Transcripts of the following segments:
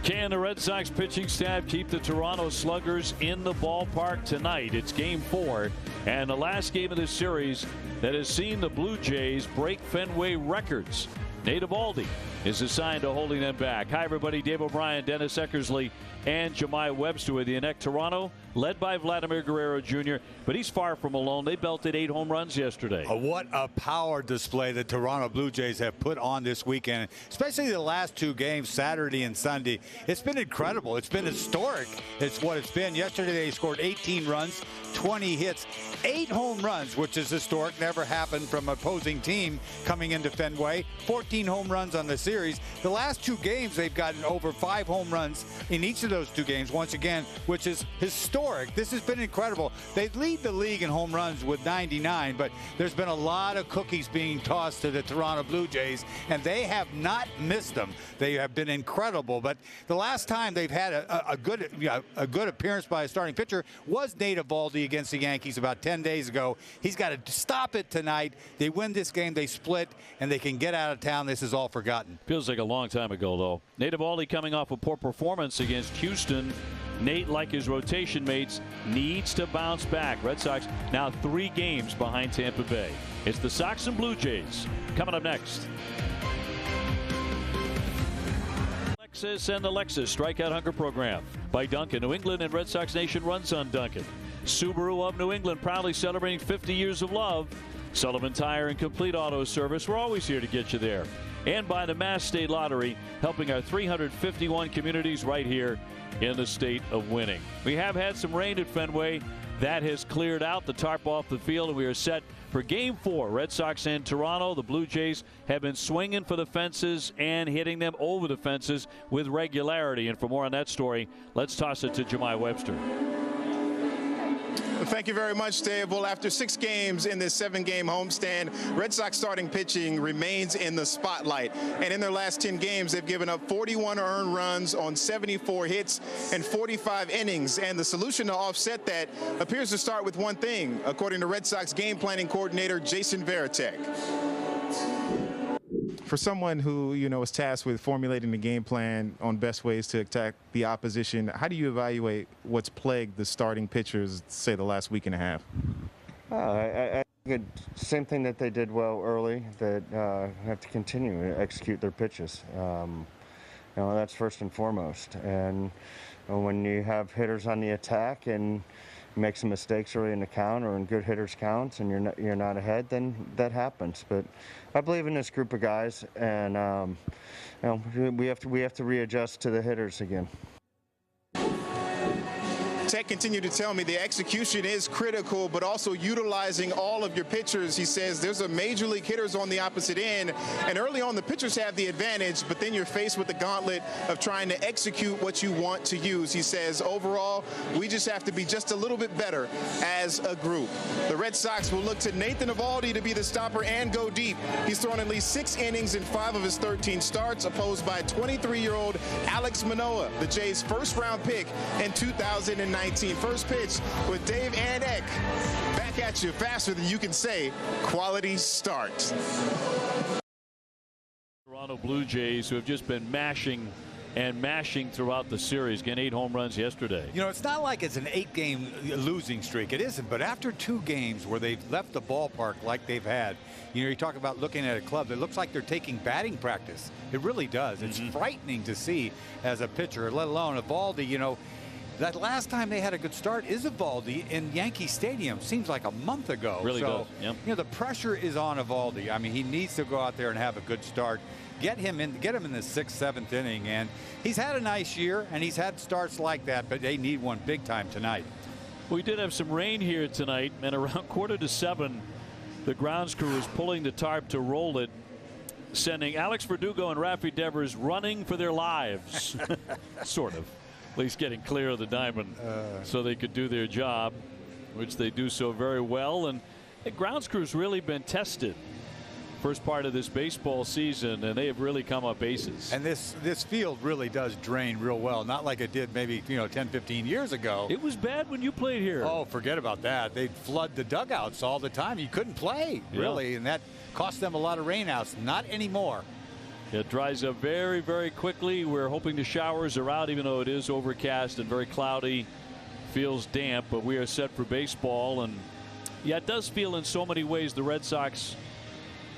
Can the Red Sox pitching staff keep the Toronto Sluggers in the ballpark tonight? It's Game 4 and the last game of this series that has seen the Blue Jays break Fenway records. Nate Eovaldi is assigned to holding them back. Hi, everybody. Dave O'Brien, Dennis Eckersley, and Jemai Webster with you. Neck Toronto, led by Vladimir Guerrero Jr., but he's far from alone. They belted 8 home runs yesterday. What a power display the Toronto Blue Jays have put on this weekend, especially the last 2 games, Saturday and Sunday. It's been incredible. It's been historic. It's what it's been. Yesterday they scored 18 runs, 20 hits, 8 home runs, which is historic. Never happened from an opposing team coming into Fenway. 14 home runs on the series. The last 2 games they've gotten over 5 home runs in each of those 2 games once again, which is historic. This has been incredible. They lead the league in home runs with 99, but there's been a lot of cookies being tossed to the Toronto Blue Jays, and they have not missed them. They have been incredible, but the last time they've had a good appearance by a starting pitcher was Nate Eovaldi against the Yankees about 10 days ago. He's got to stop it tonight. They win this game, they split, and they can get out of town. This is all forgotten. Feels like a long time ago, though. Nate Eovaldi coming off a poor performance against Houston. Nate, like his rotation mates, needs to bounce back. Red Sox now 3 games behind Tampa Bay. It's the Sox and Blue Jays coming up next. Lexus and the Lexus Strikeout Hunger Program by Duncan. New England and Red Sox Nation runs on Duncan. Subaru of New England proudly celebrating 50 years of love. Sullivan Tire and Complete Auto Service. We're always here to get you there. And by the Mass State Lottery, helping our 351 communities right here in the state of winning. We have had some rain at Fenway. That has cleared out the tarp off the field, and we are set for Game 4. Red Sox and Toronto. The Blue Jays have been swinging for the fences and hitting them over the fences with regularity. And for more on that story, let's toss it to Jemai Webster. Thank you very much, Dave. Well, after 6 games in this 7-game homestand, Red Sox starting pitching remains in the spotlight. And in their last 10 games, they've given up 41 earned runs on 74 hits and 45 innings. And the solution to offset that appears to start with one thing, according to Red Sox game planning coordinator Jason Varitek. For someone who, is tasked with formulating the game plan on best ways to attack the opposition, how do you evaluate what's plagued the starting pitchers, say, the last week and a half? I think same thing that they did well early, that have to continue to execute their pitches. That's first and foremost. And when you have hitters on the attack and make some mistakes early in the count or in good hitters counts and you're not ahead, then that happens. But I believe in this group of guys, and we have to readjust to the hitters again. Tech continued to tell me the execution is critical, but also utilizing all of your pitchers. He says there's a major league hitters on the opposite end, and early on the pitchers have the advantage, but then you're faced with the gauntlet of trying to execute what you want to use. He says overall, we just have to be just a little bit better as a group. The Red Sox will look to Nathan Eovaldi to be the stopper and go deep. He's thrown at least 6 innings in 5 of his 13 starts, opposed by 23-year-old Alex Manoah, the Jays' first-round pick in 2019. First pitch with Dave and Eck. Back at you faster than you can say. Quality start. Toronto Blue Jays, who have just been mashing throughout the series, getting 8 home runs yesterday. It's not like it's an 8-game losing streak. It isn't. But after 2 games where they've left the ballpark like they've had, you talk about looking at a club that looks like they're taking batting practice. It really does. It's frightening to see as a pitcher, let alone Eovaldi. That last time they had a good start is Eovaldi in Yankee Stadium. Seems like a month ago. Really does. Yep. The pressure is on Eovaldi. I mean, he needs to go out there and have a good start. Get him in the 6th, 7th inning, and he's had a nice year, and he's had starts like that, but they need one big time tonight. We did have some rain here tonight, and around 6:45, the grounds crew is pulling the tarp to roll it, sending Alex Verdugo and Rafael Devers running for their lives, sort of. At least getting clear of the diamond so they could do their job, which they do so very well. And the grounds crew's really been tested first part of this baseball season, and they have really come up aces. And this field really does drain real well, not like it did maybe 10, 15 years ago. It was bad when you played here. Oh, forget about that. They'd flood the dugouts all the time. You couldn't play, really, and that cost them a lot of rainouts. Not anymore. It dries up very, very quickly. We're hoping the showers are out, even though it is overcast and very cloudy. Feels damp, but we are set for baseball. And yeah, it does feel in so many ways the Red Sox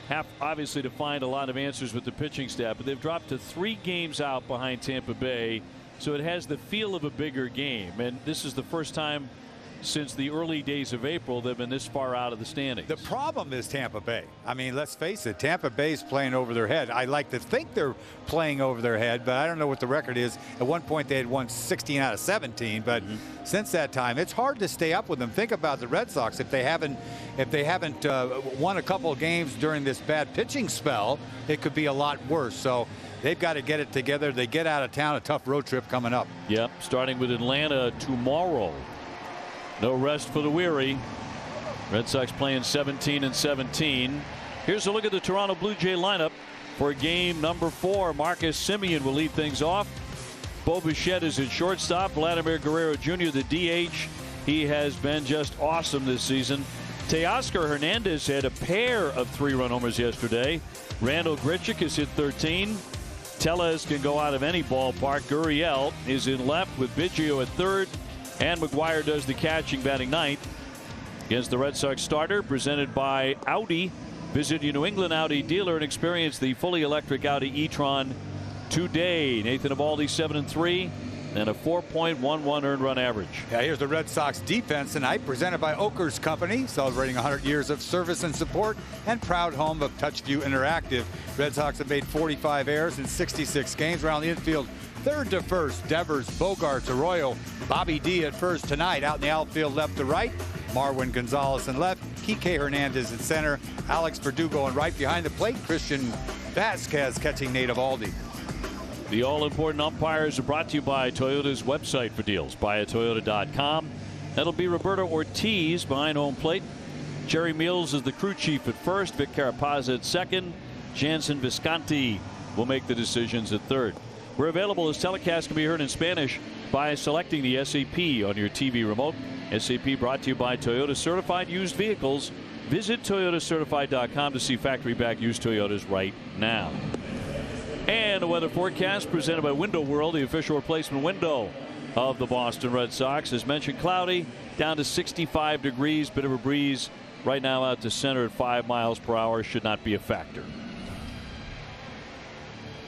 have obviously to find a lot of answers with the pitching staff, but they've dropped to 3 games out behind Tampa Bay, so it has the feel of a bigger game. And this is the first time since the early days of April they've been this far out of the standings. The problem is Tampa Bay. I mean, let's face it, Tampa Bay's playing over their head. I like to think they're playing over their head, but I don't know what the record is. At one point they had won 16 out of 17, but since that time it's hard to stay up with them. Think about the Red Sox. If they haven't won a couple of games during this bad pitching spell, it could be a lot worse. So they've got to get it together. They get out of town, a tough road trip coming up. Yep, starting with Atlanta tomorrow. No rest for the weary. Red Sox playing 17-17. Here's a look at the Toronto Blue Jay lineup for game number 4. Marcus Semien will lead things off. Bo Bichette is at shortstop. Vladimir Guerrero Jr. the DH. He has been just awesome this season. Teoscar Hernandez had a pair of 3-run homers yesterday. Randall Grichuk is hit 13. Tellez can go out of any ballpark. Gurriel is in left with Biggio at third. And McGuire does the catching, batting ninth. Against the Red Sox starter, presented by Audi. Visit your New England Audi dealer and experience the fully electric Audi e-tron today. Nathan Eovaldi 7-3 and a 4.11 earned run average. Yeah, here's the Red Sox defense tonight, presented by Oakers Company, celebrating 100 years of service and support, and proud home of TouchView Interactive. Red Sox have made 45 errors in 66 games. Around the infield, third to first, Devers, Bogarts, Arroyo, Bobby D at first tonight. Out in the outfield, left to right, Marwin Gonzalez in left, Kike Hernandez in center, Alex Verdugo in right. Behind the plate, Christian Vasquez catching Nate Eovaldi. The all-important umpires are brought to you by Toyota's website for deals, buyatoyota.com. That'll be Roberto Ortiz behind home plate. Jerry Mills is the crew chief at first. Vic Carapazza at second. Jansen Visconti will make the decisions at third. We're available as telecast can be heard in Spanish by selecting the SAP on your TV remote. SAP brought to you by Toyota Certified Used Vehicles. Visit toyotacertified.com to see factory-backed used Toyotas right now. And a weather forecast presented by Window World, the official replacement window of the Boston Red Sox. As mentioned, cloudy, down to 65 degrees. Bit of a breeze right now out to center at 5 miles per hour. Should not be a factor.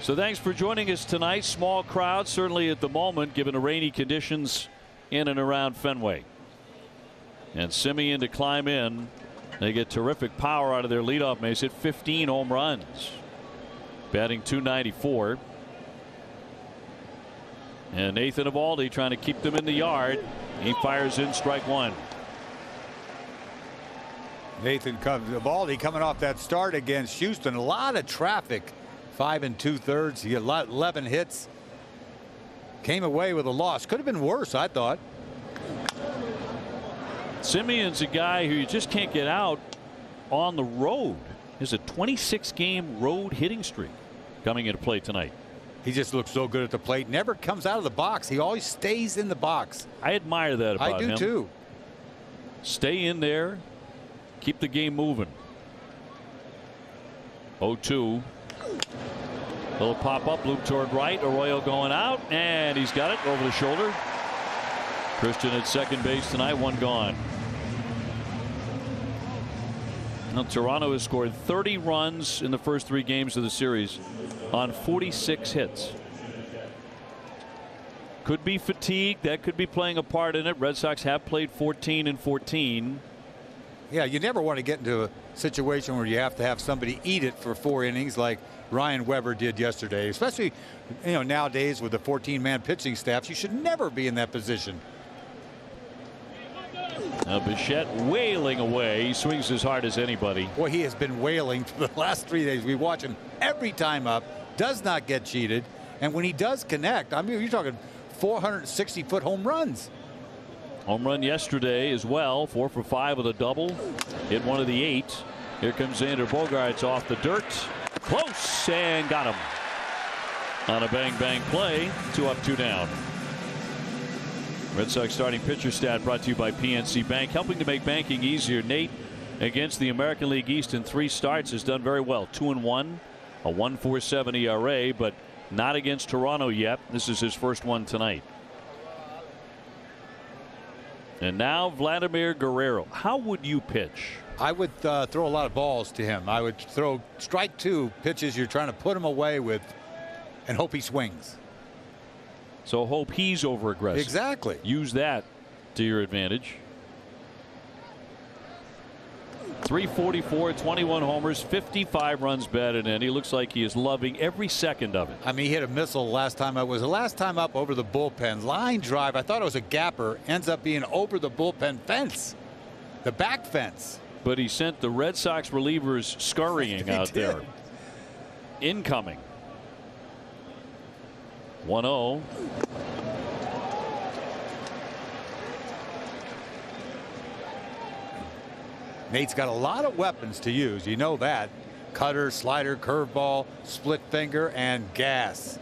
So thanks for joining us tonight. Small crowd, certainly at the moment, given the rainy conditions in and around Fenway. And Semien to climb in. They get terrific power out of their leadoff man. He's hit 15 home runs. Batting .294. And Nathan Eovaldi trying to keep them in the yard. He fires in strike one. Nathan Eovaldi coming off that start against Houston. A lot of traffic. 5 2/3. He had 11 hits. Came away with a loss. Could have been worse, I thought. Semien's a guy who you just can't get out on the road. There's a 26-game road hitting streak coming into play tonight. He just looks so good at the plate. Never comes out of the box. He always stays in the box. I admire that about him. I do too. Stay in there. Keep the game moving. 0-2. Little pop-up, loop toward right. Arroyo going out, and he's got it over the shoulder. Christian at second base tonight, one gone. Now, Toronto has scored 30 runs in the first 3 games of the series on 46 hits. Could be fatigue. That could be playing a part in it. Red Sox have played 14-14. Yeah, you never want to get into a situation where you have to have somebody eat it for 4 innings like Ryan Weber did yesterday. Especially, nowadays with the 14-man pitching staffs, you should never be in that position. Now Bichette wailing away. He swings as hard as anybody. Boy, he has been wailing for the last 3 days. We watch him every time up. Does not get cheated. And when he does connect, I mean, you're talking 460-foot home runs. Home run yesterday as well. 4 for 5 with a double. Hit one of the 8. Here comes Xander Bogaerts off the dirt. Close and got him. On a bang-bang play. 2 up, 2 down. Red Sox starting pitcher stat brought to you by PNC Bank, helping to make banking easier. Nate, against the American League East in 3 starts, has done very well. 2-1 A 1.47 ERA, but not against Toronto yet. This is his first one tonight. And now Vladimir Guerrero. How would you pitch? I would throw a lot of balls to him. I would throw strike 2 pitches you're trying to put him away with and hope he swings. So hope he's over aggressive. Exactly. Use that to your advantage. 344, 21 homers, 55 runs batted in. He looks like he is loving every second of it. I mean, he hit a missile last time up over the bullpen. Line drive. I thought it was a gapper. Ends up being over the bullpen fence. The back fence. But he sent the Red Sox relievers scurrying out there. Incoming. 1-0. Nate's got a lot of weapons to use. You know that. Cutter, slider, curveball, split finger, and gas.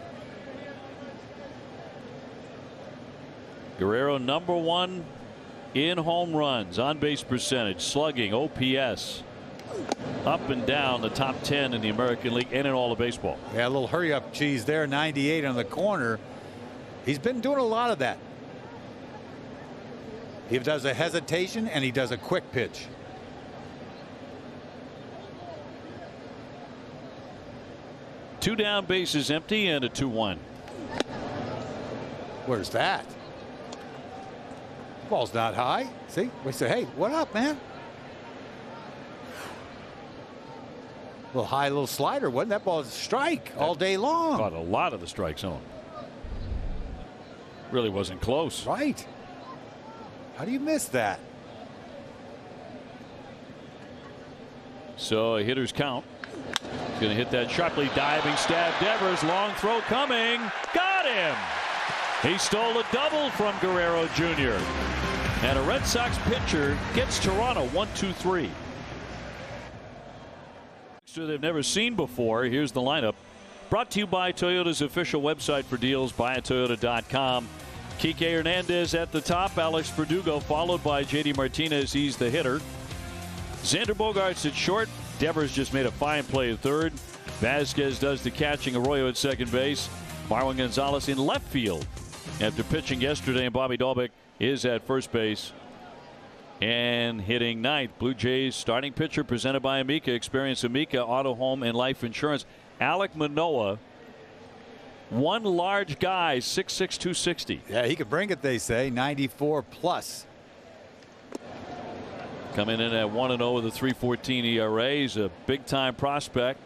Guerrero #1 in home runs, on base percentage, slugging, OPS. Up and down the top 10 in the American League and in all of baseball. Yeah, a little hurry up cheese there. 98 on the corner. He's been doing a lot of that. He does a hesitation and he does a quick pitch. Two down, bases empty, and a 2-1. Where's that? Ball's not high. See, we say, hey, what up, man? Little high, little slider. Wasn't that ball a strike all day long? Caught a lot of the strike zone. Really wasn't close. Right. How do you miss that? So a hitter's count. He's going to hit that sharply diving stab. Devers, long throw coming. Got him. He stole a double from Guerrero Jr. And a Red Sox pitcher gets Toronto 1-2-3. So they've never seen before. Here's the lineup. Brought to you by Toyota's official website for deals, buyatoyota.com. Kike Hernandez at the top. Alex Verdugo followed by J.D. Martinez. He's the hitter. Xander Bogaerts at short. Devers just made a fine play at third. Vasquez does the catching. Arroyo at second base. Marwin Gonzalez in left field after pitching yesterday. And Bobby Dalbec is at first base and hitting ninth. Blue Jays starting pitcher presented by Amica. Experience Amica Auto, Home, and Life Insurance. Alek Manoah, one large guy, 6'6", 260. Yeah, he could bring it, they say. 94 plus. Coming in at 1-0 with a 3.14 ERA. He's a big-time prospect.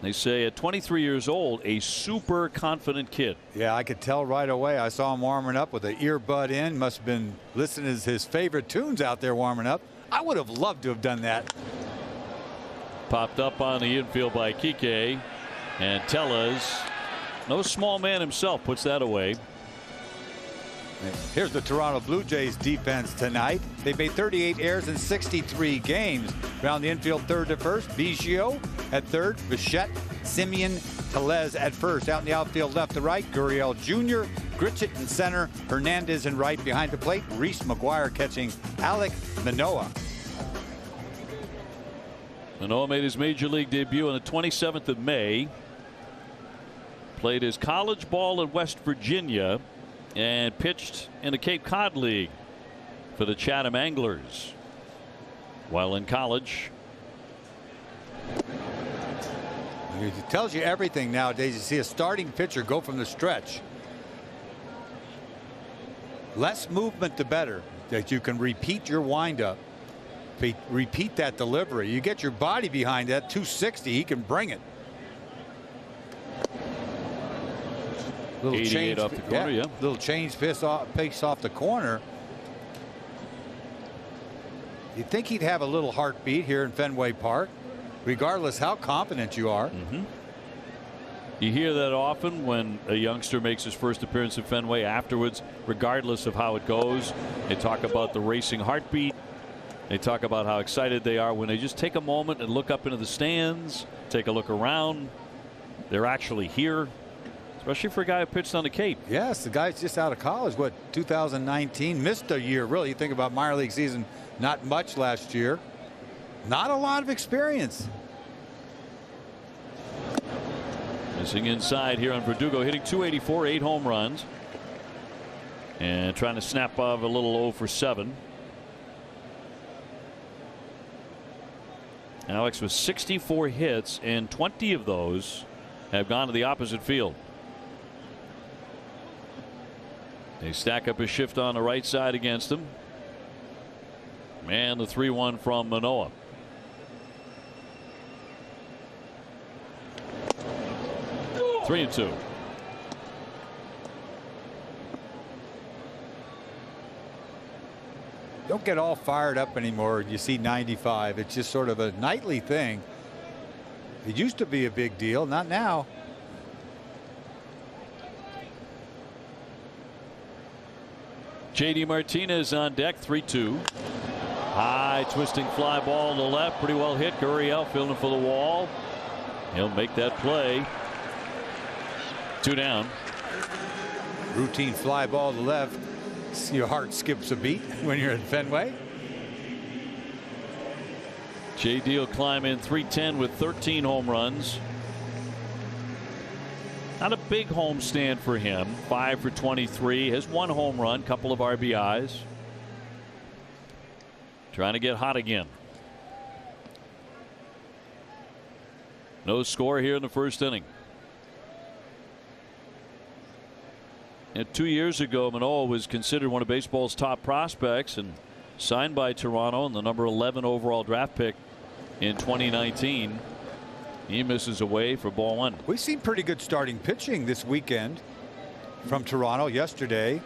They say at 23 years old, a super confident kid. Yeah, I could tell right away. I saw him warming up with an earbud in. Must have been listening to his favorite tunes out there warming up. I would have loved to have done that. Popped up on the infield by Kike. And Tellez, no small man himself, puts that away. Here's the Toronto Blue Jays defense tonight. They've made 38 errors in 63 games. Around the infield, third to first. Biggio at third. Bichette, Simeon, Tellez at first. Out in the outfield, left to right. Gurriel Jr., Gritchett in center. Hernandez in right behind the plate. Reese McGuire catching Alek Manoah. Manoah made his major league debut on the 27th of May. Played his college ball at West Virginia and pitched in the Cape Cod League for the Chatham Anglers while in college. It tells you everything nowadays. You see a starting pitcher go from the stretch. Less movement, the better. That you can repeat your windup, repeat that delivery. You get your body behind that. 260, he can bring it. Little change off the corner, yeah. Little change pace off the corner. You'd think he'd have a little heartbeat here in Fenway Park, regardless how confident you are. You hear that often when a youngster makes his first appearance at Fenway. Afterwards, regardless of how it goes, they talk about the racing heartbeat. They talk about how excited they are when they just take a moment and look up into the stands, take a look around. They're actually here. Especially for a guy who pitched on the Cape. Yes, the guy's just out of college. What, 2019? Missed a year, really. You think about minor league season, not much last year. Not a lot of experience. Missing inside here on Verdugo, hitting .284, 8 home runs. And trying to snap off a little 0 for 7. Alex with 64 hits, and 20 of those have gone to the opposite field. They stack up a shift on the right side against him. And the 3-1 from Manoah. Three and 2. Don't get all fired up anymore. You see 95. It's just sort of a nightly thing. It used to be a big deal, not now. JD Martinez on deck, 3-2. High twisting fly ball to the left, pretty well hit. Gurriel fielding for the wall. He'll make that play. 2 down. Routine fly ball to the left. Your heart skips a beat when you're at Fenway. JD will climb in 310 with 13 home runs. Not a big homestand for him. 5 for 23. Has 1 home run, couple of RBIs. Trying to get hot again. No score here in the first inning. And 2 years ago, Manoah was considered one of baseball's top prospects and signed by Toronto and the number 11 overall draft pick in 2019. He misses away for ball 1. We've seen pretty good starting pitching this weekend from Toronto yesterday.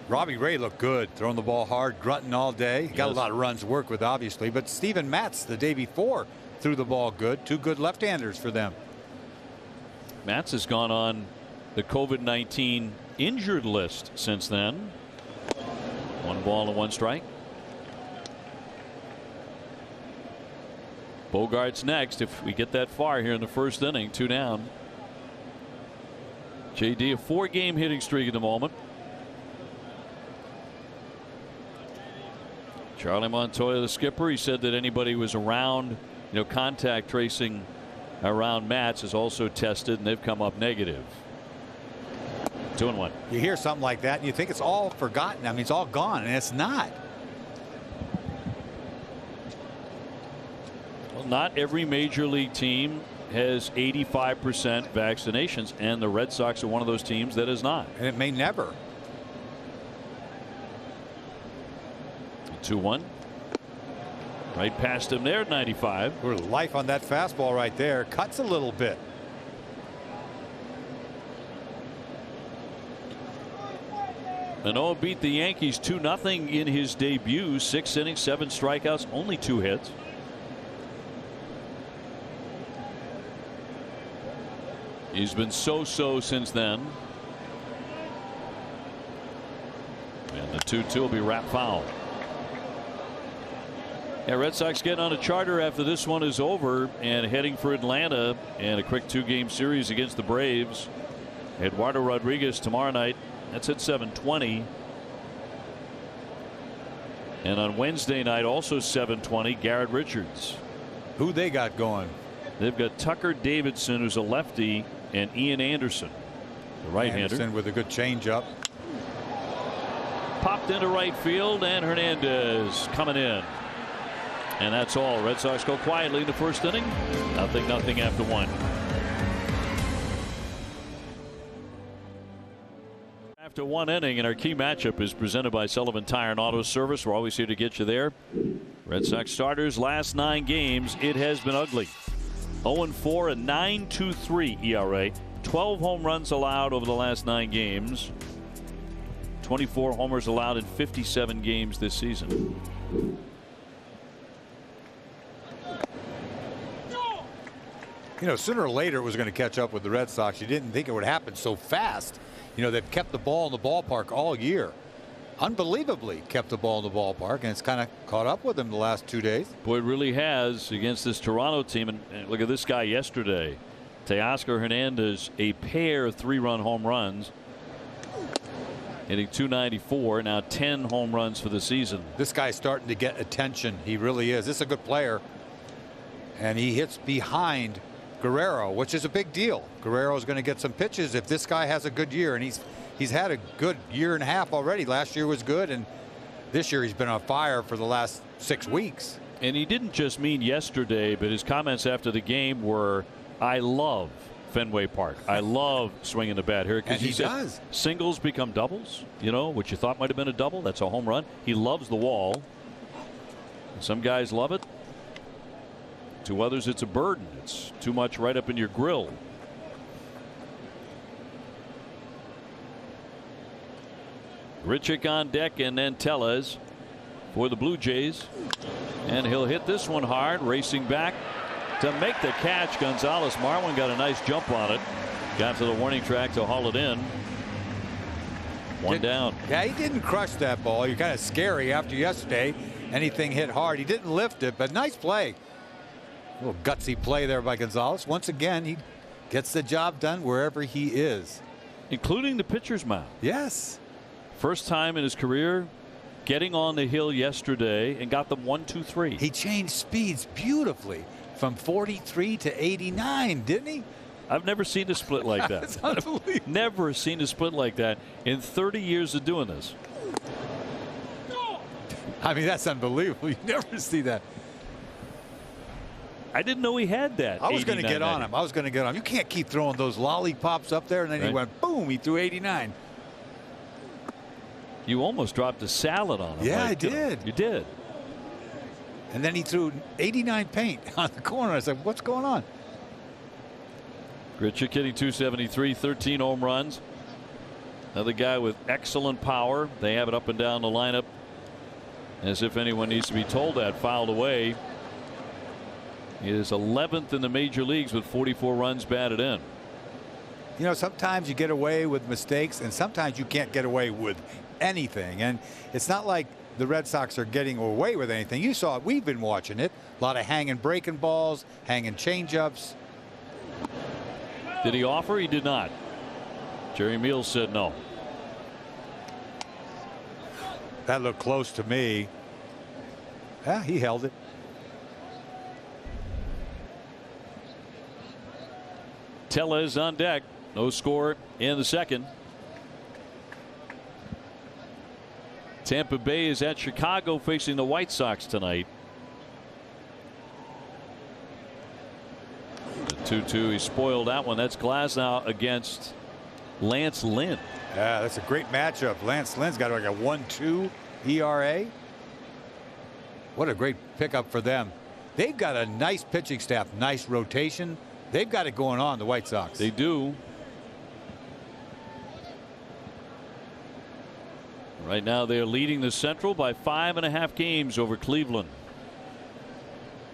Robbie Ray looked good, throwing the ball hard, grunting all day. Got a lot of runs to work with, obviously. But Steven Matz the day before threw the ball good. 2 good left-handers for them. Matz has gone on the COVID-19 injured list since then. 1 ball and 1 strike. Bogart's next if we get that far here in the first inning. 2 down. JD a 4-game hitting streak at the moment. Charlie Montoya, the skipper, he said that anybody who was around, contact tracing around Matz is also tested, and they've come up negative. 2-1. You hear something like that and you think it's all forgotten. I mean, it's all gone, and it's not. Well, not every major league team has 85% vaccinations, and the Red Sox are one of those teams that is not. And it may never. 2-1. Right past him there at 95. We're life on that fastball right there. Cuts a little bit. Manoah beat the Yankees 2-0 in his debut. 6 innings, 7 strikeouts, only 2 hits. He's been so-so since then. And the 2-2 will be wrapped foul. Yeah, Red Sox getting on a charter after this one is over and heading for Atlanta and a quick 2-game series against the Braves. Eduardo Rodriguez tomorrow night. That's at 7:20. And on Wednesday night, also 7:20, Garrett Richards. Who they got going? They've got Tucker Davidson, who's a lefty, and Ian Anderson, the right-hander. Anderson with a good changeup. Popped into right field, and Hernandez coming in. And that's all. Red Sox go quietly in the first inning. 0-0 after 1. After 1 inning, and our key matchup is presented by Sullivan Tire and Auto Service. We're always here to get you there. Red Sox starters last 9 games. It has been ugly. 0-4, a 9.23 ERA. 12 home runs allowed over the last 9 games. 24 homers allowed in 57 games this season. Sooner or later it was going to catch up with the Red Sox. You didn't think it would happen so fast. They've kept the ball in the ballpark all year. Unbelievably kept the ball in the ballpark, and it's kind of caught up with them the last 2 days. Boy, it really has against this Toronto team. And look at this guy yesterday. Teoscar Hernandez, a pair of 3-run home runs. Hitting .294, now 10 home runs for the season. This guy's starting to get attention. He really is. This is a good player. And he hits behind Guerrero, which is a big deal. Guerrero is going to get some pitches if this guy has a good year, and he's had a good year and a half already. Last year was good, and this year he's been on fire for the last 6 weeks. And he didn't just mean yesterday, but his comments after the game were, I love Fenway Park. I love swinging the bat here. And he does. Singles become doubles, you know, what you thought might have been a double. That's a home run. He loves the wall. Some guys love it. To others, it's a burden. It's too much right up in your grill. Grichuk on deck, and then Tellez for the Blue Jays. And he'll hit this one hard, racing back to make the catch. Gonzalez Marwin got a nice jump on it. Got to the warning track to haul it in. One down. Yeah, he didn't crush that ball. You're kind of scary after yesterday. Anything hit hard. He didn't lift it, but nice play. A little gutsy play there by Gonzalez. Once again, he gets the job done wherever he is. Including the pitcher's mound. Yes. First time in his career getting on the hill yesterday and got them 1-2-3. He changed speeds beautifully from 43 to 89, didn't he? I've never seen a split like that. That's unbelievable. Never seen a split like that in 30 years of doing this. I mean, that's unbelievable. You never see that. I didn't know he had that. I was going to get on him. I was going to get on him. You can't keep throwing those lollipops up there, and then he went boom. He threw 89. You almost dropped a salad on him. Yeah, I did. You did. And then he threw 89 paint on the corner. I said, what's going on? Grichuk hitting 273, 13 home runs. Another guy with excellent power. They have it up and down the lineup. As if anyone needs to be told that. Fouled away. He is 11th in the major leagues with 44 runs batted in. You know, sometimes you get away with mistakes, and sometimes you can't get away with anything. And it's not like the Red Sox are getting away with anything. You saw it. We've been watching it. A lot of hanging breaking balls, hanging changeups. Did he offer? He did not. Jerry Meals said no. That looked close to me. Yeah, he held it. Tellez on deck. No score in the second. Tampa Bay is at Chicago facing the White Sox tonight. The 2-2. He spoiled that one. That's Glasnow against Lance Lynn. Yeah, that's a great matchup. Lance Lynn's got like a 1.2 ERA. What a great pickup for them. They've got a nice pitching staff, nice rotation. They've got it going on, the White Sox. They do. Right now they're leading the Central by 5.5 games over Cleveland.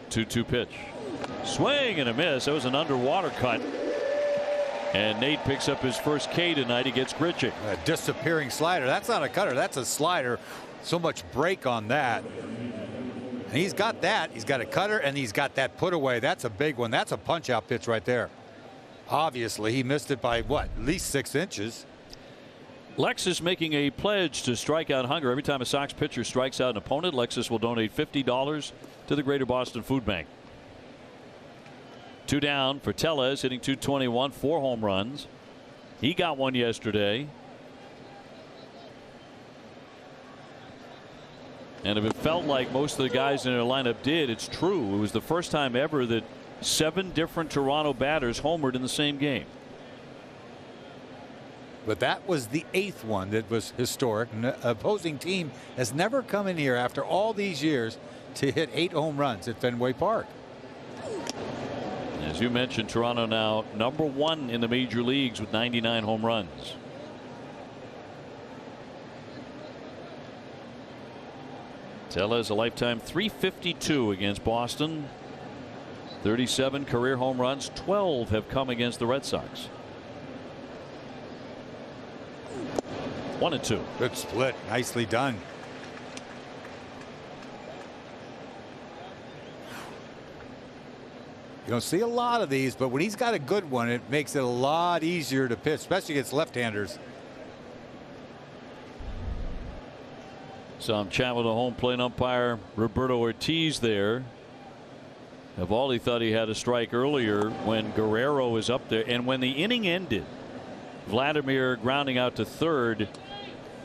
2-2 pitch. Swing and a miss. That was an underwater cut. And Nate picks up his first K tonight. He gets Grichuk. A disappearing slider. That's not a cutter. That's a slider. So much break on that. And he's got that. He's got a cutter, and he's got that put away. That's a big one. That's a punch out pitch right there. Obviously, he missed it by what? At least 6 inches. Lexus making a pledge to strikeout hunger. Every time a Sox pitcher strikes out an opponent, Lexus will donate $50 to the Greater Boston Food Bank. 2 down for Tellez, hitting 221, 4 home runs. He got one yesterday. And if it felt like most of the guys in their lineup did, it's true. It was the first time ever that 7 different Toronto batters homered in the same game. But that was the 8th one that was historic. An opposing team has never come in here after all these years to hit 8 home runs at Fenway Park. As you mentioned, Toronto now #1 in the major leagues with 99 home runs. Tellez a lifetime .352 against Boston. 37 career home runs. 12 have come against the Red Sox. 1-2. Good split. Nicely done. You don't see a lot of these, but when he's got a good one, it makes it a lot easier to pitch, especially against left-handers. So I'm chatting with the home plate umpire Roberto Ortiz there. Eovaldi thought he had a strike earlier when Guerrero was up there, and when the inning ended, Vladimir grounding out to third,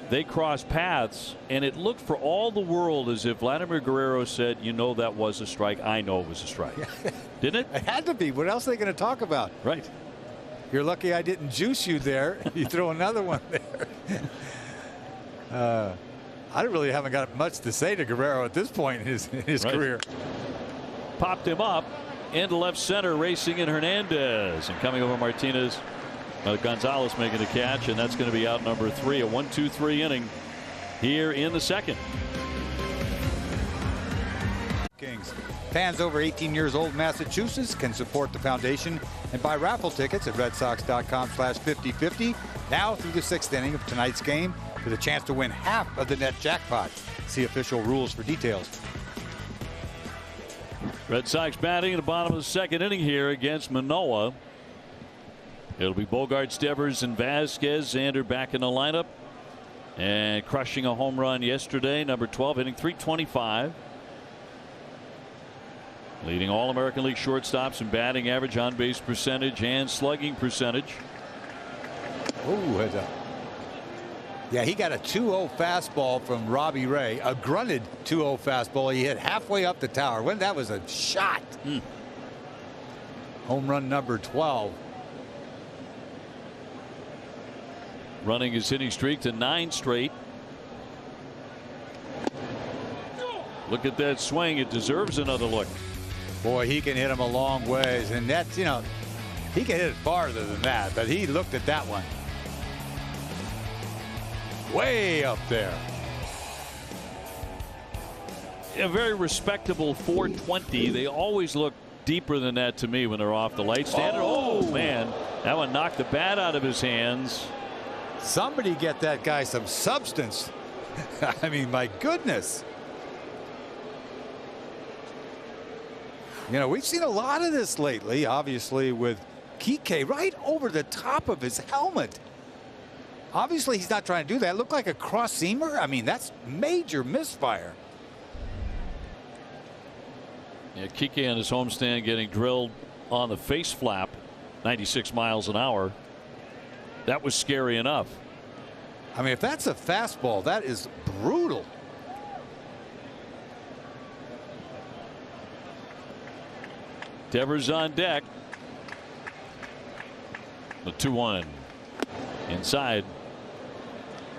they crossed paths, and it looked for all the world as if Vladimir Guerrero said, you know, that was a strike. I know it was a strike. Didn't it? It had to be. What else are they going to talk about? Right. You're lucky I didn't juice you there. You throw another one there. I really haven't got much to say to Guerrero at this point in his career. Popped him up into left center, racing in Hernandez, and coming over Martinez. Gonzalez making the catch, and that's going to be out number 3. A 1-2-3 inning here in the second. Kings. Fans over 18 years old in Massachusetts can support the foundation and buy raffle tickets at redsox.com/5050 now through the 6th inning of tonight's game with a chance to win half of the net jackpot. See official rules for details. Red Sox batting in the bottom of the second inning here against Manoah. It'll be Bogaerts, Devers, and Vasquez. Xander back in the lineup and crushing a home run yesterday. Number 12, hitting .325. Leading all American League shortstops in batting average, on base percentage, and slugging percentage. Oh, yeah, he got a 2-0 fastball from Robbie Ray, a grunted 2-0 fastball. He hit halfway up the tower. When that was a shot. Home run number 12. Running his hitting streak to 9 straight. Look at that swing. It deserves another look. Boy, he can hit him a long ways, and that's, you know, he can hit it farther than that, but he looked at that one. Way up there. A very respectable 420. They always look deeper than that to me when they're off the light stand. Oh, man, that one knocked the bat out of his hands. Somebody get that guy some substance. I mean, my goodness. You know, we've seen a lot of this lately, obviously, with Kike right over the top of his helmet. Obviously, he's not trying to do that. It looked like a cross seamer. I mean, that's major misfire. Yeah, Kike on his homestand getting drilled on the face flap, 96 miles an hour. That was scary enough. I mean, if that's a fastball, that is brutal. Devers on deck. The 2-1 inside.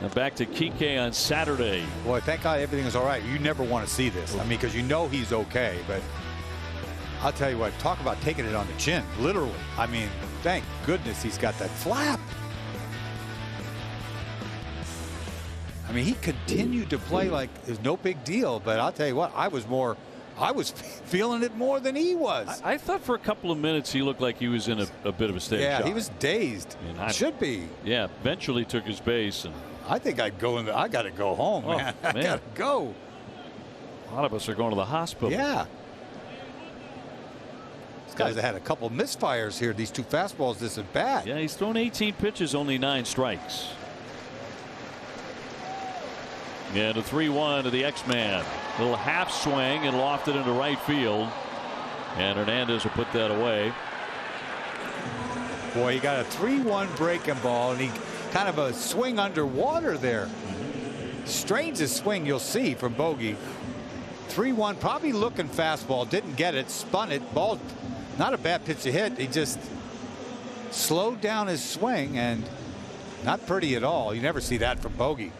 Now back to Kike on Saturday. Boy, thank God everything is all right. You never want to see this. I mean, because you know he's okay, but I'll tell you what, talk about taking it on the chin, literally. I mean, thank goodness he's got that flap. I mean, he continued to play like it was no big deal, but I'll tell you what, I was feeling it more than he was. I thought for a couple of minutes he looked like he was in a bit of a state of shock. He was dazed. Should be. Yeah, eventually took his base. And I think I'd go in. I got to go home, man. I got to go. A lot of us are going to the hospital. Yeah. These guys have had a couple misfires here. These two fastballs, this is bad. Yeah, he's thrown 18 pitches, only 9 strikes. And a 3-1 to the X-Man. Little half swing and lofted into right field. And Hernandez will put that away. Boy, he got a 3-1 breaking ball, and he kind of a swing underwater there. Strangest swing you'll see from Bogey. 3-1, probably looking fastball, didn't get it, spun it, ball, not a bad pitch to hit. He just slowed down his swing, and not pretty at all. You never see that from Bogey.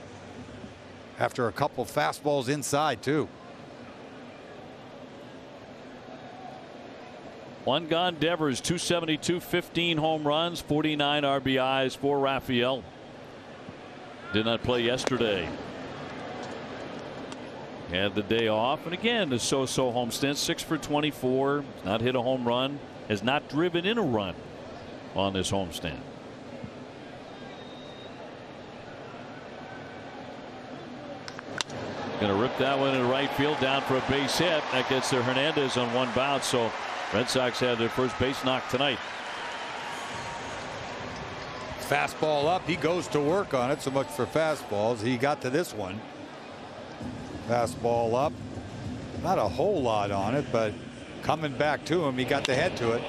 After a couple fastballs inside, too. One gone Devers, 272, 15 home runs, 49 RBIs for Rafael. Did not play yesterday. Had the day off, and again the so-so homestand, 6 for 24, not hit a home run, has not driven in a run on this homestand. Going to rip that one in right field, down for a base hit. That gets to Hernandez on one bounce. So Red Sox had their first base knock tonight. Fastball up. He goes to work on it. So much for fastballs. He got to this one. Fastball up. Not a whole lot on it, but coming back to him. He got the head to it.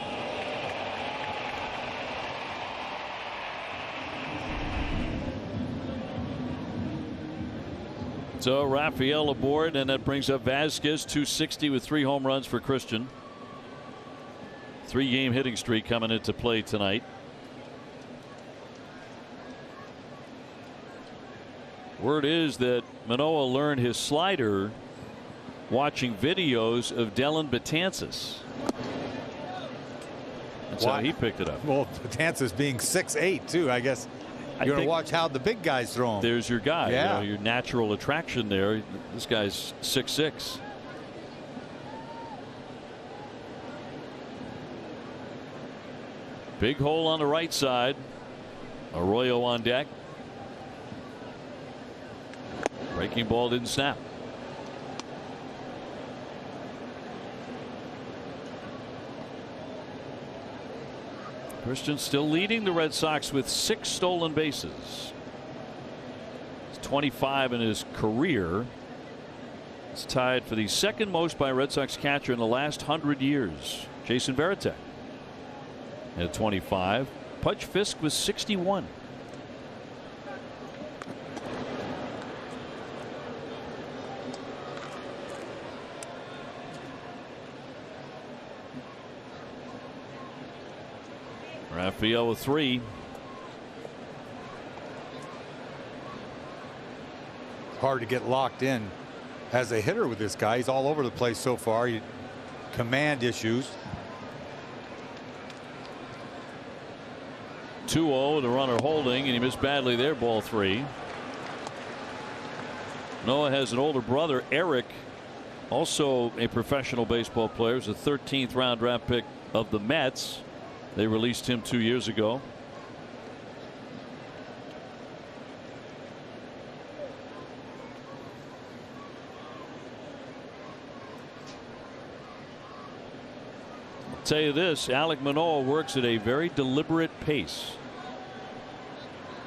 So Rafael aboard, and that brings up Vasquez, 260 with 3 home runs for Christian. 3-game hitting streak coming into play tonight. Word is that Manoah learned his slider watching videos of Dellin Betances. That's how he picked it up. Well, Betances being 6'8", too, I guess. You're going to watch how the big guys throw him. There's your guy. Yeah. You know, your natural attraction there. This guy's 6'6". Big hole on the right side. Arroyo on deck. Breaking ball didn't snap. Christian still leading the Red Sox with 6 stolen bases. He's 25 in his career. It's tied for the second most by a Red Sox catcher in the last 100 years. Jason Varitek at 25. Pudge Fisk was 61. Rafael with 3. Hard to get locked in as a hitter with this guy. He's all over the place so far. Command issues. 2-0, the runner holding, and he missed badly there. Ball 3. Noah has an older brother, Eric, also a professional baseball player. He's a 13th round draft pick of the Mets. They released him 2 years ago. I'll tell you this, Alek Manoah works at a very deliberate pace.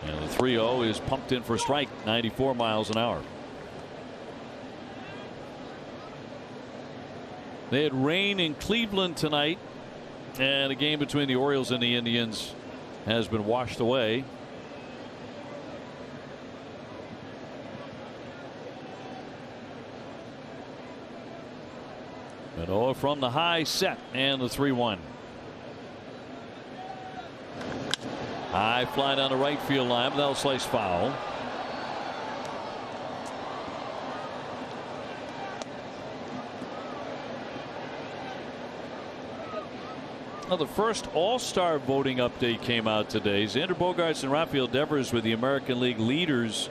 And the 3-0 is pumped in for a strike, 94 miles an hour. They had rain in Cleveland tonight, and a game between the Orioles and the Indians has been washed away. Manoah from the high set, and the 3-1. High fly down the right field line, but that'll slice foul. Now, the first All-Star voting update came out today. Xander Bogaerts and Rafael Devers were the American League leaders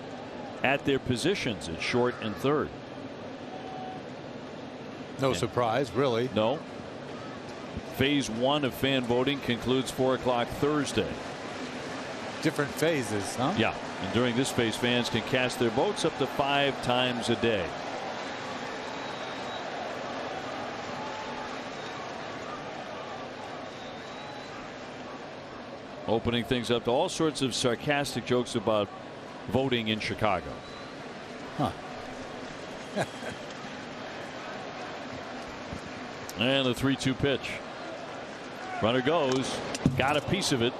at their positions at short and third. No surprise, really. No. Phase 1 of fan voting concludes 4 o'clock Thursday. Different phases, huh? Yeah. And during this phase, fans can cast their votes up to 5 times a day. Opening things up to all sorts of sarcastic jokes about voting in Chicago. Huh. And the 3-2 pitch. Runner goes. Got a piece of it.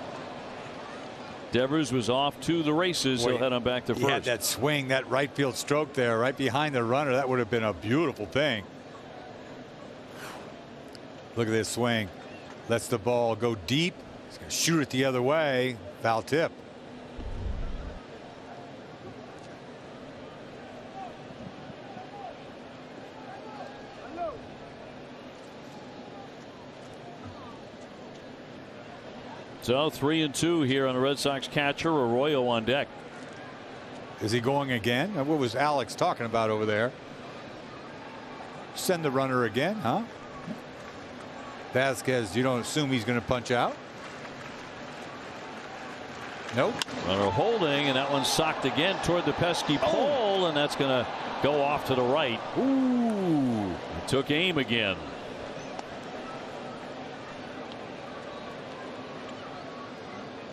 Devers was off to the races. He'll head on back to first. He had that swing, that right field stroke there, right behind the runner. That would have been a beautiful thing. Look at this swing. Lets the ball go deep. He's going to shoot it the other way. Foul tip. So 3-2 here on the Red Sox catcher. Arroyo on deck. Is he going again? What was Alex talking about over there? Send the runner again, huh? Vasquez, you don't assume he's going to punch out? Nope. Runner holding, and that one's socked again toward the pesky pole, and that's going to go off to the right. Ooh, it took aim again.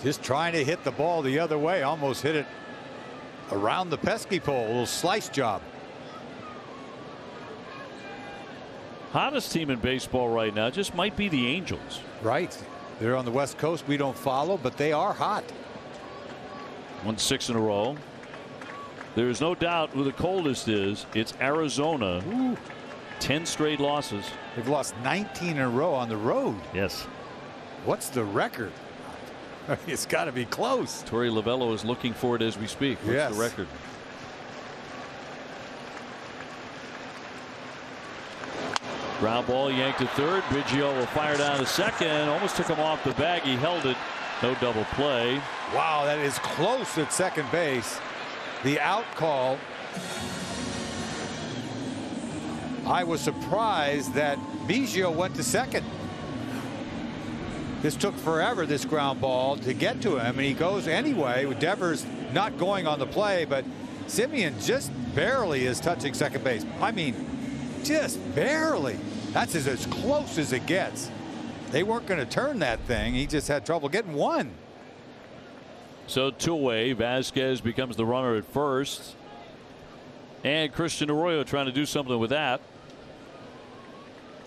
Just trying to hit the ball the other way. Almost hit it around the pesky pole. A little slice job. Hottest team in baseball right now just might be the Angels. Right. They're on the West Coast. We don't follow, but they are hot. Won 6 in a row. There's no doubt who the coldest is. It's Arizona. Ooh. 10 straight losses. They've lost 19 in a row on the road. Yes. What's the record? It's got to be close. Torey Lovello is looking for it as we speak. What's the record? Ground ball yanked to third. Biggio will fire down to second. Almost took him off the bag. He held it. No double play. Wow, that is close at second base. The out call. I was surprised that Biggio went to second. This took forever, this ground ball, to get to him, and he goes anyway with Devers not going on the play, but Simeon just barely is touching second base. I mean, just barely. That's as close as it gets. They weren't going to turn that thing. He just had trouble getting one. So 2 away. Vasquez becomes the runner at first. And Christian Arroyo trying to do something with that.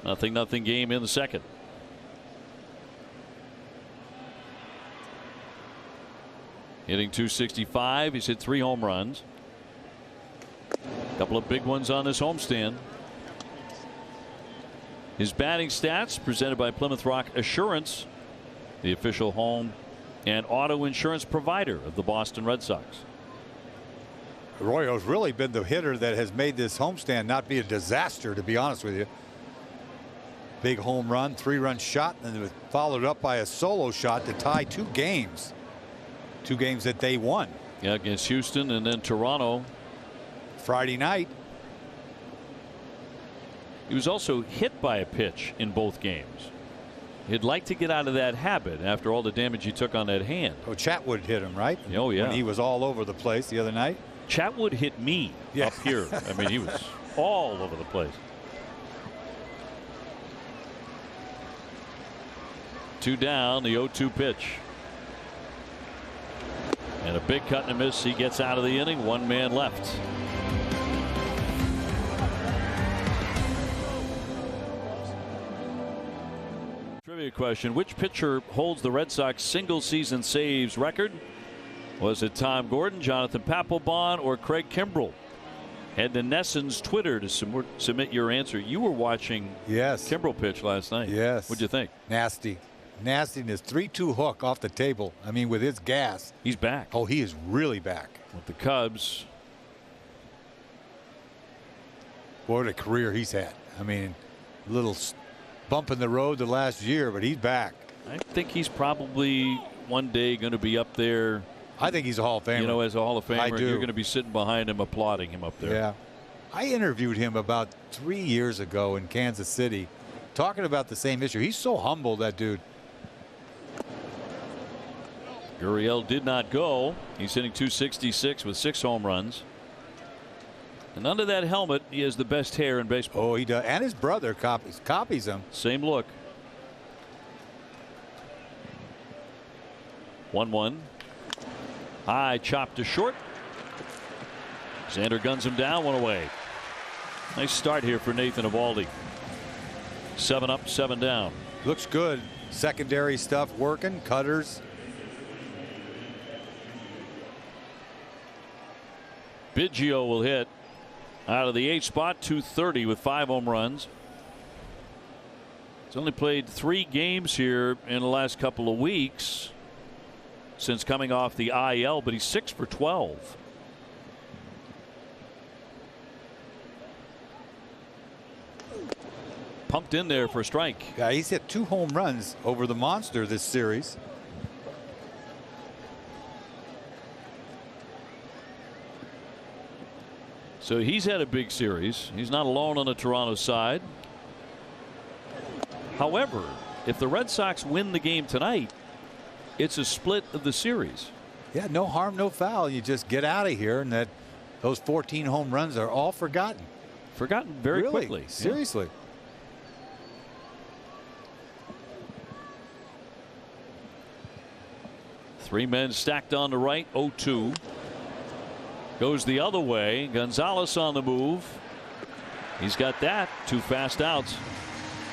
0-0 game in the second. Hitting .265. He's hit 3 home runs. A couple of big ones on this homestand. His batting stats presented by Plymouth Rock Assurance, the official home and auto insurance provider of the Boston Red Sox. Arroyo's really been the hitter that has made this homestand not be a disaster, to be honest with you. Big home run, 3-run shot, and it was followed up by a solo shot to tie 2 games. 2 games that they won. Yeah, against Houston and then Toronto Friday night. He was also hit by a pitch in both games. He'd like to get out of that habit after all the damage he took on that hand. Oh, Chatwood hit him, right? Oh, yeah. When he was all over the place the other night. Chatwood hit me up here. I mean, he was all over the place. 2 down, the 0-2 pitch. And a big cut and a miss. He gets out of the inning. 1 man left. Trivia question. Which pitcher holds the Red Sox single season saves record? Was it Tom Gordon, Jonathan Papelbon, or Craig Kimbrell? Head to NESN's Twitter to submit your answer. You were watching Kimbrell pitch last night. Yes. What'd you think? Nasty. Nastiness. 3-2 hook off the table. I mean, with his gas. He's back. Oh, he is really back. With the Cubs. What a career he's had. I mean, a little bump in the road the last year, but he's back. I think he's probably one day going to be up there. I think he's a Hall of Famer. You know, as a Hall of Famer, I do. You're going to be sitting behind him, applauding him up there. Yeah. I interviewed him about 3 years ago in Kansas City, talking about the same issue. He's so humble, that dude. Gurriel did not go. He's hitting .266 with 6 home runs. And under that helmet, he has the best hair in baseball. Oh, he does. And his brother copies him. Same look. 1-1. High chop to short. Xander guns him down, 1 away. Nice start here for Nathan Eovaldi. 7 up, 7 down. Looks good. Secondary stuff working. Cutters. Biggio will hit out of the 8th spot, .230 with 5 home runs. He's only played 3 games here in the last couple of weeks since coming off the IL, but he's 6 for 12. Pumped in there for a strike. Yeah, he's hit 2 home runs over the monster this series. So he's had a big series. He's not alone on the Toronto side. However, if the Red Sox win the game tonight, it's a split of the series. Yeah, no harm, no foul. You just get out of here, and those 14 home runs are all forgotten. Forgotten very quickly. Seriously. Yeah. 3 men stacked on the right. 0-2. Goes the other way. Gonzalez on the move. He's got that. 2 fast outs.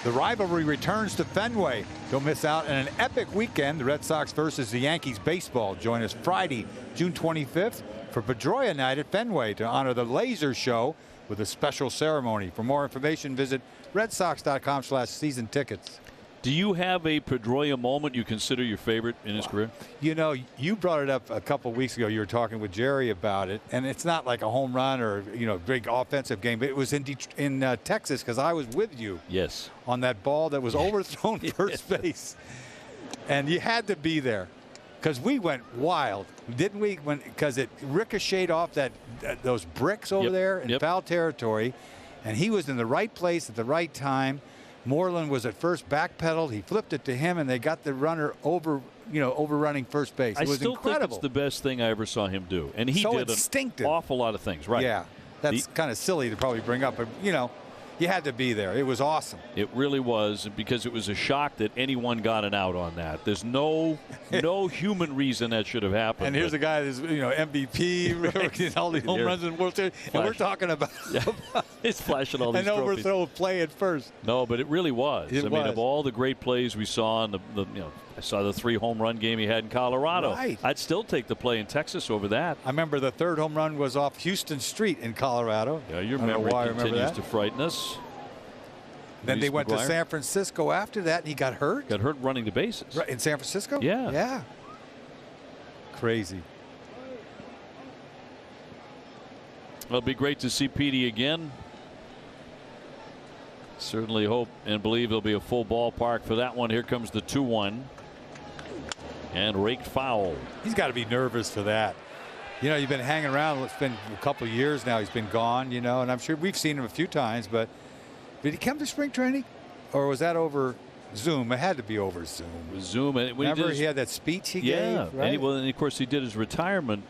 The rivalry returns to Fenway. Don't miss out on an epic weekend. The Red Sox versus the Yankees baseball. Join us Friday, June 25th for Pedroia Night at Fenway to honor the Laser Show with a special ceremony. For more information, visit redsox.com/season tickets. Do you have a Pedroia moment you consider your favorite in his career? You know, you brought it up a couple weeks ago. You were talking with Jerry about it, and it's not like a home run or, you know, big offensive game, but it was in Texas because I was with you. Yes. On that ball that was overthrown first base. And you had to be there because we went wild, didn't we? Because it ricocheted off those bricks over there in foul territory, and he was in the right place at the right time. Moreland was at first backpedaled. He flipped it to him, and they got the runner overrunning first base. It was still incredible. think it's the best thing I ever saw him do, and he did instinctive. An awful lot of things. Right? Yeah, that's kind of silly to probably bring up, but you know, you had to be there. It was awesome. It really was, because it was a shock that anyone got an out on that. There's no human reason that should have happened. And here's a guy that's, you know, MVP, all the home runs in World Series, and we're talking about it's flashing all these an trophies. overthrow play at first. No, but it really was. I mean, of all the great plays we saw, and I saw the 3 home run game he had in Colorado. Right. I'd still take the play in Texas over that. I remember the 3rd home run was off Houston Street in Colorado. Yeah, your memory continues to frighten us. Then they went to San Francisco after that, and he got hurt. Got hurt running the bases. Right, in San Francisco? Yeah. Yeah. Crazy. Well, it'll be great to see Petey again. Certainly hope and believe there'll be a full ballpark for that one. Here comes the 2-1. And raked foul. He's got to be nervous for that. You know, you've been hanging around. It's been a couple of years now. He's been gone, you know, and I'm sure we've seen him a few times, but did he come to spring training, or was that over Zoom? It had to be over Zoom. Zoom. Remember he had that speech he gave? Right? And of course he did his retirement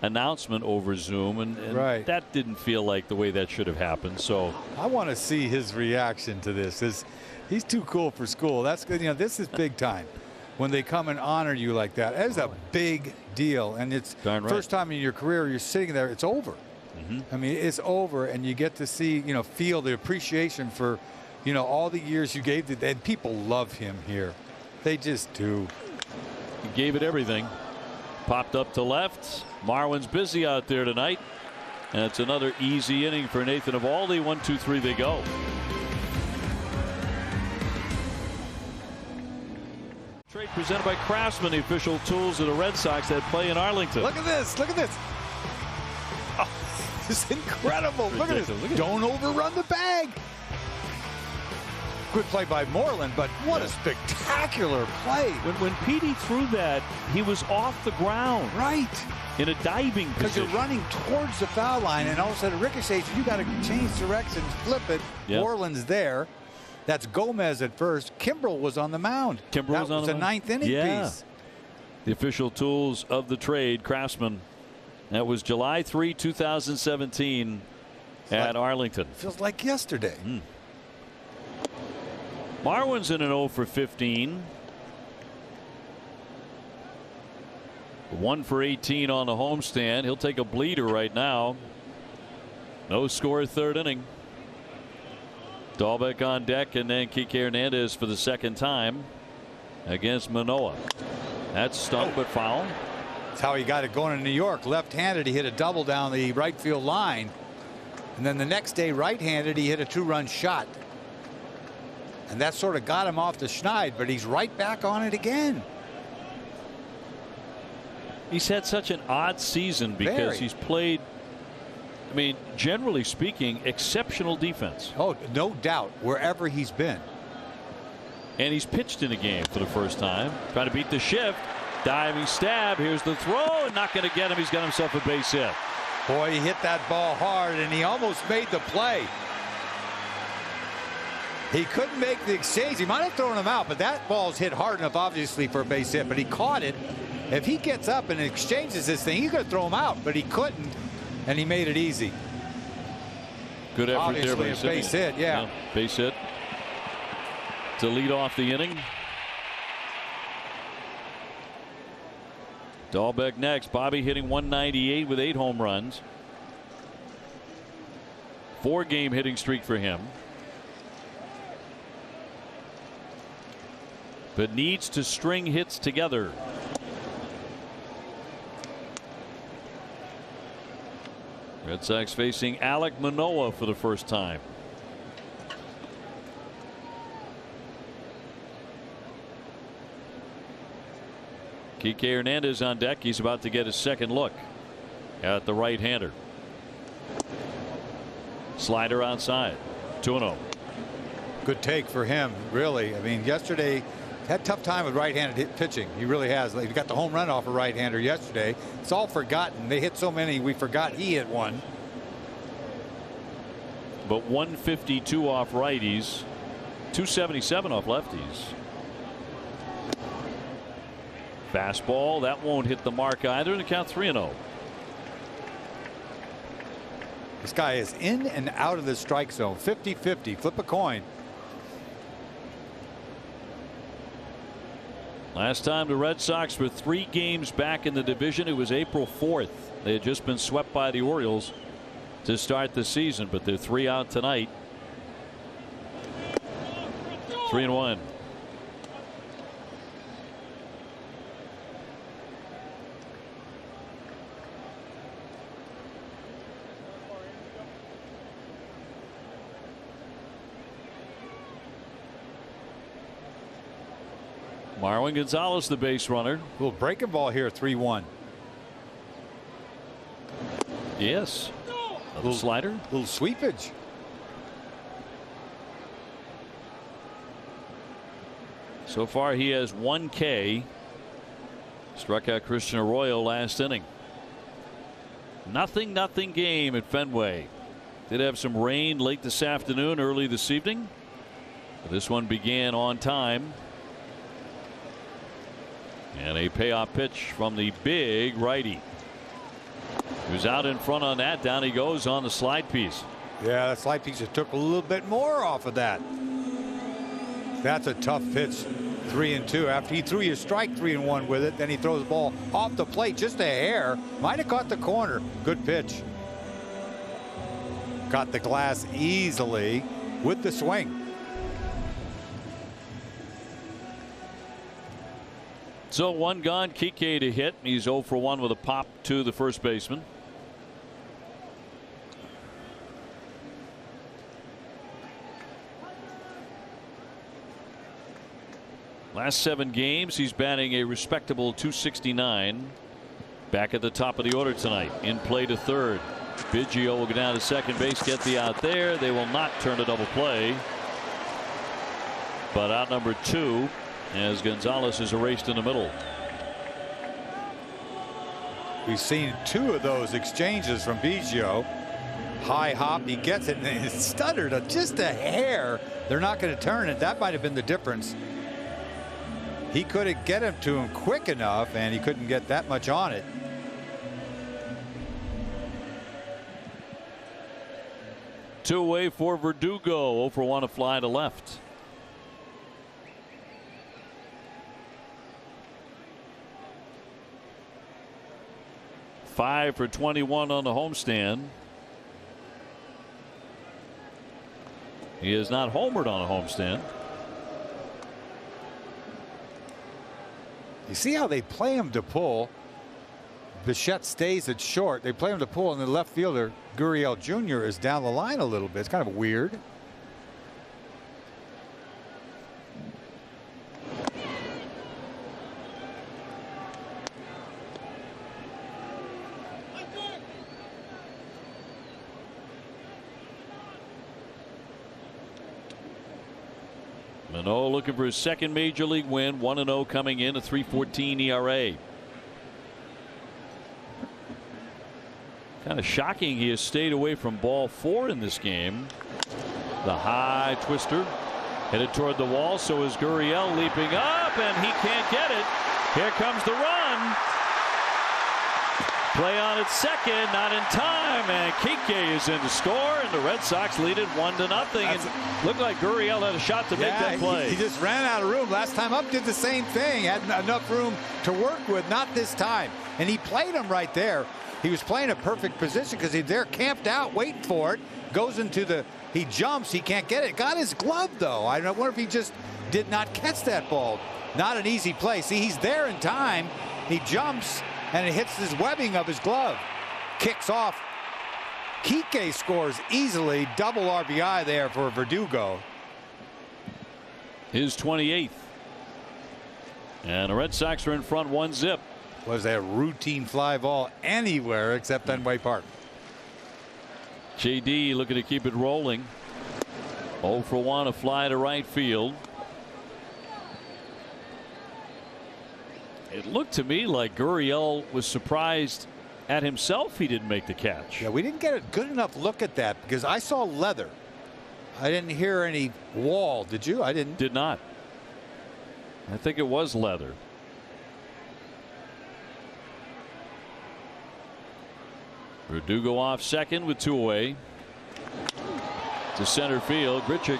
announcement over Zoom, and that didn't feel like the way that should have happened. So I want to see his reaction to this. He's too cool for school. That's good. You know, this is big time. When they come and honor you like that, that is a big deal, and it's first time in your career you're sitting there. It's over. I mean, it's over, and you get to see, you know, feel the appreciation for, you know, all the years you gave. And people love him here. They just do. He gave it everything. Popped up to left. Marwin's busy out there tonight. And it's another easy inning for Nathan Eovaldi. 1-2-3 they go. Trade presented by Craftsman, the official tools of the Red Sox that play in Arlington. Look at this. Look at this. Oh, this is incredible. Look at this. Don't overrun the bag. Good play by Moreland, but what a spectacular play. When Petey threw that, he was off the ground. Right. In a diving position. Because you're running towards the foul line, and all of a sudden it ricochets. You got to change directions, flip it. Yep. Moreland's there. That's Gomez at first. Kimbrel was on the mound. That was a ninth inning piece. The official tools of the trade, Craftsman. That was July 3, 2017 at Arlington. Feels like yesterday. Marwin's in an 0 for 15. 1 for 18 on the homestand. He'll take a bleeder right now. No score, 3rd inning. Dahlbeck on deck, and then Kike Hernandez for the 2nd time against Manoah. That's stung but foul. That's how he got it going in New York. Left-handed, he hit a double down the right field line. And then the next day, right-handed, he hit a 2-run shot. And that sort of got him off the schneid, but he's right back on it again. He's had such an odd season because he's played, I mean, generally speaking, exceptional defense. Oh, no doubt, wherever he's been. And he's pitched in a game for the first time. Trying to beat the shift. Diving stab. Here's the throw, and not going to get him. He's got himself a base hit. Boy, he hit that ball hard, and he almost made the play. He couldn't make the exchange. He might have thrown him out, but that ball's hit hard enough, obviously, for a base hit. But he caught it. If he gets up and exchanges this thing, he's going to throw him out, but he couldn't, and he made it easy. Good effort obviously there by a base hit, yeah. Base hit to lead off the inning. Dahlbeck next. Bobby hitting 198 with 8 home runs. 4-game hitting streak for him. But needs to string hits together. Red Sox facing Alek Manoah for the first time. Kike Hernandez on deck. He's about to get his second look at the right-hander. Slider outside. 2-0. Good take for him, really. I mean, yesterday had a tough time with right-handed pitching. He really has. He got the home run off a right-hander yesterday. It's all forgotten. They hit so many, we forgot he hit one. But 152 off righties, 277 off lefties. Fastball, that won't hit the mark either, and the count 3-0. This guy is in and out of the strike zone. 50-50. Flip a coin. Last time the Red Sox were 3 games back in the division, it was April 4th. They had just been swept by the Orioles to start the season, but they're 3 out tonight. 3-1. Marwin Gonzalez, the base runner. A little breaking ball here, 3-1. Yes. A little slider. Little sweepage. So far he has 1 K. Struck out Christian Arroyo last inning. 0-0 game at Fenway. Did have some rain late this afternoon, early this evening. But this one began on time. And a payoff pitch from the big righty. He was out in front on that. Down he goes on the slide piece. Yeah, that slide piece just took a little bit more off of that. That's a tough pitch. 3-2. After he threw you a strike 3-1 with it, then he throws the ball off the plate just a hair. Might have caught the corner. Good pitch. Got the glass easily with the swing. So 1 gone. Kike to hit. He's 0 for 1 with a pop to the first baseman. Last 7 games he's batting a respectable .269. Back at the top of the order tonight. In play to third. Biggio will go down to second base, get the out there. They will not turn a double play. But out number 2 as Gonzalez is erased in the middle. We've seen 2 of those exchanges from Biggio. High hop, he gets it, and it stuttered just a hair. They're not going to turn it. That might have been the difference. He couldn't get him to him quick enough, and he couldn't get that much on it. Two away for Verdugo. 0 for 1, a fly to left. Five for 21 on the homestand. He has not homered on a homestand. You see how they play him to pull. Bichette stays at short. They play him to pull, and the left fielder, Gurriel Jr., is down the line a little bit. It's kind of weird. Manoah looking for his second major league win. 1-0 coming in, a 3.14 ERA. Kind of shocking he has stayed away from ball 4 in this game. The high twister headed toward the wall. So is Gurriel, leaping up, and he can't get it. Here comes the run. Play on at second, not in time, and Kike is in to score, and the Red Sox lead it 1-0. And looked like Gurriel had a shot to make that play. He just ran out of room. Last time up did the same thing. Had enough room to work with. Not this time. And he played him right there. he was playing a perfect position because they're camped out waiting for it. Goes into the, he jumps, he can't get it. Got his glove though. I wonder if he just did not catch that ball. Not an easy play. See, he's there in time. He jumps and it hits his webbing of his glove. Kicks off. Kike scores easily. Double RBI there for Verdugo. His 28th. And the Red Sox are in front 1-0. Was a routine fly ball anywhere except Fenway Park. JD looking to keep it rolling. 0 for 1, a fly to right field. It looked to me like Gurriel was surprised at himself he didn't make the catch. Yeah, we didn't get a good enough look at that because I saw leather. I didn't hear any wall. Did you? I didn't. Did not. I think it was leather. Verdugo off second with 2 away. To center field. Grichuk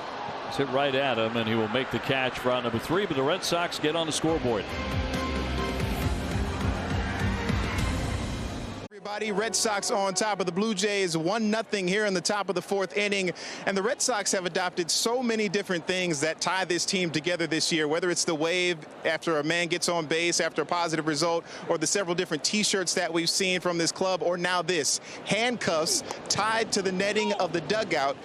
is hit right at him, and he will make the catch for out number 3. But the Red Sox get on the scoreboard. Red Sox on top of the Blue Jays 1-0 here in the top of the 4th inning. And the Red Sox have adopted so many different things that tie this team together this year, whether it's the wave after a man gets on base after a positive result, or the several different T-shirts that we've seen from this club, or now this handcuffs tied to the netting of the dugout,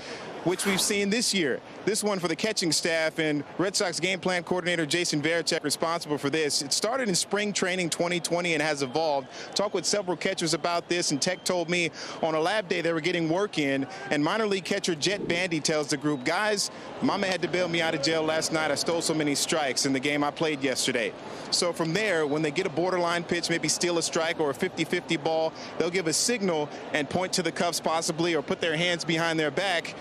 which we've seen this year. This one for the catching staff, and Red Sox game plan coordinator Jason Varitek responsible for this. It started in spring training 2020 and has evolved. Talked with several catchers about this, and Tech told me on a lab day they were getting work in, and minor league catcher Jet Bandy tells the group, guys, mama had to bail me out of jail last night. I stole so many strikes in the game I played yesterday. So from there, when they get a borderline pitch, maybe steal a strike or a 50-50 ball, they'll give a signal and point to the cuffs possibly, or put their hands behind their back.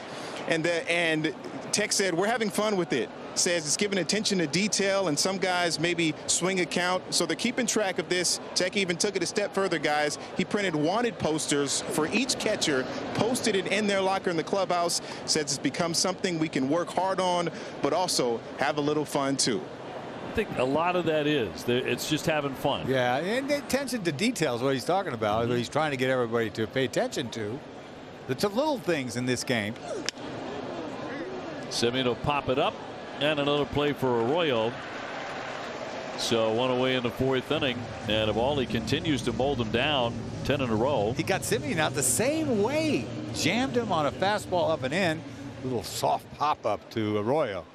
And Tech said, we're having fun with it. Says it's giving attention to detail, and some guys maybe swing a count. So they're keeping track of this. Tech even took it a step further, guys. He printed wanted posters for each catcher, posted it in their locker in the clubhouse. Says it's become something we can work hard on, but also have a little fun too. I think a lot of that is. It's just having fun. Yeah, and attention to details, what he's talking about, what he's trying to get everybody to pay attention to. The little things in this game. Simeon will pop it up, and another play for Arroyo. So 1 away in the 4th inning, and Eovaldi continues to mold him down 10 in a row. He got Simeon out the same way. Jammed him on a fastball up and in. A little soft pop up to Arroyo.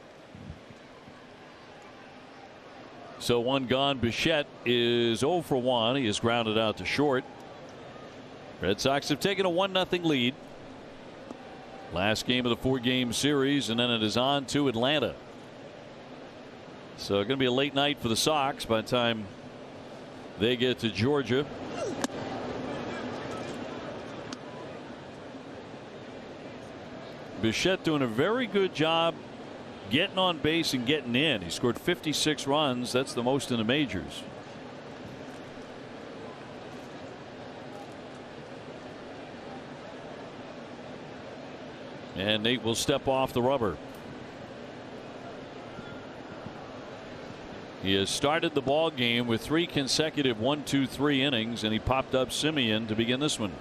So 1 gone. Bichette is 0 for 1. He is grounded out to short. Red Sox have taken a 1-0 lead. Last game of the 4-game series, and then it is on to Atlanta. So going to be a late night for the Sox by the time they get to Georgia. Bichette doing a very good job getting on base and getting in. He scored 56 runs. That's the most in the majors. And Nate will step off the rubber. He has started the ball game with 3 consecutive 1-2-3 innings, and he popped up Simeon to begin this one.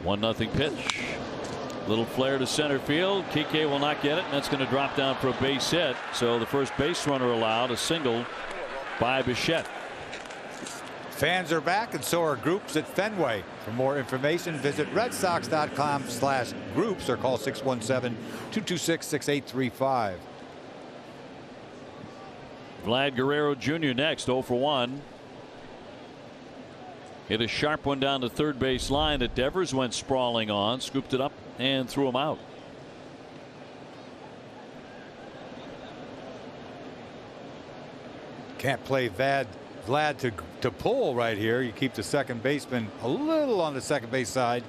One nothing pitch. Little flare to center field. Kike will not get it, and that's going to drop down for a base hit. So the first base runner allowed, a single by Bichette. Fans are back, and so are groups at Fenway. For more information, visit redsox.com/groups or call 617-226-6835. Vlad Guerrero Jr. next, 0 for 1. Hit a sharp one down the third base line that Devers went sprawling on, scooped it up and threw him out. Can't play Vlad to pull right here. You keep the second baseman a little on the second base side.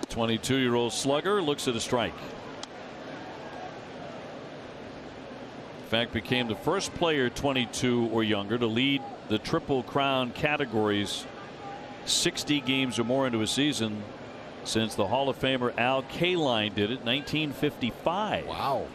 The 22-year-old slugger looks at a strike. In fact, became the first player 22 or younger to lead the Triple Crown categories 60 games or more into a season since the Hall of Famer Al Kaline did it 1955. Wow.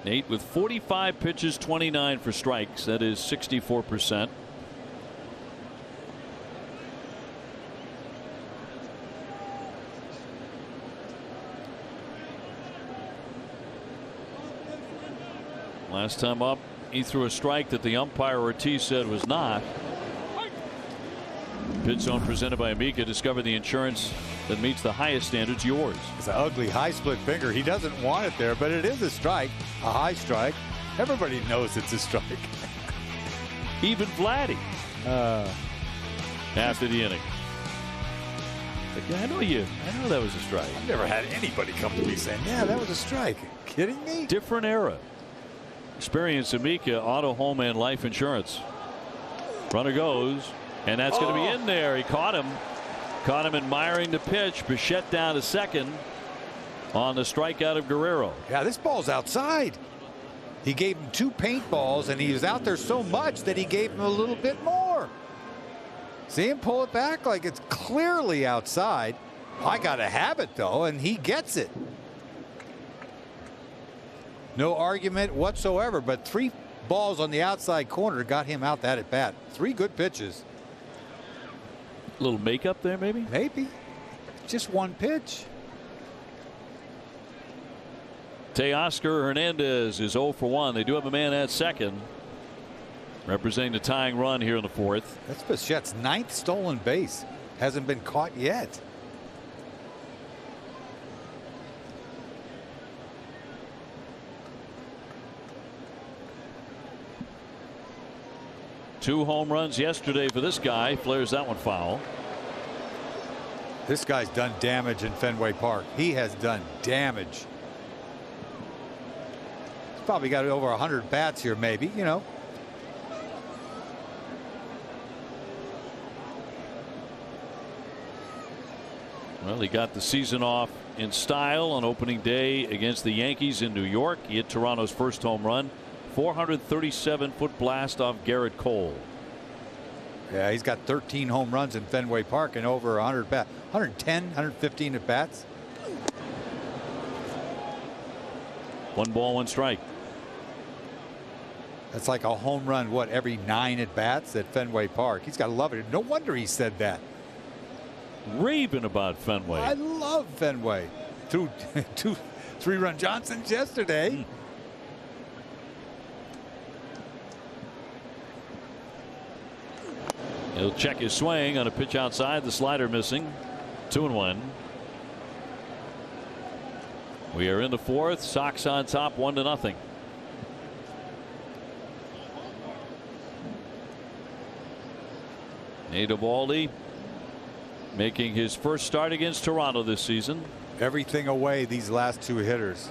Nate with 45 pitches, 29 for strikes. That is 64%. Last time up, he threw a strike that the umpire Ortiz said was not. Pit zone presented by Amica. Discover the insurance that meets the highest standards. Yours. It's an ugly high split finger. He doesn't want it there, but it is a strike, a high strike. Everybody knows it's a strike. Even Vladdy. After the inning. But yeah, I know that was a strike. I've never had anybody come to me saying, yeah, that was a strike. Kidding me? Different era. Experience Amica Auto, Home, and Life Insurance. Runner goes, and that's going to be in there. He caught him. Caught him admiring the pitch. Bichette down to second on the strikeout of Guerrero. Yeah, this ball's outside. He gave him 2 paintballs, and he was out there so much that he gave him a little bit more. See him pull it back like it's clearly outside. I got to have it, though, and he gets it. No argument whatsoever, but 3 balls on the outside corner got him out that at bat. 3 good pitches. A little makeup there, maybe? Maybe. Just 1 pitch. Teoscar Hernandez is 0 for 1. They do have a man at second, representing the tying run here in the 4th. That's Bichette's 9th stolen base. Hasn't been caught yet. Two home runs yesterday for this guy. Flares that one foul. This guy's done damage in Fenway Park. He has done damage. He's probably got over 100 bats here, maybe, you know. Well, he got the season off in style on opening day against the Yankees in New York. He hit Toronto's first home run. 437-foot blast off Garrett Cole. Yeah, he's got 13 home runs in Fenway Park and over 100 bats. 110, 115 at bats. 1 ball, 1 strike. That's like a home run, what, every 9 at bats at Fenway Park. He's got to love it. No wonder he said that. Raving about Fenway. I love Fenway. 2 3-run Johnsons yesterday. He'll check his swing on a pitch outside. The slider missing. 2-1. We are in the 4th. Sox on top 1-0. Nate Eovaldi making his first start against Toronto this season. Everything away these last 2 hitters.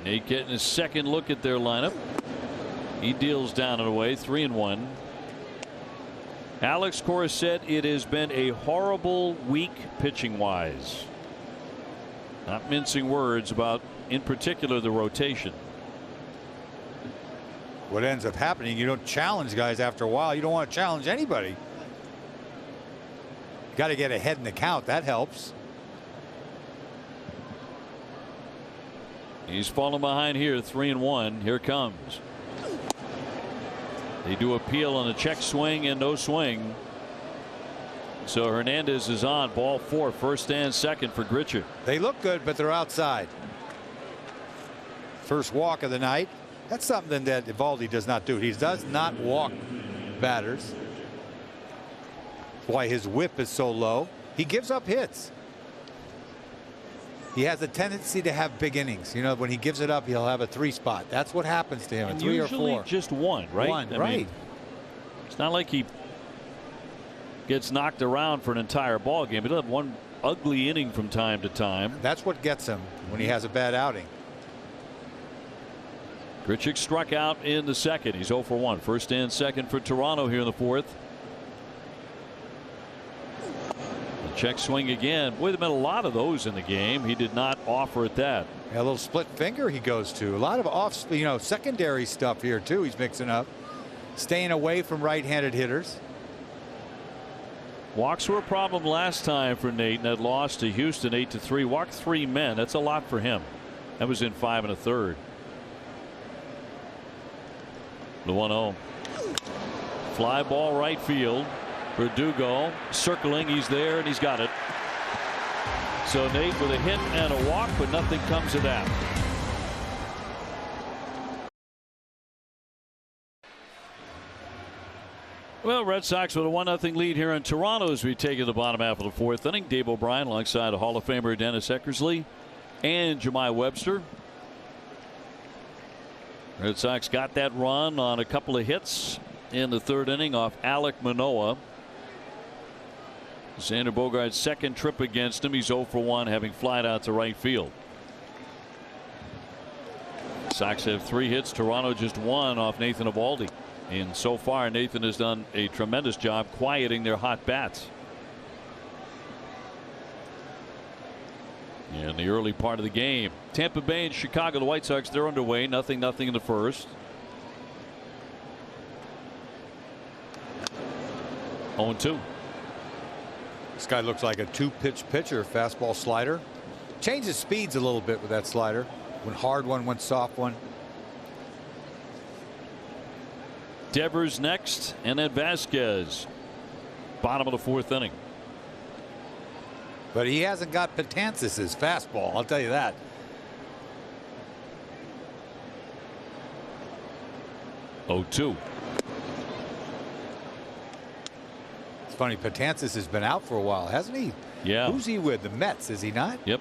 Nate getting his second look at their lineup. He deals down and away. 3-1. Alex Cora said it has been a horrible week pitching wise. Not mincing words about, in particular, the rotation. What ends up happening, you don't challenge guys after a while. You don't want to challenge anybody. You got to get ahead in the count. That helps. He's falling behind here. 3-1. Here comes. They do appeal on a check swing and no swing. So Hernandez is on. Ball 4. First and second for Gritcher. They look good, but they're outside. First walk of the night. That's something that Eovaldi does not do. He does not walk batters. That's why his whip is so low. He gives up hits. He has a tendency to have big innings. You know, when he gives it up, he'll have a 3 spot. That's what happens to him. And 3 or 4. Usually just 1, right? 1, I right. mean, it's not like he gets knocked around for an entire ball game. He'll have 1 ugly inning from time to time. That's what gets him when he has a bad outing. Grichuk struck out in the 2nd. He's 0 for 1. First and second for Toronto here in the 4th. Check swing again. Boy, there been a lot of those in the game. He did not offer at that. Yeah, a little split finger he goes to. A lot of off, secondary stuff here too. He's mixing up, staying away from right-handed hitters. Walks were a problem last time for Nate, and had lost to Houston 8-3. Walked 3 men. That's a lot for him. That was in 5 1/3. The 1-0. Fly ball right field. Verdugo circling. He's there, and he's got it. So Nate with a hit and a walk, but nothing comes of that. Well, Red Sox with a 1-0 lead here in Toronto as we take it to the bottom half of the 4th inning. Dave O'Brien alongside Hall of Famer Dennis Eckersley and Jemai Webster. Red Sox got that run on a couple of hits in the 3rd inning off Alek Manoah. Xander Bogaerts' second trip against him. He's 0 for 1, having flied out to right field. Sox have 3 hits. Toronto just 1 off Nathan Eovaldi. And so far, Nathan has done a tremendous job quieting their hot bats. In the early part of the game, Tampa Bay and Chicago, the White Sox, they're underway. 0-0 in the 1st. 0-2. This guy looks like a 2-pitch pitcher. Fastball, slider. Changes speeds a little bit with that slider. One hard one, one soft one. Devers next, and then Vasquez. Bottom of the 4th inning. But he hasn't got Betances' fastball, I'll tell you that. Oh, 2. It's funny, Betances has been out for a while, hasn't he? Yeah. Who's he with? The Mets, is he not? Yep.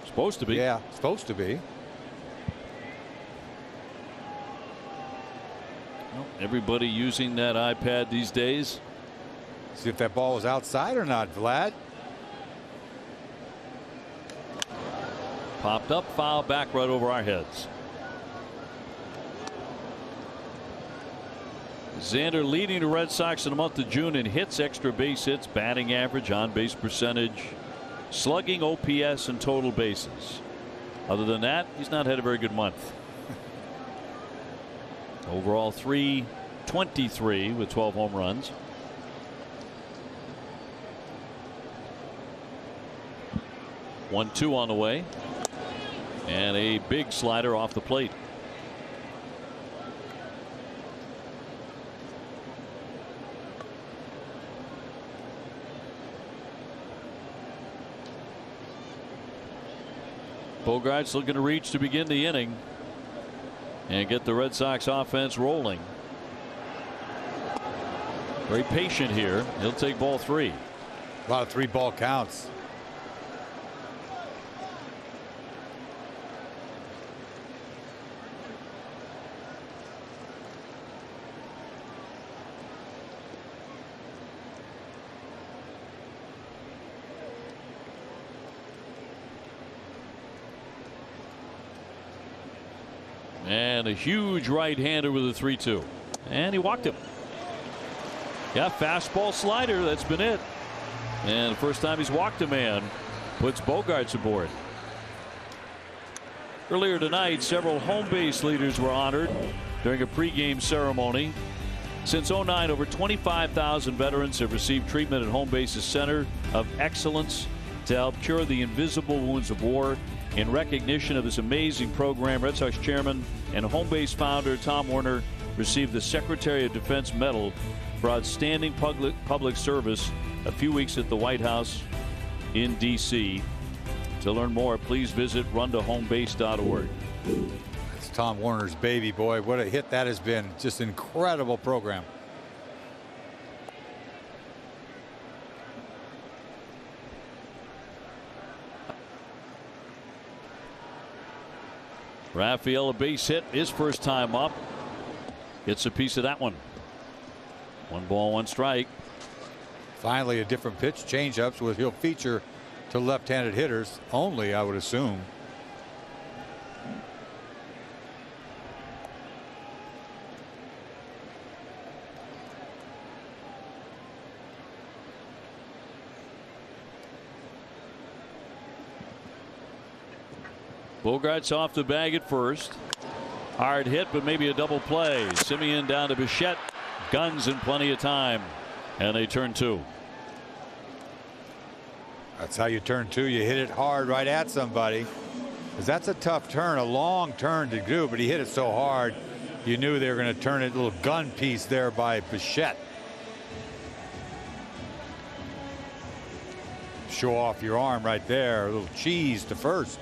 Supposed to be. Yeah, supposed to be. Everybody using that iPad these days. See if that ball was outside or not, Vlad. Popped up, foul back right over our heads. Xander leading the Red Sox in the month of June in hits, extra base hits, batting average, on base percentage, slugging, OPS, and total bases. Other than that, he's not had a very good month. Overall 323 with 12 home runs. One, 2 on the way, and a big slider off the plate. Bogaerts looking to reach to begin the inning and get the Red Sox offense rolling. Very patient here. He'll take ball 3. A lot of 3-ball counts. And a huge right-hander with a 3-2. And he walked him. Yeah, fastball, slider. That's been it. And the first time he's walked a man puts Bogaerts aboard. Earlier tonight, several home base leaders were honored during a pregame ceremony. Since 2009, over 25,000 veterans have received treatment at Home Base's Center of Excellence to help cure the invisible wounds of war. In recognition of this amazing program, Red Sox chairman and home base founder Tom Werner received the Secretary of Defense Medal for outstanding public service a few weeks at the White House in D.C. To learn more, please visit runtohomebase.org. It's Tom Werner's baby, boy. What a hit that has been. Just an incredible program. Rafael, a base hit, his first time up. Gets a piece of that one. 1 ball, 1 strike. Finally, a different pitch, changeups, with he'll feature to left-handed hitters only, I would assume. Bogart's off the bag at first. Hard hit, but maybe a double play. Semien down to Bichette. Guns in plenty of time. And they turn 2. That's how you turn 2. You hit it hard right at somebody. Because that's a tough turn, a long turn to do, but he hit it so hard, you knew they were going to turn it. A little gun piece there by Bichette. Show off your arm right there. A little cheese to first.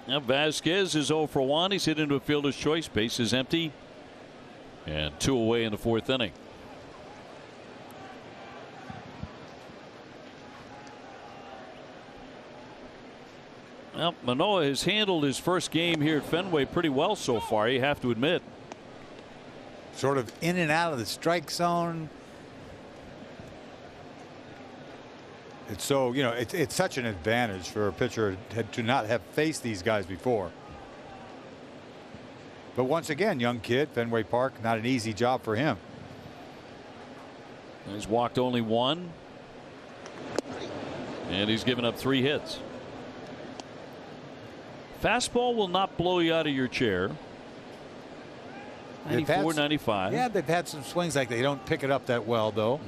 Now Vasquez is 0 for 1. He's hit into a fielder's choice. Base is empty. And 2 away in the 4th inning. Well, Manoah has handled his first game here at Fenway pretty well so far, you have to admit. Sort of in and out of the strike zone. It's so, you know, it's such an advantage for a pitcher to not have faced these guys before. But once again, young kid, Fenway Park, not an easy job for him. He's walked only 1. And he's given up 3 hits. Fastball will not blow you out of your chair. 94, 95. Yeah, they've had some swings like that. They don't pick it up that well, though.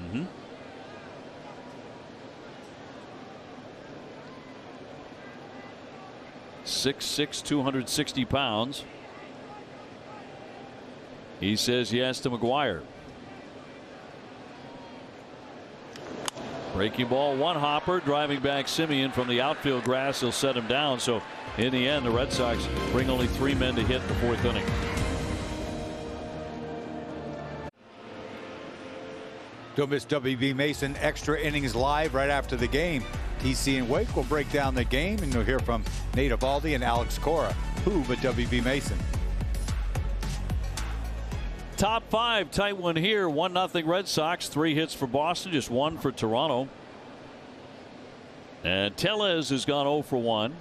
6'6", 260 pounds. He says yes to McGuire. Breaking ball, 1 hopper, driving back Semien from the outfield grass. He'll set him down. So in the end, the Red Sox bring only 3 men to hit in the 4th inning. Don't miss WB Mason Extra Innings Live right after the game. TC and Wake will break down the game, and you'll hear from Nate Eovaldi and Alex Cora. Who but WB Mason? Top 5, tight one here. 1-0 Red Sox. 3 hits for Boston, just 1 for Toronto. And Tellez has gone 0 for 1.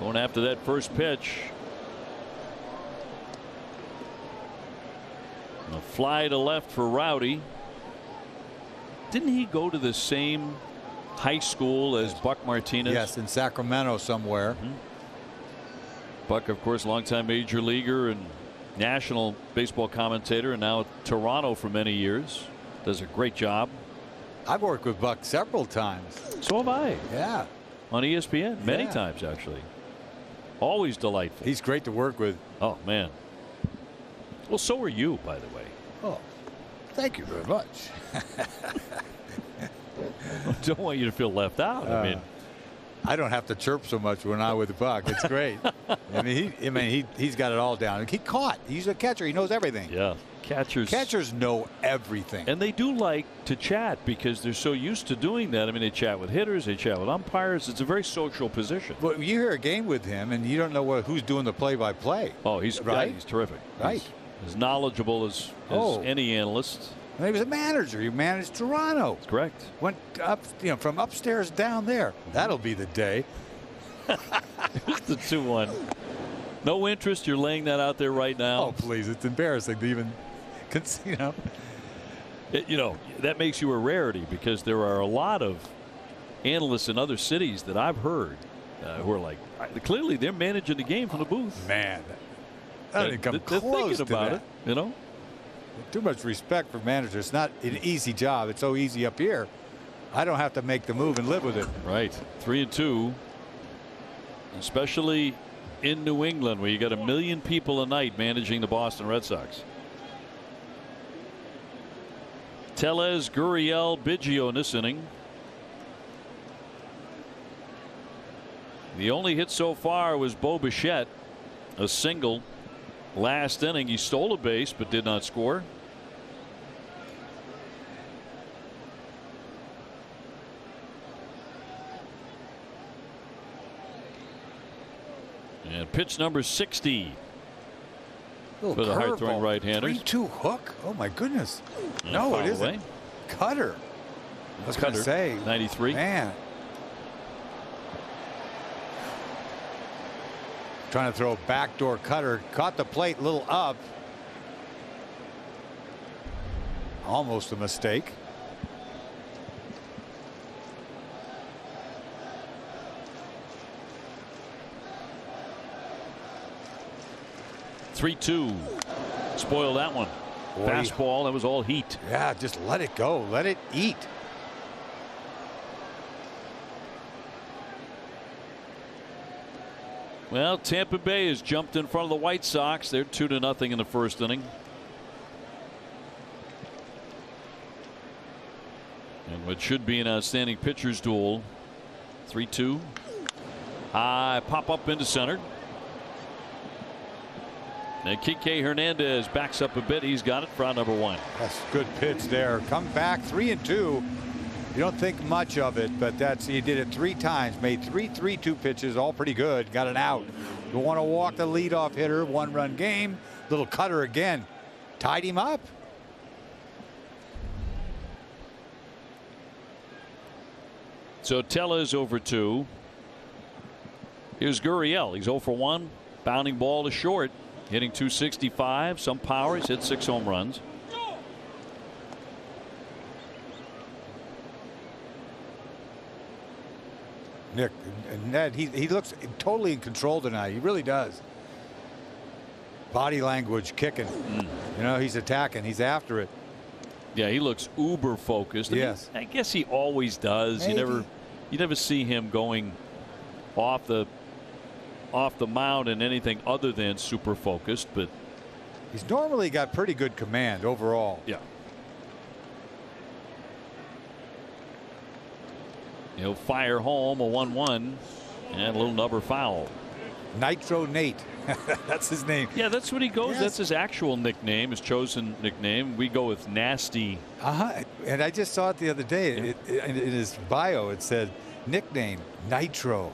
Going after that first pitch. A fly to left for Rowdy. Didn't he go to the same high school as Buck Martinez? Yes, in Sacramento somewhere. Buck, of course, longtime major leaguer and national baseball commentator, and now at Toronto for many years. Does a great job. I've worked with Buck several times. So have I. Yeah. On ESPN many times, actually. Always delightful. He's great to work with. Oh, man. Well, so are you, by the way. Oh, thank you very much. Don't want you to feel left out. I mean, I don't have to chirp so much when I'm with Buck. It's great. He's got it all down. He caught. He's a catcher. He knows everything. Yeah. Catchers know everything. And they do like to chat because they're so used to doing that. I mean, they chat with hitters, they chat with umpires. It's a very social position. Well, you hear a game with him and you don't know who's doing the play-by-play. Oh, he's right. He's terrific. Right. He's as knowledgeable as any analyst. And he was a manager. He managed Toronto. Correct. Went up, from upstairs down there. That'll be the day. It's the 2-1. No interest. You're laying that out there right now. Oh, please. It's embarrassing to even, that makes you a rarity because there are a lot of analysts in other cities that I've heard who are like, clearly they're managing the game from the booth. Man, I don't even come they're close thinking to about that. it, Too much respect for managers. It's not an easy job. It's so easy up here. I don't have to make the move and live with it. Right. 3-2. Especially in New England where you got 1 million people a night managing the Boston Red Sox. Tellez, Gurriel, Biggio in this inning. The only hit so far was Bo Bichette, a single. Last inning, he stole a base but did not score. And pitch number 60 for the hard-throwing right-hander. 3-2 hook. Oh my goodness. No, it isn't. Cutter. I was going to say 93. Man. Trying to throw a backdoor cutter. Caught the plate a little up. Almost a mistake. 3-2. Spoil that one. Boy. Fastball, that was all heat. Yeah, just let it go. Let it eat. Well, Tampa Bay has jumped in front of the White Sox. They're 2-0 in the first inning. And what should be an outstanding pitcher's duel. 3-2. High pop up into center. And Kike Hernandez backs up a bit. He's got it for out number 1. That's a good pitch there. Come back 3-2. You don't think much of it, but he did it 3 times. Made 3 3-2 pitches, all pretty good. Got an out. You want to walk the leadoff hitter. 1-run game. Little cutter again. Tied him up. So Tella's over 2. Here's Gurriel. He's 0 for 1. Bounding ball to short. Hitting .265. Some power. He's hit 6 home runs. Nick, Ned, he looks totally in control tonight. He really does. Body language kicking. You know, he's attacking. He's after it. Yeah, he looks uber focused. Yes. I guess he always does. Maybe. You never see him going off the mound in anything other than super focused, but he's normally got pretty good command overall. Yeah. He'll fire home a 1-1 and a little number foul. Nitro Nate. That's his name. Yeah, that's what he goes. Yes. That's his actual nickname, his chosen nickname. We go with Nasty. And I just saw it the other day. Yeah. In his bio, it said nickname Nitro.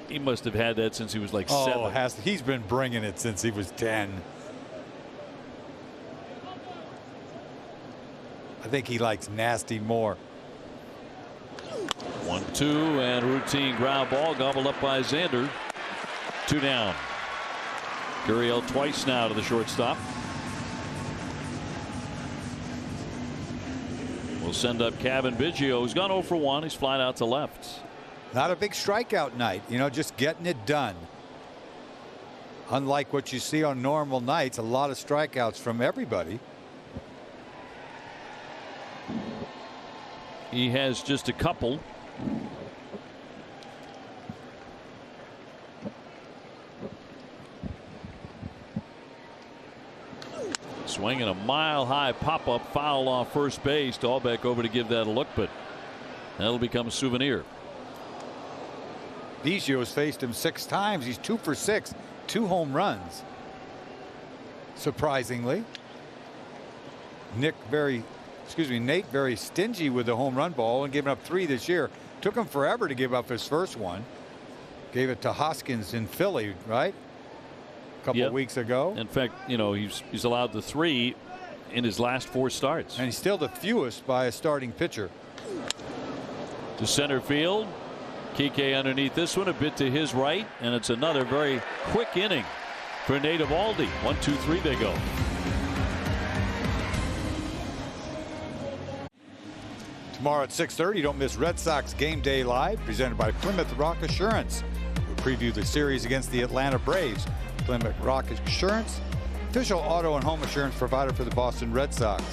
He must have had that since he was like 7. He's been bringing it since he was 10. I think he likes nasty more. 1-2 and routine ground ball gobbled up by Xander. 2 down. Gurriel twice now to the shortstop. We'll send up Kevin Biggio, who's gone 0 for 1. He's flying out to left. Not a big strikeout night, you know, just getting it done. Unlike what you see on normal nights, a lot of strikeouts from everybody. He has just a couple. Swinging a mile-high pop-up foul off first base. Dahlbeck over to give that a look, but that'll become a souvenir. Biggio's faced him 6 times. He's 2 for 6, 2 home runs. Surprisingly, Nate very stingy with the home run ball and giving up 3 this year. Took him forever to give up his first one. Gave it to Hoskins in Philly, right? A couple of weeks ago. In fact, you know, he's allowed the 3 in his last 4 starts. And he's still the fewest by a starting pitcher. To center field. Kike underneath this one, a bit to his right, and it's another very quick inning for Nate Eovaldi. 1-2-3 they go. Tomorrow at 6:30, don't miss Red Sox Game Day Live, presented by Plymouth Rock Assurance. We'll preview the series against the Atlanta Braves. Plymouth Rock Assurance, official auto and home insurance provider for the Boston Red Sox.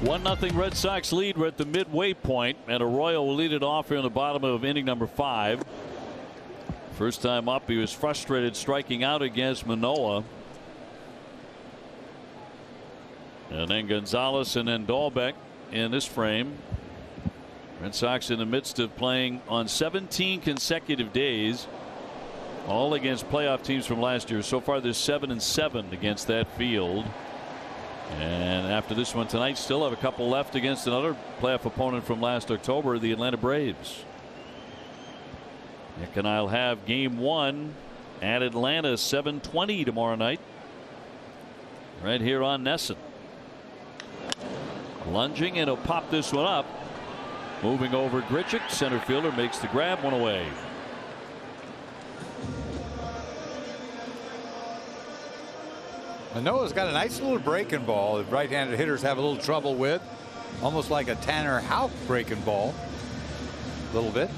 1-0 Red Sox lead. We're at the midway point, and Arroyo will lead it off here in the bottom of inning number 5. First time up, he was frustrated striking out against Manoah. And then Gonzalez and then Dahlbeck in this frame. Red Sox in the midst of playing on 17 consecutive days, all against playoff teams from last year. So far, they're 7-7 against that field. And after this one tonight, still have a couple left against another playoff opponent from last October, the Atlanta Braves. Nick and I'll have game 1 at Atlanta, 7:20 tomorrow night, right here on NESN. Lunging, and he'll pop this one up. Moving over Grichuk, center fielder makes the grab, 1 away. Manoah's got a nice little breaking ball that right-handed hitters have a little trouble with. Almost like a Tanner Houck breaking ball. A little bit.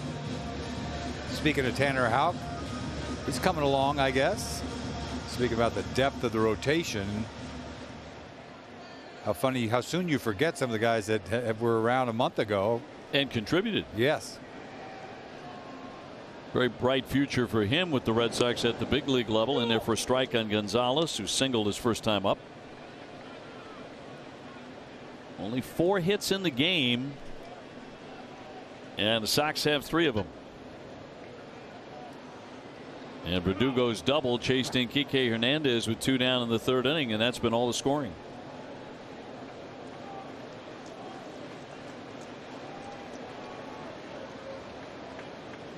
Speaking of Tanner Houck, He's coming along, I guess. Speaking about the depth of the rotation. How funny how soon you forget some of the guys that were around a month ago. And contributed. Yes. Very bright future for him with the Red Sox at the big league level. In there for a strike on Gonzalez, who singled his first time up. Only 4 hits in the game. And the Sox have 3 of them. And Verdugo's double chased in Kike Hernandez with 2 down in the 3rd inning, and that's been all the scoring.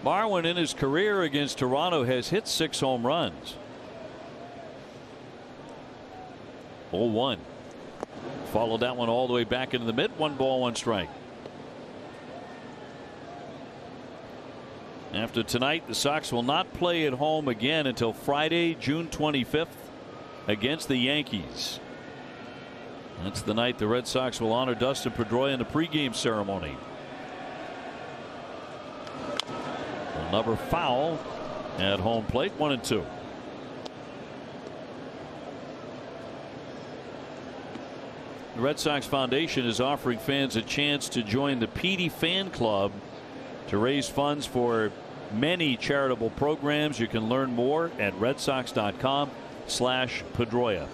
Marwin in his career against Toronto has hit 6 home runs. 0-1. Followed that one all the way back into the mid. 1 ball, 1 strike. After tonight, the Sox will not play at home again until Friday, June 25th against the Yankees. That's the night the Red Sox will honor Dustin Pedroia in the pregame ceremony. Another foul at home plate. 1-2. The Red Sox Foundation is offering fans a chance to join the PD Fan Club to raise funds for many charitable programs. You can learn more at redsox.com/Pedroia.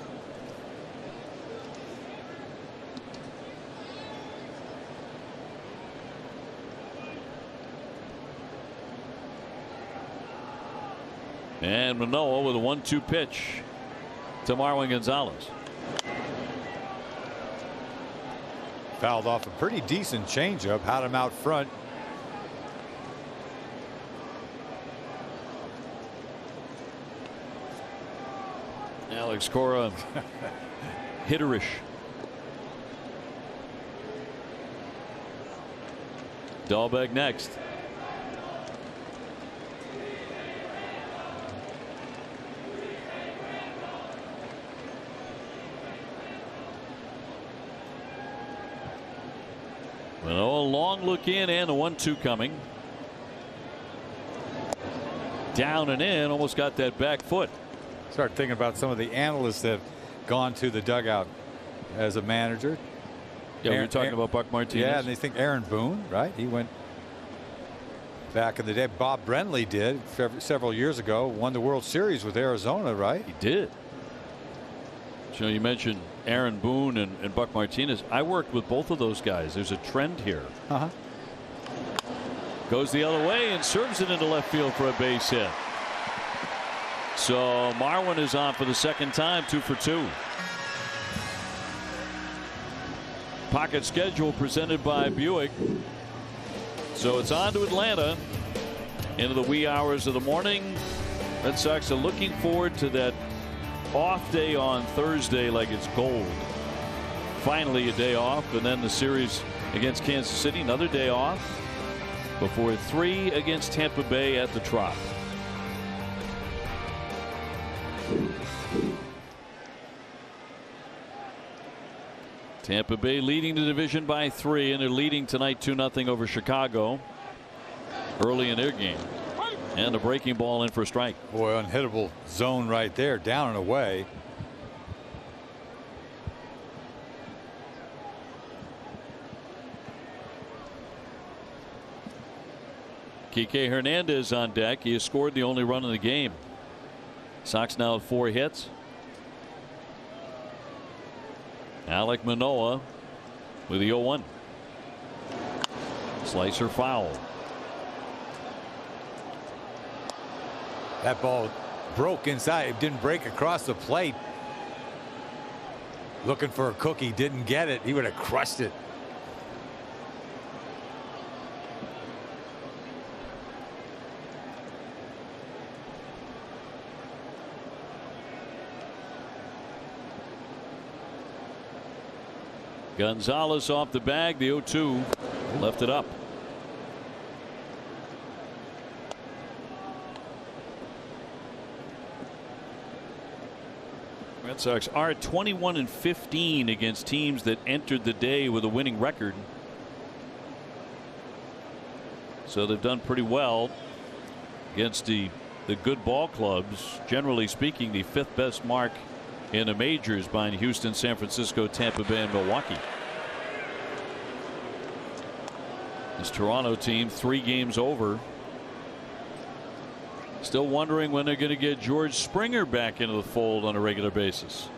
And Manoah with a 1-2 pitch to Marwin Gonzalez. Fouled off a pretty decent changeup. Had him out front. Alex Cora hitterish. Dahlbeck next. Well, a long look in and a 1-2 coming. Down and in, almost got that back foot. Start thinking about some of the analysts that have gone to the dugout as a manager. Yeah, we were talking about Buck Martinez. Yeah, and they think Aaron Boone, right? He went back in the day. Bob Brenly did several years ago. Won the World Series with Arizona, right? He did. So you mentioned Aaron Boone and Buck Martinez. I worked with both of those guys. There's a trend here. Goes the other way and serves it into left field for a base hit. So Marwin is on for the second time, 2 for 2. Pocket schedule presented by Buick. So it's on to Atlanta into the wee hours of the morning. Red Sox are looking forward to that off day on Thursday like it's gold. Finally a day off, and then the series against Kansas City, another day off before 3 against Tampa Bay at the Trop. Tampa Bay leading the division by 3, and they're leading tonight 2-0 over Chicago early in their game. And a breaking ball in for a strike. Boy, unhittable zone right there, down and away. Kike Hernandez on deck. He has scored the only run in the game. Sox now have 4 hits. Alek Manoah with the 0-1. Slicer foul. That ball broke inside. It didn't break across the plate. Looking for a cookie, didn't get it. He would have crushed it. Gonzalez off the bag. The 0-2 left it up. Red Sox are 21-15 against teams that entered the day with a winning record. So they've done pretty well against the the good ball clubs. Generally speaking, the 5th best mark in the majors behind Houston, San Francisco, Tampa Bay, and Milwaukee. This Toronto team 3 games over. Still wondering when they're going to get George Springer back into the fold on a regular basis.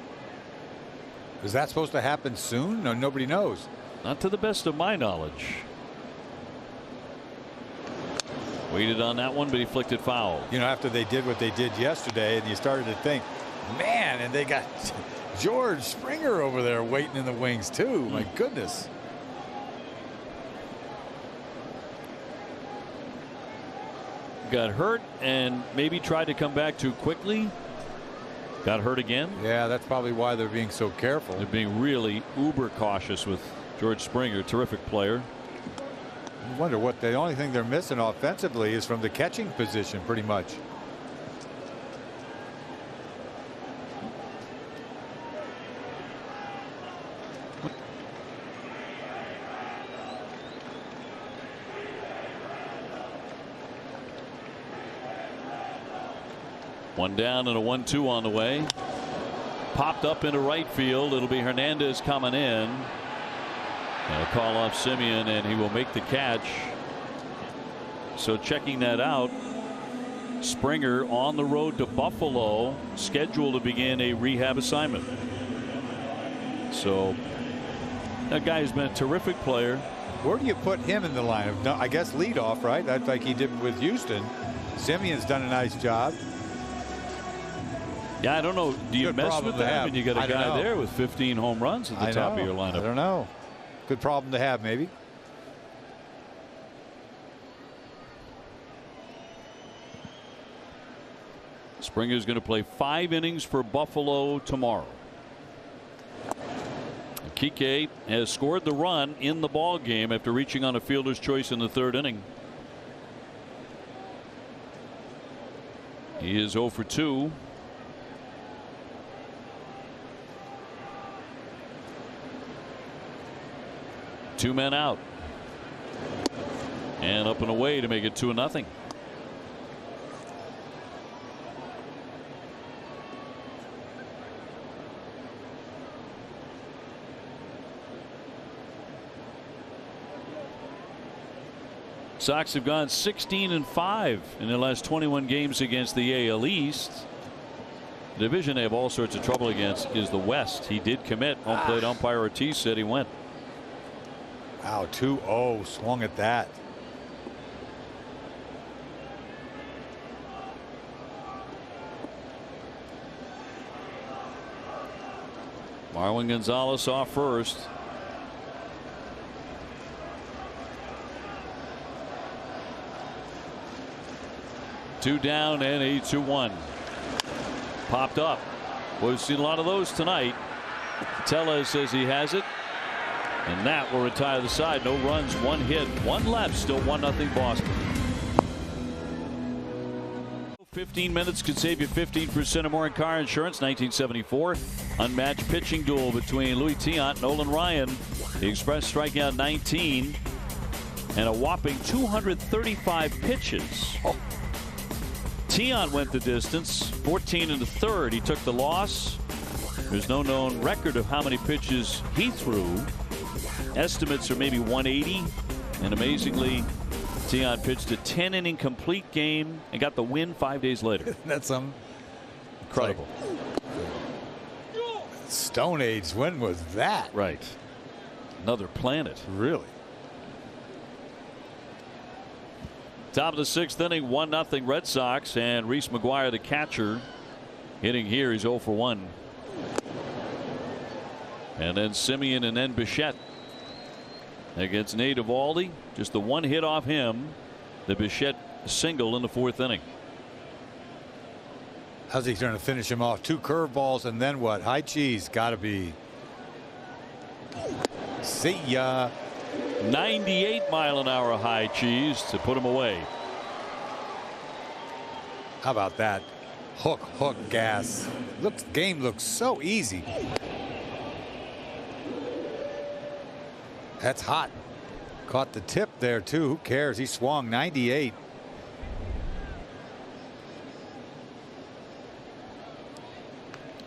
Is that supposed to happen soon? No, nobody knows. Not to the best of my knowledge. Waited on that one, but he flicked it foul. You know, after they did what they did yesterday, and you started to think, man, and they got George Springer over there waiting in the wings too. My goodness. Got hurt and maybe tried to come back too quickly. Got hurt again. Yeah, that's probably why they're being so careful. They're being really uber cautious with George Springer. Terrific player. I wonder what the only thing they're missing offensively is from the catching position, pretty much. One down and a 1-2 on the way. Popped up into right field. It'll be Hernandez coming in. They'll call off Simeon, and he will make the catch. So checking that out, Springer on the road to Buffalo, scheduled to begin a rehab assignment. So that guy has been a terrific player. Where do you put him in the lineup? No, I guess leadoff, right? That's like he did with Houston. Simeon's done a nice job. Yeah, I don't know. Do you mess with that? I mean, you got a guy there with 15 home runs at the top of your lineup. I don't know. Good problem to have, maybe. Springer's going to play 5 innings for Buffalo tomorrow. Kike has scored the run in the ball game after reaching on a fielder's choice in the 3rd inning. He is 0 for 2. Two men out. And up and away to make it 2-0. Sox have gone 16-5 in their last 21 games against the AL East. The division they have all sorts of trouble against is the West. He did commit. Home plate umpire Ortiz said he went. Wow, 2-0, swung at that. Marwin Gonzalez off first. Two down and a 2-1. Popped up. We've seen a lot of those tonight. Tellez says he has it. And that will retire the side. No runs, 1 hit, 1 left. Still 1-0 Boston. 15 minutes could save you 15% or more in car insurance. 1974 unmatched pitching duel between Louis Tiant and Nolan Ryan. The Express striking out 19 and a whopping 235 pitches. Tiant went the distance, 14 1/3. He took the loss. There's no known record of how many pitches he threw. Estimates are maybe 180, and amazingly, Tiant pitched a 10-inning complete game and got the win 5 days later. That's incredible. Stone Age. When was that? Right. Another planet. Really. Top of the 6th inning, 1-0 Red Sox, and Reese McGuire, the catcher, hitting here. He's 0 for 1. And then Simeon and then Bichette against Nate Eovaldi. Just the 1 hit off him. The Bichette single in the 4th inning. How's he trying to finish him off? 2 curveballs and then what? High cheese. Gotta be. See ya. 98-mile-an-hour high cheese to put him away. How about that? Hook gas. Game looks so easy. That's hot. Caught the tip there too. Who cares? He swung 98.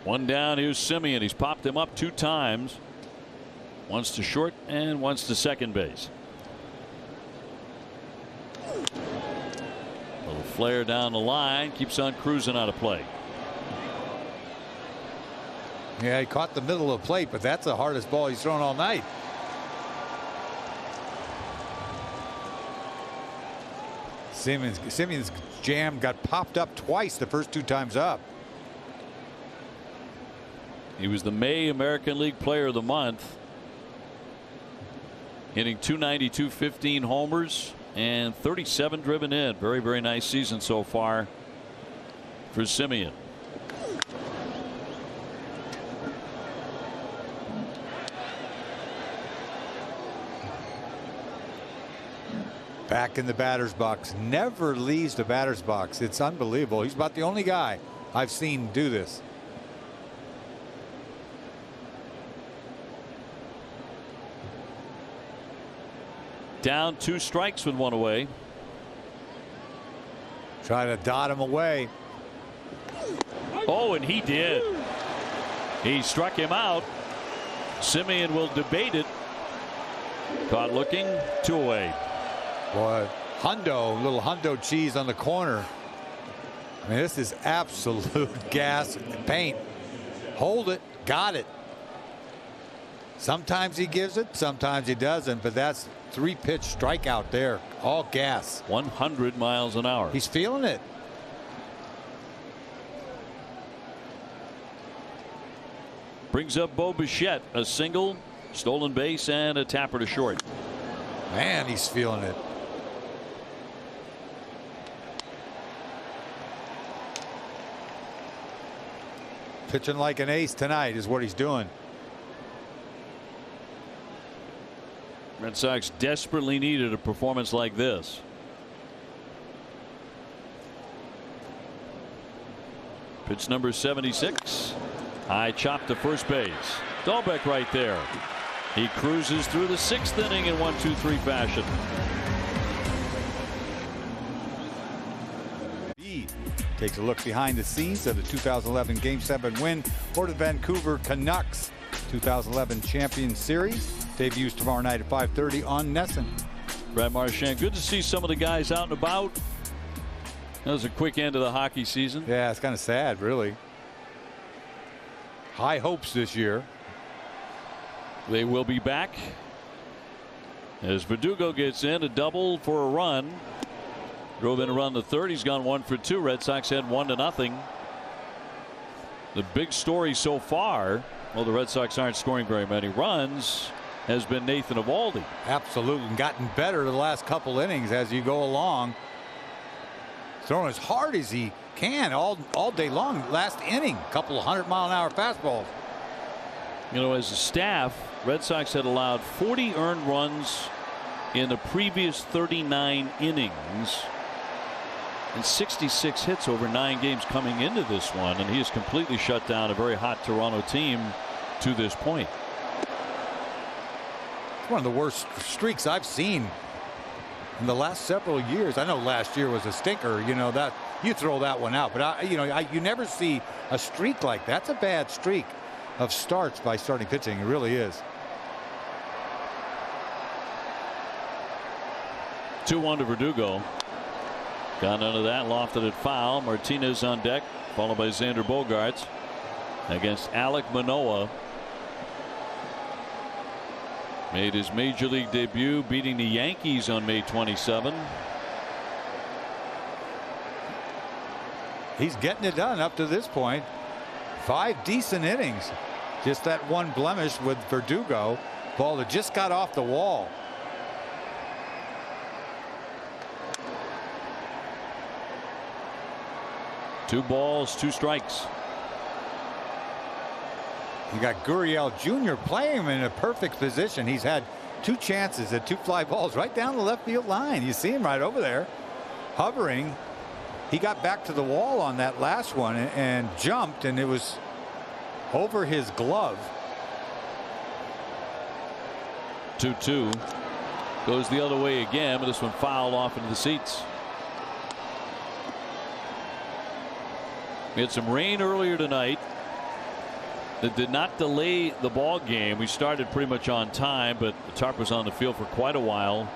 One down. Here's Simeon. He's popped him up 2 times. Once to short and once to second base. Little flare down the line. Keeps on cruising out of play. Yeah, he caught the middle of the plate, but that's the hardest ball he's thrown all night. Simeon's jam got popped up twice the first 2 times up. He was the May American League Player of the Month, hitting .292, 15 homers and 37 driven in. Very, very nice season so far for Simeon. Back in the batter's box. Never leaves the batter's box. It's unbelievable. He's about the only guy I've seen do this. Down 2 strikes with 1 away. Try to dot him away. Oh, and he did. He struck him out. Simeon will debate it. Caught looking, 2 away. Boy, little hundo cheese on the corner. I mean, this is absolute gas paint. Hold it, got it. Sometimes he gives it, sometimes he doesn't, but that's 3-pitch strikeout there. All gas. 100 miles an hour. He's feeling it. Brings up Bo Bichette, a single, stolen base, and a tapper to short. Man, he's feeling it. Pitching like an ace tonight is what he's doing. Red Sox desperately needed a performance like this. Pitch number 76. High chop to first base. Dahlbeck right there. He cruises through the 6th inning in 1-2-3 fashion. He takes a look behind the scenes of the 2011 Game 7 win for the Vancouver Canucks. 2011 Champion Series debuts tomorrow night at 5:30 on NESN. Brad Marchand, good to see some of the guys out and about. That was a quick end to the hockey season. Yeah, it's kind of sad, really. High hopes this year. They will be back as Verdugo gets in, a double for a run. Drove in around the 3rd. He's gone 1 for 2. Red Sox had 1-0. The big story so far, well, the Red Sox aren't scoring very many runs, has been Nathan Eovaldi. Absolutely, and gotten better the last couple innings as you go along. Throwing as hard as he can all day long. Last inning, a couple of 100-mile-an-hour fastballs. You know, as a staff, Red Sox had allowed 40 earned runs in the previous 39 innings and 66 hits over 9 games coming into this one, and he has completely shut down a very hot Toronto team to this point. It's one of the worst streaks I've seen in the last several years. I know last year was a stinker, you know, that you throw that one out, but you never see a streak like that. That's a bad streak of starts by starting pitching. It really is. 2-1 to Verdugo. Got under that, lofted it foul. Martinez on deck, followed by Xander Bogaerts against Alek Manoah. Made his major league debut, beating the Yankees on May 27. He's getting it done up to this point. 5 decent innings. Just that one blemish with Verdugo. Ball that just got off the wall. Two balls, 2 strikes. You got Gurriel Jr. playing him in a perfect position. He's had 2 chances at 2 fly balls right down the left field line. You see him right over there hovering. He got back to the wall on that last one and jumped, and it was over his glove. 2-2 goes the other way again, but this one fouled off into the seats. We had some rain earlier tonight. that did not delay the ball game. We started pretty much on time, but the tarp was on the field for quite a while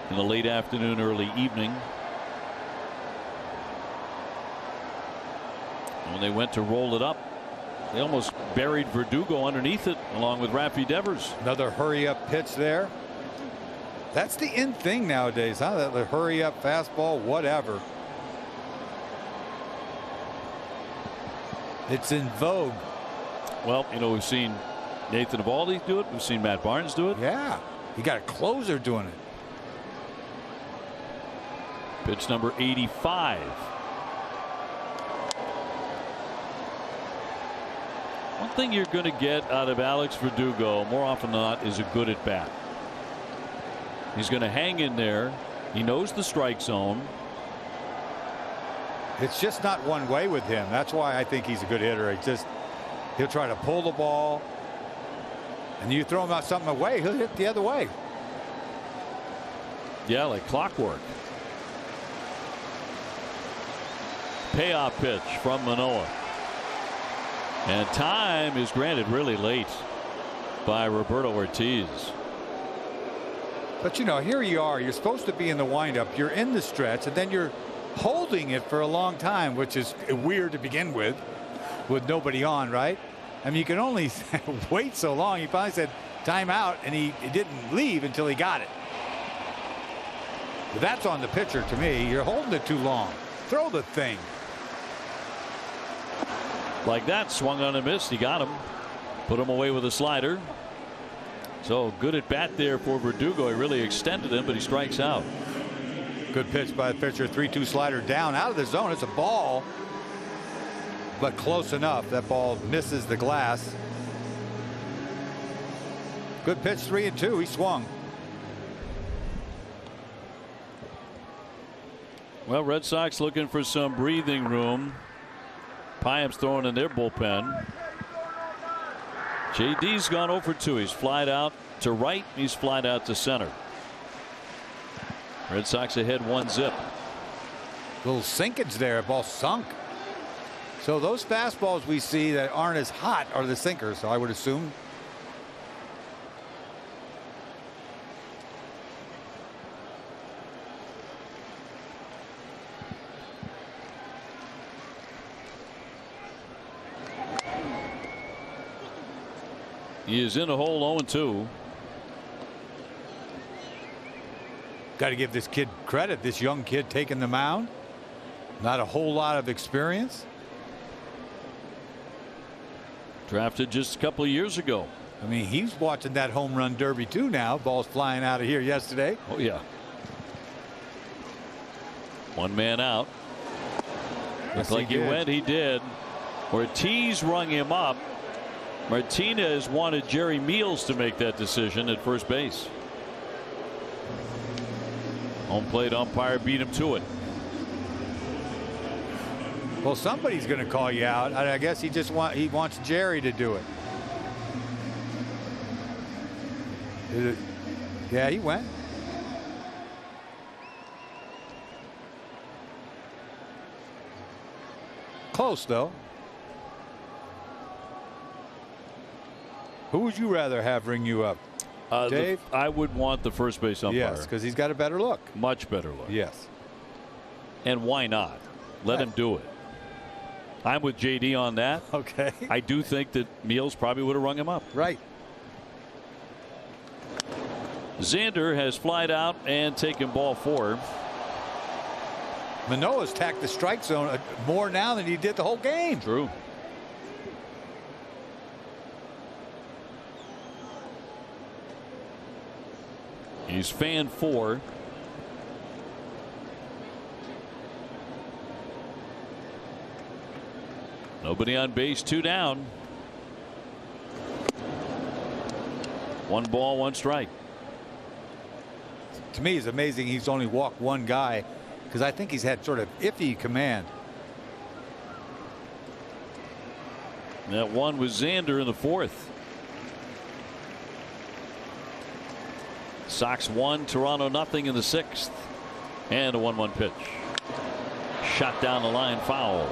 in the late afternoon, early evening. When they went to roll it up, they almost buried Verdugo underneath it, along with Rafael Devers. Another hurry-up pitch there. That's the in thing nowadays, huh? The hurry-up fastball, whatever. It's in vogue. Well, you know, we've seen Nathan Eovaldi do it. We've seen Matt Barnes do it. Yeah, you got a closer doing it. Pitch number 85. One thing you're going to get out of Alex Verdugo more often than not is a good at bat. He's going to hang in there. He knows the strike zone. It's just not one way with him. That's why I think he's a good hitter. He'll try to pull the ball, and you throw him out something away, he'll hit the other way. Yeah, like clockwork. Payoff pitch from Manoah. And time is granted really late by Roberto Ortiz. But you know, here you are. You're supposed to be in the windup. You're in the stretch, and then you're holding it for a long time, which is weird to begin with nobody on, right? I mean, you can only wait so long. He finally said timeout, and he didn't leave until he got it. But that's on the pitcher to me. You're holding it too long. Throw the thing. Like that, swung on and missed. He got him. Put him away with a slider. So good at bat there for Verdugo. He really extended him, but he strikes out. Good pitch by the pitcher. 3-2 slider down out of the zone. It's a ball, but close enough. That ball misses the glass. Good pitch. 3-2. He swung. Well, Red Sox looking for some breathing room. Payam's throwing in their bullpen. JD's gone 0 for 2. He's flied out to right. He's flied out to center. Red Sox ahead 1-0. Little sinkage there. Ball sunk. So those fastballs we see that aren't as hot are the sinkers, so I would assume. He is in a hole 0-2. Got to give this kid credit. This young kid taking the mound. Not a whole lot of experience. Drafted just a couple of years ago. I mean, he's watching that home run derby too now. Ball's flying out of here yesterday. Oh, yeah. One man out. Looks like he went. He did. Ortiz rung him up. Martinez wanted Jerry Meals to make that decision at first base. Home plate umpire beat him to it. Well, somebody's going to call you out. I guess he wants Jerry to do it. Yeah, he went. Close though. Who would you rather have ring you up? Dave? I would want the first base umpire. Yes, because he's got a better look. Much better look. Yes. And why not? Let him do it. I'm with JD on that. Okay. I do think that Meals probably would have rung him up. Right. Xander has flied out and taken ball 4. Manoah's tacked the strike zone more now than he did the whole game. True. He's fan 4. Nobody on base, 2 down. 1 ball, 1 strike. To me, it's amazing he's only walked 1 guy, because I think he's had sort of iffy command. That one was Xander in the 4th. Sox 1, Toronto nothing in the 6th. And a 1-1 pitch. Shot down the line, foul.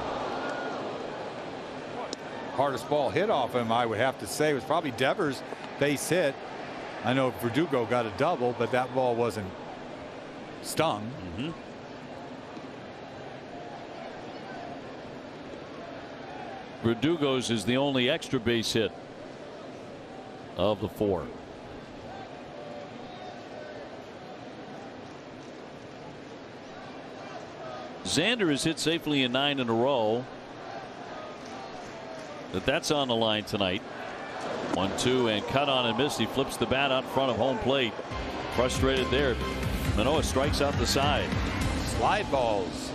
hardest ball hit off him, I would have to say, was probably Devers' base hit. I know Verdugo got a double, but that ball wasn't stung. Verdugo's is the only extra base hit of the 4. Xander has hit safely in 9 in a row. But that's on the line tonight. 1-2 and cut on and missed. He flips the bat out in front of home plate. Frustrated there. Manoah strikes out the side. Slide balls.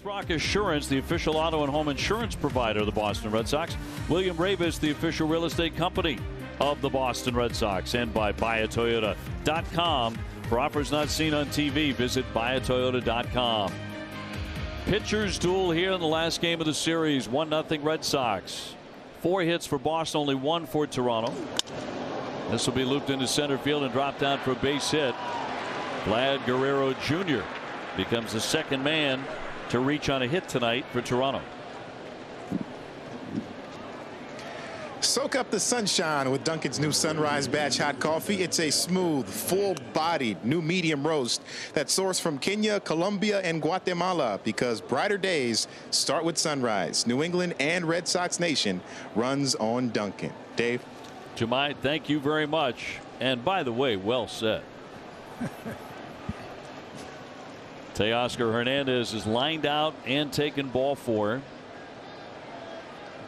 Rock Assurance, the official auto and home insurance provider of the Boston Red Sox. William Ravis, the official real estate company of the Boston Red Sox. And by buyatoyota.com. For offers not seen on TV, visit buyatoyota.com. Pitchers duel here in the last game of the series. 1-0 Red Sox. 4 hits for Boston, only 1 for Toronto. This will be looped into center field and dropped down for a base hit. Vlad Guerrero Jr. becomes the second man to reach on a hit tonight for Toronto. Soak up the sunshine with Dunkin's new Sunrise Batch Hot Coffee. It's a smooth, full-bodied new medium roast that's sourced from Kenya, Colombia, and Guatemala, because brighter days start with sunrise. New England and Red Sox Nation runs on Dunkin'. Dave? Jemai, thank you very much. And by the way, well said. Teoscar Hernandez is lined out and taken ball 4.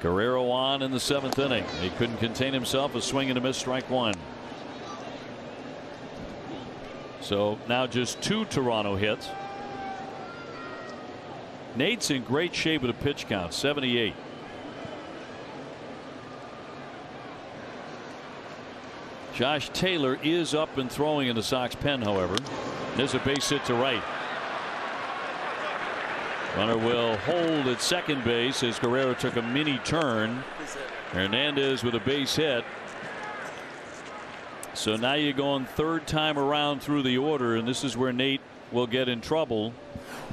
Guerrero on in the 7th inning. He couldn't contain himself. A swing and a miss, strike 1. So now just 2 Toronto hits. Nate's in great shape with a pitch count, 78. Josh Taylor is up and throwing in the Sox pen, however. There's a base hit to right. Runner will hold at second base as Guerrero took a mini turn. Hernandez with a base hit. So now you're going third time around through the order, and this is where Nate will get in trouble.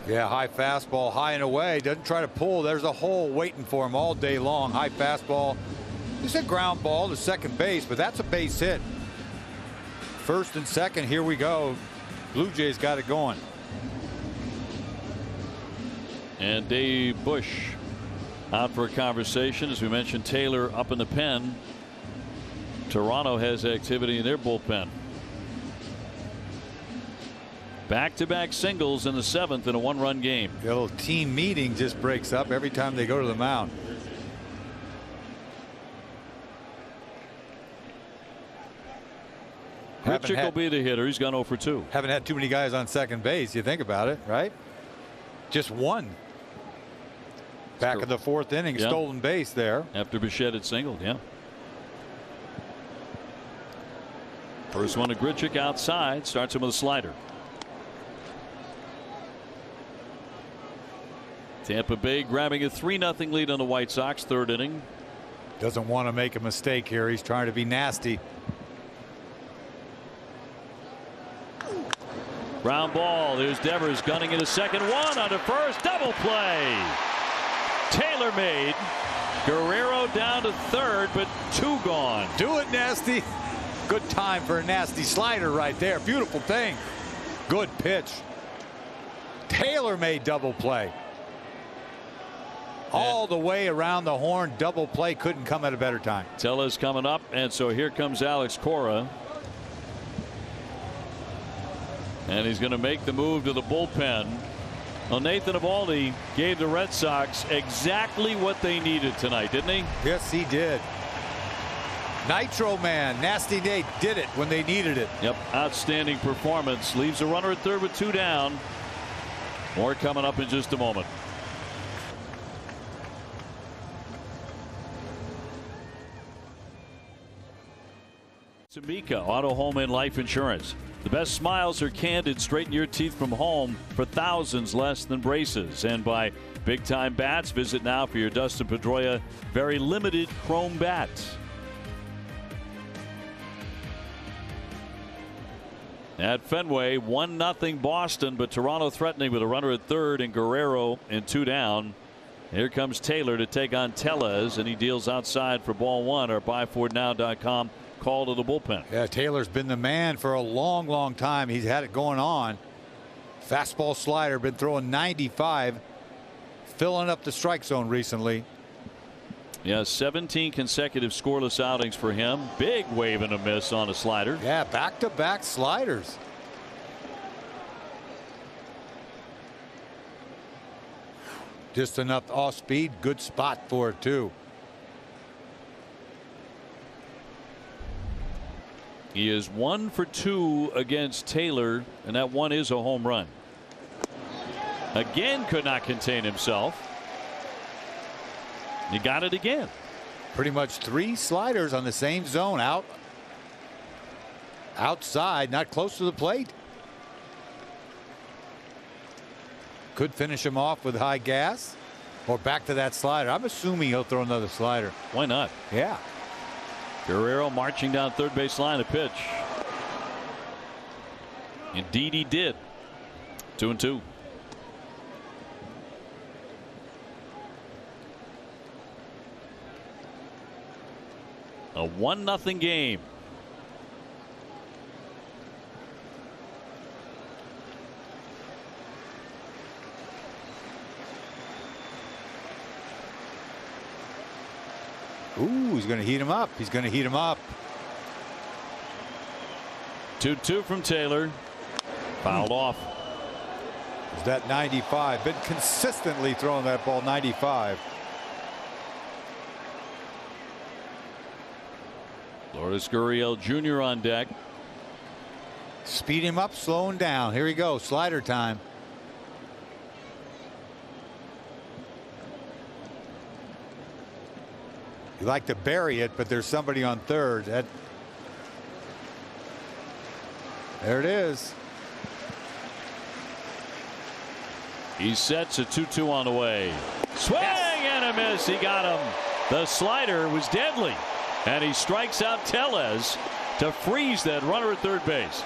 Yeah, high fastball, high and away. Doesn't try to pull. There's a hole waiting for him all day long. High fastball. It's a ground ball to second base, but that's a base hit. First and second, here we go. Blue Jays got it going. And Dave Bush out for a conversation. As we mentioned, Taylor up in the pen. Toronto has activity in their bullpen. Back-to-back singles in the 7th in a 1-run game. The little team meeting just breaks up every time they go to the mound. Grichuk will be the hitter. He's gone 0 for 2. Haven't had too many guys on second base. You think about it, right? Just one. Back of the 4th inning, yeah. Stolen base there. After Bichette had singled, yeah. First one to Grichuk outside. Starts him with a slider. Tampa Bay grabbing a 3-0 lead on the White Sox, 3rd inning. Doesn't want to make a mistake here. He's trying to be nasty. Ground ball. There's Devers gunning in a second. 1 on to first. Double play. Taylor made. Guerrero down to 3rd, but 2 gone. Do it, nasty. Good time for a nasty slider right there. Beautiful thing. Good pitch. Taylor made double play. All the way around the horn. Double play couldn't come at a better time. Tella's coming up, and so here comes Alex Cora. And he's going to make the move to the bullpen. Well, Nathan Eovaldi gave the Red Sox exactly what they needed tonight, didn't he? Yes, he did. Nitro Man, Nasty Nate did it when they needed it. Yep, outstanding performance. Leaves a runner at 3rd with 2 down. More coming up in just a moment. Tamika Auto, Home, and Life Insurance. The best smiles are candid. Straighten your teeth from home for thousands less than braces. And by Big Time Bats, visit now for your Dustin Pedroia very limited chrome bats. At Fenway, 1-0 Boston, but Toronto threatening with a runner at 3rd and Guerrero in 2 down. Here comes Taylor to take on Tellez, and he deals outside for ball one. Our BuyFordNow.com call to the bullpen. Yeah, Taylor's been the man for a long, long time. He's had it going on. Fastball slider, been throwing 95, filling up the strike zone recently. Yeah, 17 consecutive scoreless outings for him. Big wave and a miss on a slider. Yeah, back-to-back sliders. Just enough off speed. Good spot for it, too. He is 1 for 2 against Taylor, and that one is a home run. Again, could not contain himself. He got it again. Pretty much 3 sliders on the same zone, outside, not close to the plate. Could finish him off with high gas or back to that slider. I'm assuming he'll throw another slider. Why not? Yeah. Guerrero marching down third base line, a pitch. Indeed he did. 2-2. A 1-0 game. Ooh, he's going to heat him up. He's going to heat him up. 2-2 from Taylor. Fouled off. Is that 95? Been consistently throwing that ball 95. Lourdes Gurriel Jr. on deck. Speed him up, slow him down. Here we go. Slider time. You like to bury it, but there's somebody on third. There it is. He sets a 2-2 on the way. Swing and a miss. He got him. The slider was deadly. And he strikes out Tellez to freeze that runner at third base.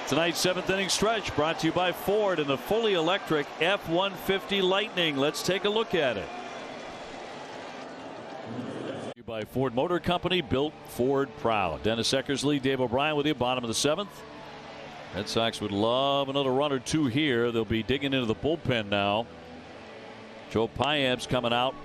Tonight's 7th inning stretch brought to you by Ford and the fully electric F-150 Lightning. Let's take a look at it. By Ford Motor Company, built Ford proud. Dennis Eckersley, Dave O'Brien with you, bottom of the 7th. Red Sox would love another run or two here. They'll be digging into the bullpen now. Joe Piam's coming out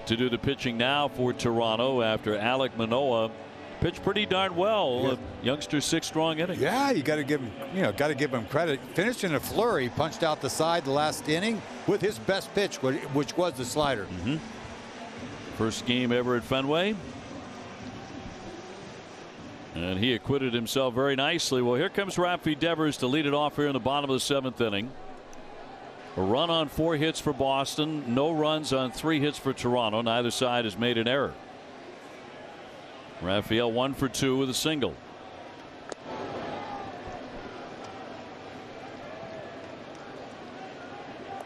to do the pitching now for Toronto after Alek Manoah pitched pretty darn well. Yeah. A youngster 6 strong innings. Yeah, you got to give him, got to give him credit. Finished in a flurry, punched out the side the last inning with his best pitch, which was the slider. First game ever at Fenway. And he acquitted himself very nicely. Well, here comes Rafael Devers to lead it off here in the bottom of the 7th inning. A run on 4 hits for Boston. No runs on 3 hits for Toronto. Neither side has made an error. Rafael 1 for 2 with a single.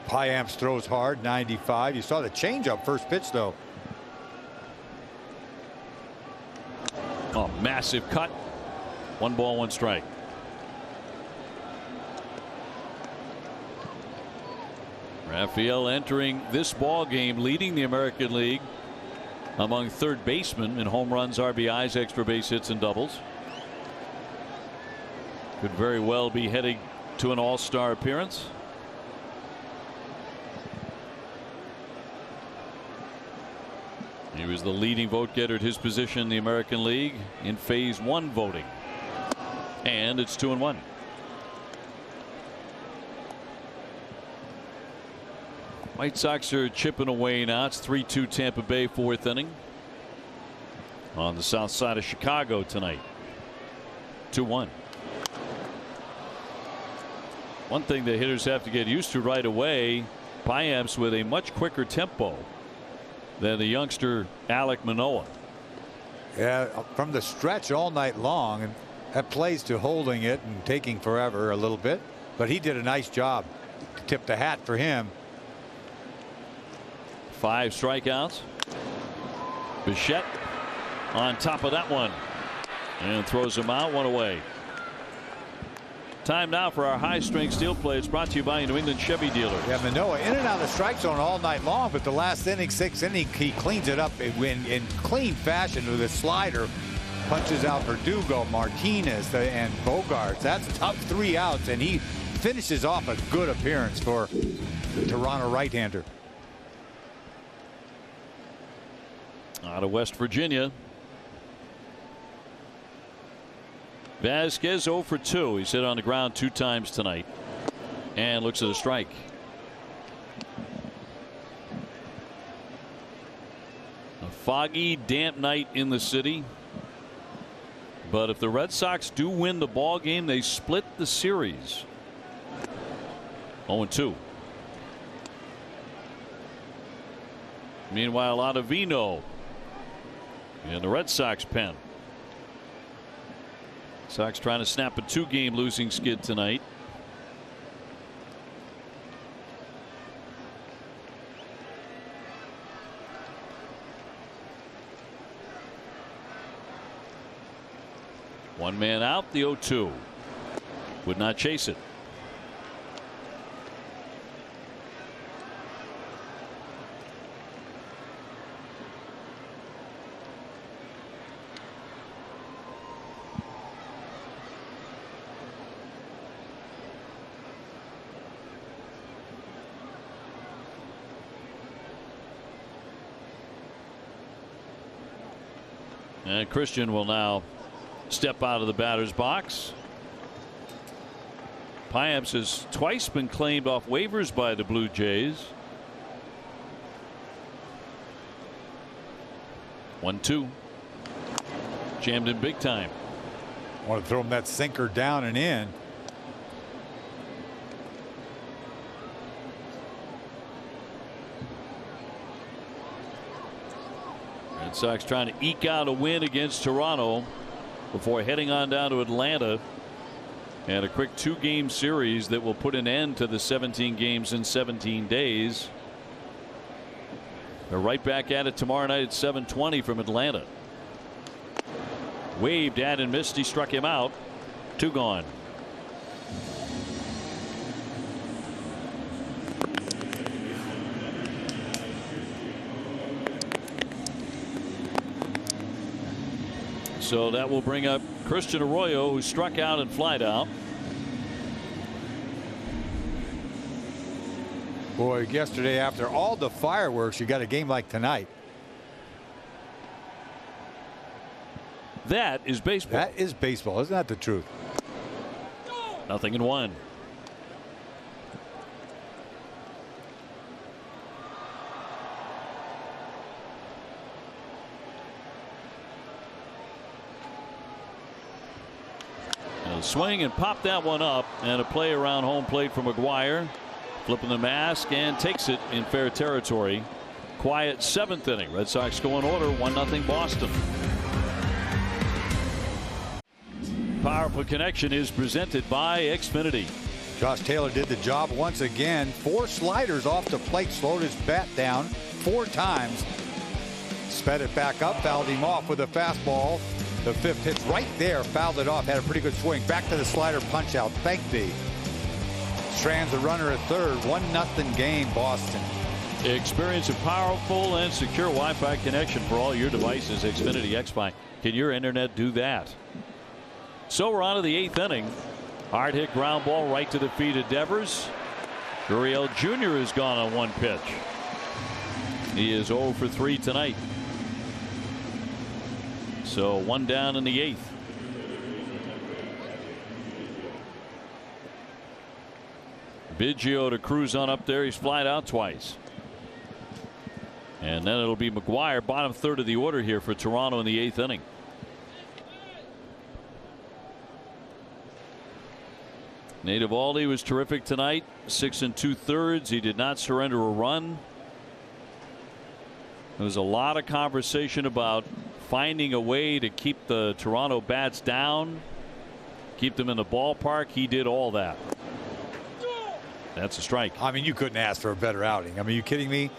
Piamps throws hard, 95. You saw the changeup first pitch, though. Oh, massive cut. 1 ball, 1 strike. Rafael entering this ball game leading the American League among third basemen in home runs, RBIs, extra base hits, and doubles. Could very well be heading to an all-star appearance. He was the leading vote getter at his position in the American League in phase 1 voting. And it's 2-1. White Sox are chipping away now. It's 3-2 Tampa Bay, 4th inning. On the south side of Chicago tonight. 2-1. One thing the hitters have to get used to right away, Piamps with a much quicker tempo than the youngster Alek Manoah. Yeah, from the stretch all night long, and that plays to holding it and taking forever a little bit, but he did a nice job. Tip the hat for him. 5 strikeouts. Bichette on top of that one and throws him out, 1 away. Time now for our high-strength steel play. It's brought to you by a New England Chevy dealer. Yeah, Manoah in and out of the strike zone all night long, but the last inning, 6th inning, he cleans it up in clean fashion with a slider. Punches out Verdugo, Martinez, and Bogarts. That's tough 3 outs, and he finishes off a good appearance for the Toronto right-hander. Out of West Virginia. Vasquez 0 for 2. He's hit on the ground 2 times tonight. And looks at a strike. A foggy, damp night in the city. But if the Red Sox do win the ball game, they split the series. 0-2. Meanwhile, Ottavino in the Red Sox pen. Sox trying to snap a 2-game losing skid tonight. One man out, the 0-2. Would not chase it. And Christian will now step out of the batter's box. Payamps has twice been claimed off waivers by the Blue Jays. 1-2. Jammed in big time. Want to throw him that sinker down and in. Red Sox trying to eke out a win against Toronto before heading on down to Atlanta and a quick 2-game series that will put an end to the 17 games in 17 days. They're right back at it tomorrow night at 7:20 from Atlanta. Waved at and missed. He struck him out. 2 gone. So that will bring up Christian Arroyo, who struck out and flied out. Boy, yesterday after all the fireworks, you got a game like tonight. That is baseball. That is baseball. Isn't that the truth? 0-1. Swing and pop that one up, and a play around home plate for McGuire, flipping the mask and takes it in fair territory. Quiet 7th inning. Red Sox go in order. 1-0 Boston. Powerful Connection is presented by Xfinity. Josh Taylor did the job once again. 4 sliders off the plate, slowed his bat down 4 times, sped it back up, fouled him off with a fastball. The 5th pitch right there, fouled it off, had a pretty good swing. Back to the slider punch out. Thank thee. Strands the runner at third. 1-0 game, Boston. Experience a powerful and secure Wi-Fi connection for all your devices. Xfinity XFi. Can your internet do that? So we're on to the 8th inning. Hard hit ground ball right to the feet of Devers. Gurriel Jr. is gone on 1 pitch. He is 0 for 3 tonight. So 1 down in the 8th. Biggio to cruise on up there. He's flied out twice. And then it'll be McGuire, bottom third of the order here for Toronto in the 8th inning. Nate Eovaldi was terrific tonight. 6 2/3. He did not surrender a run. There was a lot of conversation about finding a way to keep the Toronto bats down, keep them in the ballpark. He did all that. That's a strike. I mean, you couldn't ask for a better outing. I mean, you kidding me?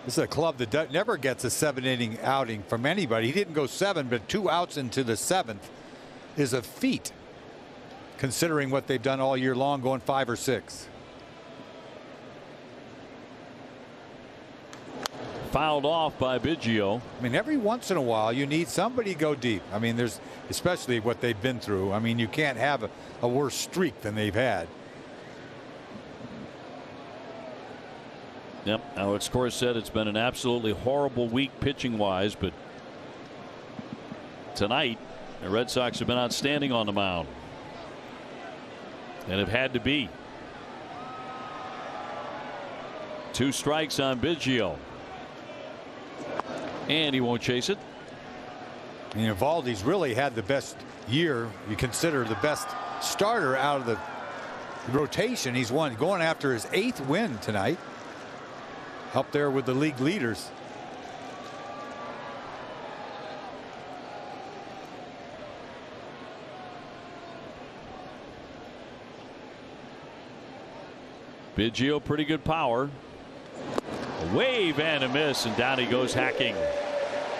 This is a club that never gets a 7-inning outing from anybody. He didn't go 7, but 2 outs into the 7th is a feat. considering what they've done all year long, going 5 or 6. Fouled off by Biggio. I mean, every once in a while you need somebody to go deep. I mean, there's especially what they've been through. I mean, you can't have a worse streak than they've had. Yep. Alex Cora said it's been an absolutely horrible week pitching wise, but tonight the Red Sox have been outstanding on the mound and have had to be. 2 strikes on Biggio. And he won't chase it. And Eovaldi's really had the best year. You consider the best starter out of the rotation. He's going after his 8th win tonight. Up there with the league leaders. Biggio, pretty good power. A wave and a miss, and down he goes hacking.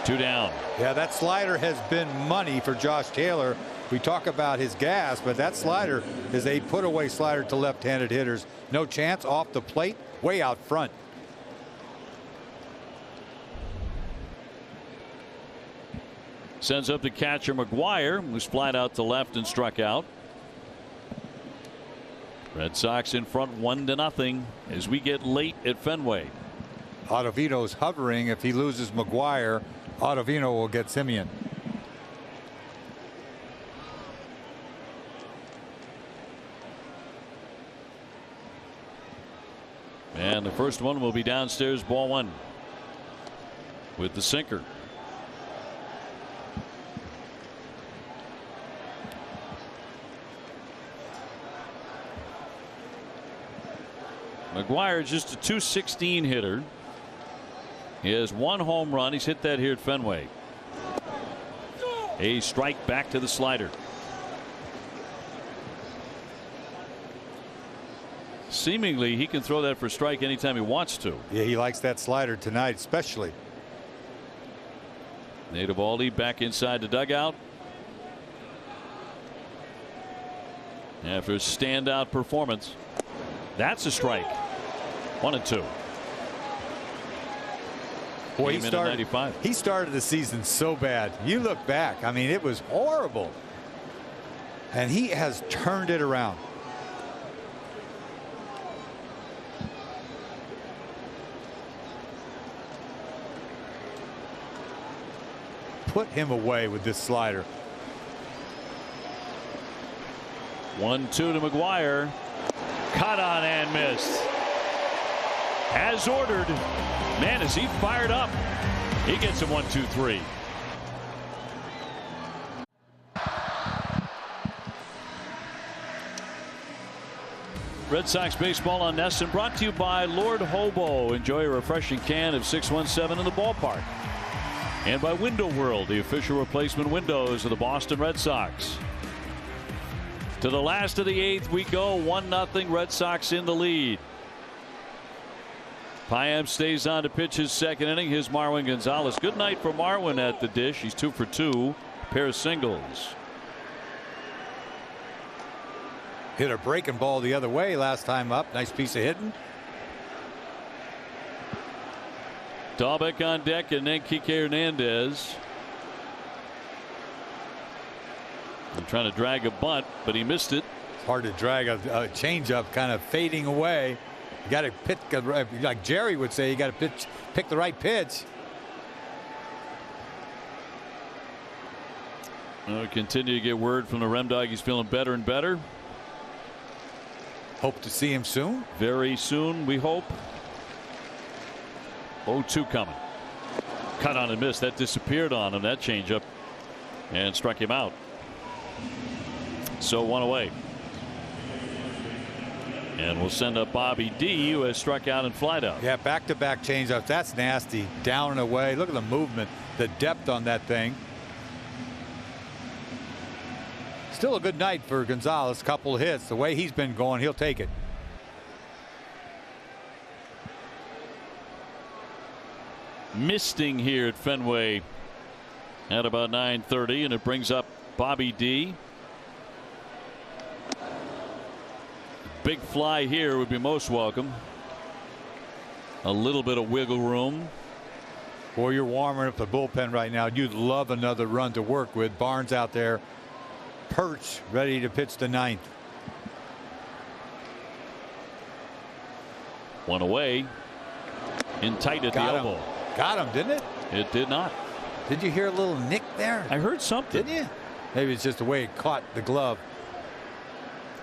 2 down. Yeah, that slider has been money for Josh Taylor. We talk about his gas, but that slider is a put away slider to left-handed hitters. No chance off the plate, way out front. Sends up to catcher McGuire, who's flat out to left and struck out. Red Sox in front 1-0 as we get late at Fenway. Ottavino's hovering. If he loses McGuire, Ottavino will get Simeon. And the first one will be downstairs, ball 1 with the sinker. McGuire is just a .216 hitter. He has 1 home run. He's hit that here at Fenway. A strike back to the slider. Seemingly he can throw that for strike anytime he wants to. Yeah, he likes that slider tonight, especially. Nate Eovaldi back inside the dugout after a standout performance. That's a strike. 1-2. Boy, he started the season so bad. You look back, I mean, it was horrible. And he has turned it around. Put him away with this slider. 1-2 to McGuire. Cut on and missed. As ordered. Man, is he fired up. He gets a 1-2-3. Red Sox baseball on NESN brought to you by Lord Hobo. Enjoy a refreshing can of 617 in the ballpark. And by Window World, the official replacement windows of the Boston Red Sox. To the last of the 8th we go. 1-0 Red Sox in the lead. Payam stays on to pitch his 2nd inning. Here's Marwin Gonzalez. Good night for Marwin at the dish. He's 2 for 2. Pair of singles. Hit a breaking ball the other way last time up. Nice piece of hitting. Dahlbeck on deck and then Kike Hernandez. I'm trying to drag a bunt, but he missed it. It's hard to drag a changeup kind of fading away. You got to pick, like Jerry would say, you got to pick the right pitch. We continue to get word from the Rem Dog. He's feeling better and better. Hope to see him soon. Very soon, we hope. 0-2 coming. Cut on and miss. That disappeared on him. That changeup and struck him out. So 1 away. And we'll send up Bobby D, who has struck out and flied out. Yeah, back-to-back changeups. That's nasty. Down and away. Look at the movement, the depth on that thing. Still a good night for Gonzalez. Couple hits. The way he's been going, he'll take it. Misting here at Fenway at about 9:30, and it brings up Bobby D. big fly here would be most welcome. A little bit of wiggle room. Boy, you're warming up the bullpen right now. You'd love another run to work with. Barnes out there, perched, ready to pitch the ninth. One away. In tight at the elbow. Got him, didn't it? It did not. Did you hear a little nick there? I heard something. Didn't you? Maybe it's just the way it caught the glove.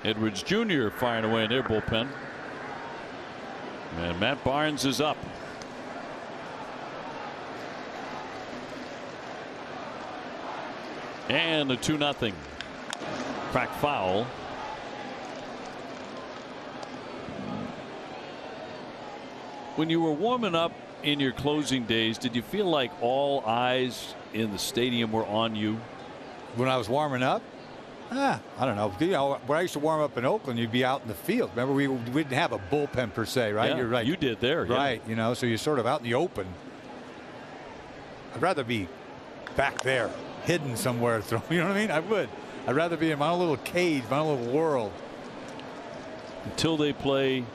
Edwards Jr. firing away in their bullpen. And Matt Barnes is up. And a 2-0 crack foul. When you were warming up in your closing days, did you feel like all eyes in the stadium were on you? When I was warming up? I don't know. You know, when I used to warm up in Oakland, you'd be out in the field. Remember, we didn't have a bullpen per se, right? Yeah, you're right. You did there. Right. Yeah. You know, so you're sort of out in the open. I'd rather be back there, hidden somewhere. You know what I mean? I would. I'd rather be in my own little cage, my own little world. Until they play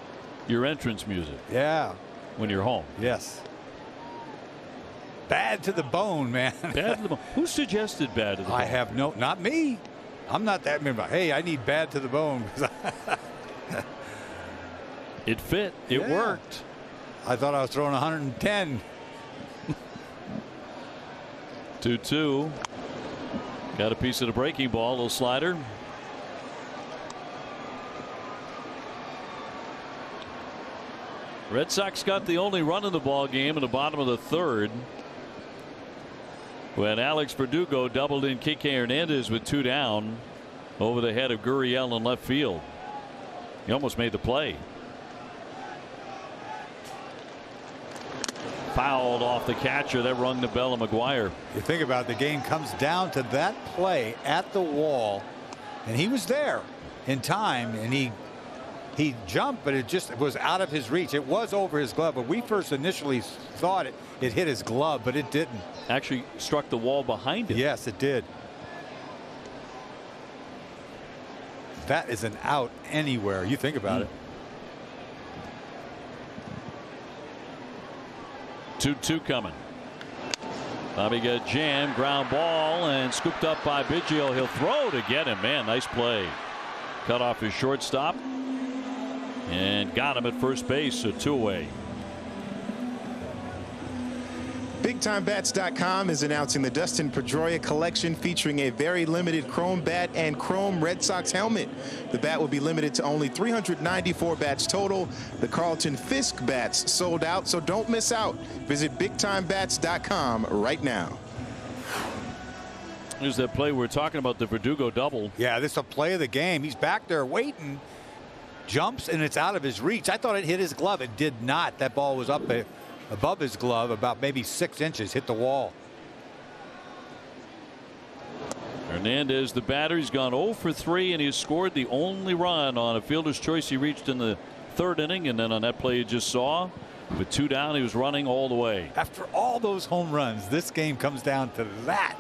your entrance music. Yeah. When you're home. Yes. Bad to the bone, man. Bad to the bone. Who suggested bad to the bone? I have not me. I'm not that member. Hey, I need bad to the bone. It fit. It worked. I thought I was throwing 110. 2-2. Got a piece of the breaking ball. A little slider. Red Sox got the only run in the ball game in the bottom of the third, when Alex Verdugo doubled in Kike Hernandez with 2 down over the head of Gurriel in left field. He almost made the play. Fouled off the catcher. That rung the bell of McGuire. You think about it, the game comes down to that play at the wall, and he was there in time, and he jumped, but it just was out of his reach. It was over his glove, but we first initially thought it hit his glove, but it didn't. Actually struck the wall behind him. Yes, it did. That is an out anywhere. You think about it. 2-2 coming. Bobby got jammed, ground ball, and scooped up by Biggio. He'll throw to get him. Man, nice play. Cut off his shortstop and got him at first base, so 2 away. BigTimeBats.com is announcing the Dustin Pedroia collection, featuring a very limited chrome bat and chrome Red Sox helmet. The bat will be limited to only 394 bats total. The Carlton Fisk bats sold out, so don't miss out. Visit BigTimeBats.com right now. Here's that play we're talking about, the Verdugo double. Yeah, this is a play of the game. He's back there waiting, jumps, and it's out of his reach. I thought it hit his glove. It did not. That ball was up above his glove, about maybe 6 inches, hit the wall. Hernandez, the batter, he's gone 0 for 3, and he's scored the only run on a fielder's choice he reached in the 3rd inning. And then on that play you just saw, with 2 down, he was running all the way. After all those home runs, this game comes down to that.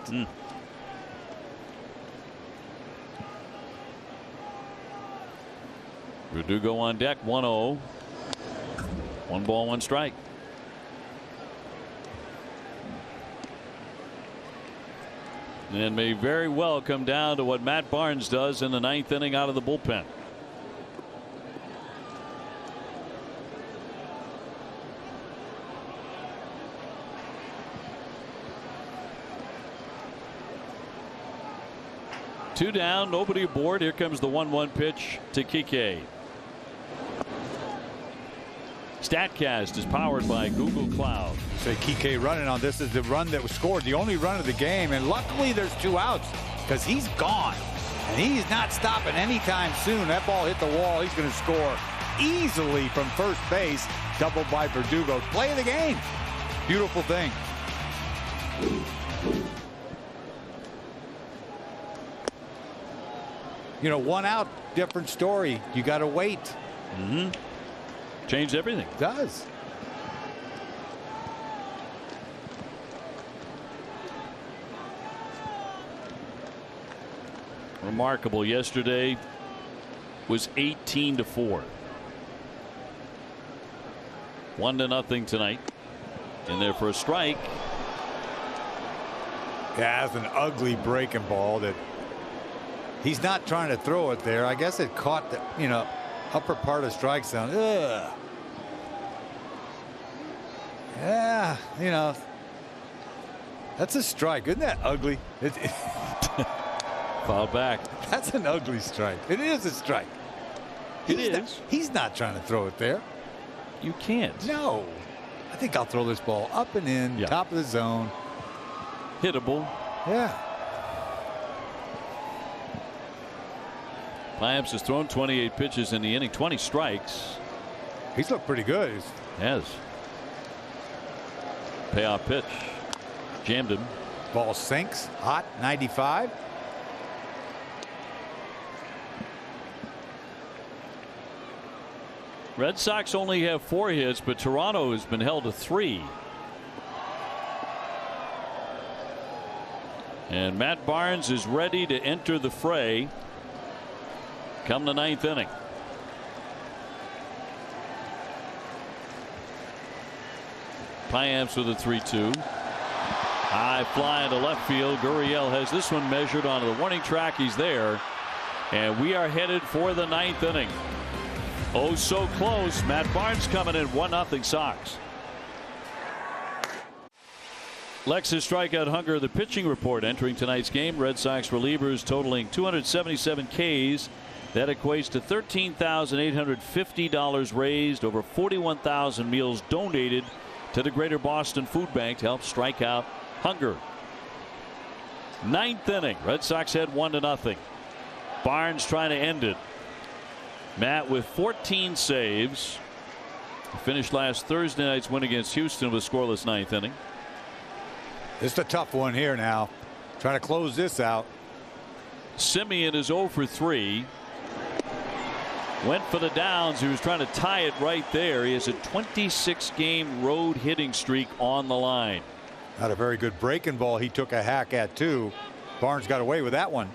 Verdugo on deck, 1-0. 1 ball, 1 strike. And may very well come down to what Matt Barnes does in the 9th inning out of the bullpen. Two down, nobody aboard. Here comes the 1-1 pitch to Kike. StatCast is powered by Google Cloud. Say Kike running on this is the run that was scored, the only run of the game, and luckily there's 2 outs because he's gone and he's not stopping anytime soon. That ball hit the wall. He's going to score easily from first base, doubled by Verdugo. Play of the game. Beautiful thing. You know, 1 out, different story. You got to wait. Changed everything. It does. Remarkable yesterday. was 18-4. 1-0 tonight. In there for a strike. Yeah, that's an ugly breaking ball that he's not trying to throw it there. I guess it caught the upper part of the strike zone. Ugh. Yeah, that's a strike. Isn't that ugly? Foul back. That's an ugly strike. It is a strike. He's not trying to throw it there. You can't. No. I think I'll throw this ball up and in, top of the zone. Hittable. Yeah. Payamps has thrown 28 pitches in the inning, 20 strikes. He's looked pretty good. Yes. Payoff pitch. Jammed him. Ball sinks. Hot. 95. Red Sox only have 4 hits, but Toronto has been held to 3. And Matt Barnes is ready to enter the fray come the 9th inning. Payamps with a 3-2. High fly into left field. Gurriel has this one measured onto the warning track. He's there. And we are headed for the 9th inning. Oh, so close. Matt Barnes coming in. 1-0 Sox. Lex's strikeout hunger, the pitching report entering tonight's game. Red Sox relievers totaling 277 Ks. That equates to $13,850 raised, over 41,000 meals donated to the Greater Boston Food Bank to help strike out hunger. 9th inning. Red Sox head 1-0. Barnes trying to end it. Matt with 14 saves. Finished last Thursday night's win against Houston with a scoreless 9th inning. This is a tough one here now. Trying to close this out. Simeon is 0 for 3. Went for the downs. He was trying to tie it right there. He has a 26-game road hitting streak on the line. Not a very good breaking ball he took a hack at too. Barnes got away with that one.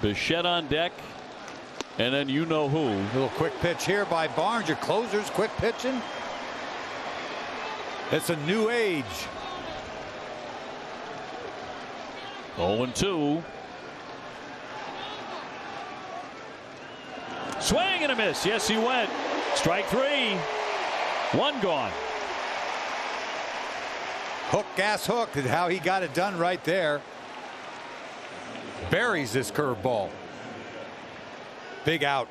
Bichette on deck. And then you know who. A little quick pitch here by Barnes. Your closer's quick pitching. It's a new age. 0-2. Swing and a miss. Yes, he went. Strike 3. 1 gone. Hook, gas, hook. And how he got it done right there. Buries this curveball. Big out.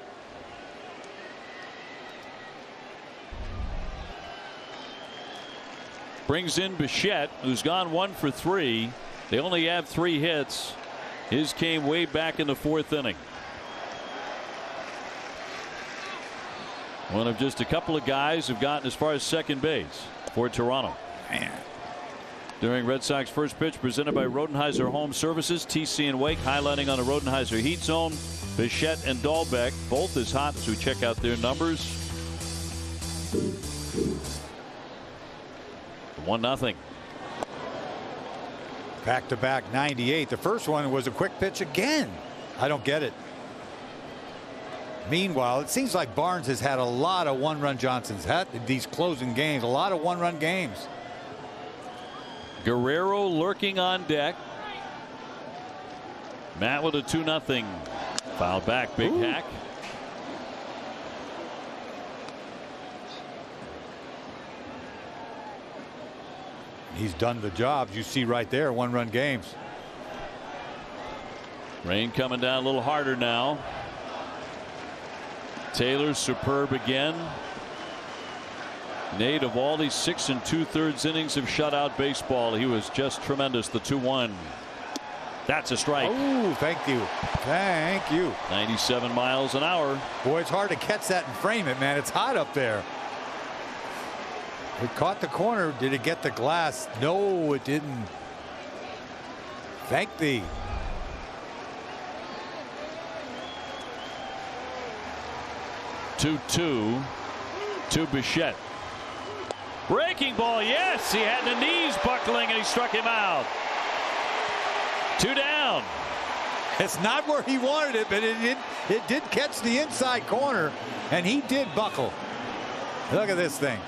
Brings in Bichette, who's gone 1 for 3. They only have 3 hits. His came way back in the 4th inning. One of just a couple of guys who've gotten as far as second base for Toronto. Man. During Red Sox first pitch, presented by Rodenhiser Home Services, TC and Wake, highlighting on the Rodenhiser Heat Zone. Bichette and Dahlbeck both as hot as we check out their numbers. 1-0. Back-to-back 98. The first one was a quick pitch again. I don't get it. Meanwhile, it seems like Barnes has had a lot of one-run Johnsons. Had these closing games, a lot of one-run games. Guerrero lurking on deck. Matt with a 2-0. Foul back. Big hack. He's done the job. You see right there, one-run games. Rain coming down a little harder now. Taylor's superb again. Nate, of all these 6 2/3 innings of shutout baseball, he was just tremendous. The 2-1. That's a strike. Oh, thank you. Thank you. 97 miles an hour. Boy, it's hard to catch that and frame it, man. It's hot up there. It caught the corner. Did it get the glass? No, it didn't. Thank thee. Two to Bichette. Breaking ball. Yes, he had the knees buckling and he struck him out. 2 down. It's not where he wanted it, but it did catch the inside corner, and he did buckle. Look at this thing.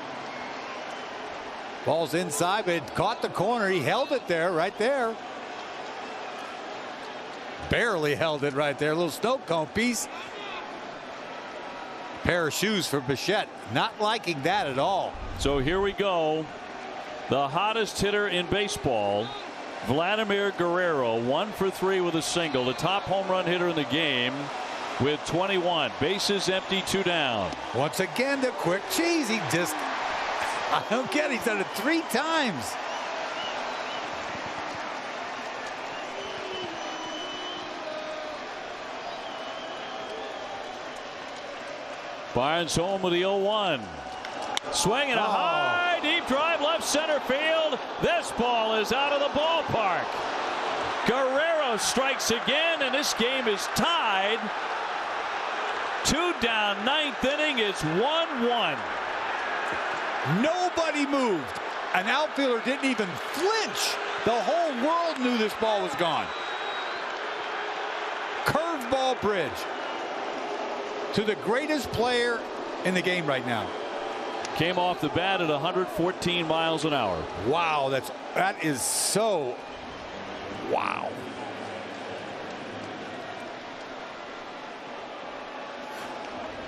Ball's inside, but it caught the corner. He held it there, right there. Barely held it right there. A little snow cone piece. Pair of shoes for Bichette. Not liking that at all. So here we go. The hottest hitter in baseball, Vladimir Guerrero, 1 for 3 with a single. The top home run hitter in the game with 21. Bases empty, 2 down. Once again, the quick cheese. He just, I don't get it. He's done it 3 times. Barnes home with the 0-1. Swing and a high, deep drive, left center field. This ball is out of the ballpark. Guerrero strikes again, and this game is tied. 2 down, 9th inning. It's 1-1. Nobody moved. An outfielder didn't even flinch. The whole world knew this ball was gone. Curveball bridge to the greatest player in the game right now. Came off the bat at 114 miles an hour. Wow, that is so wow.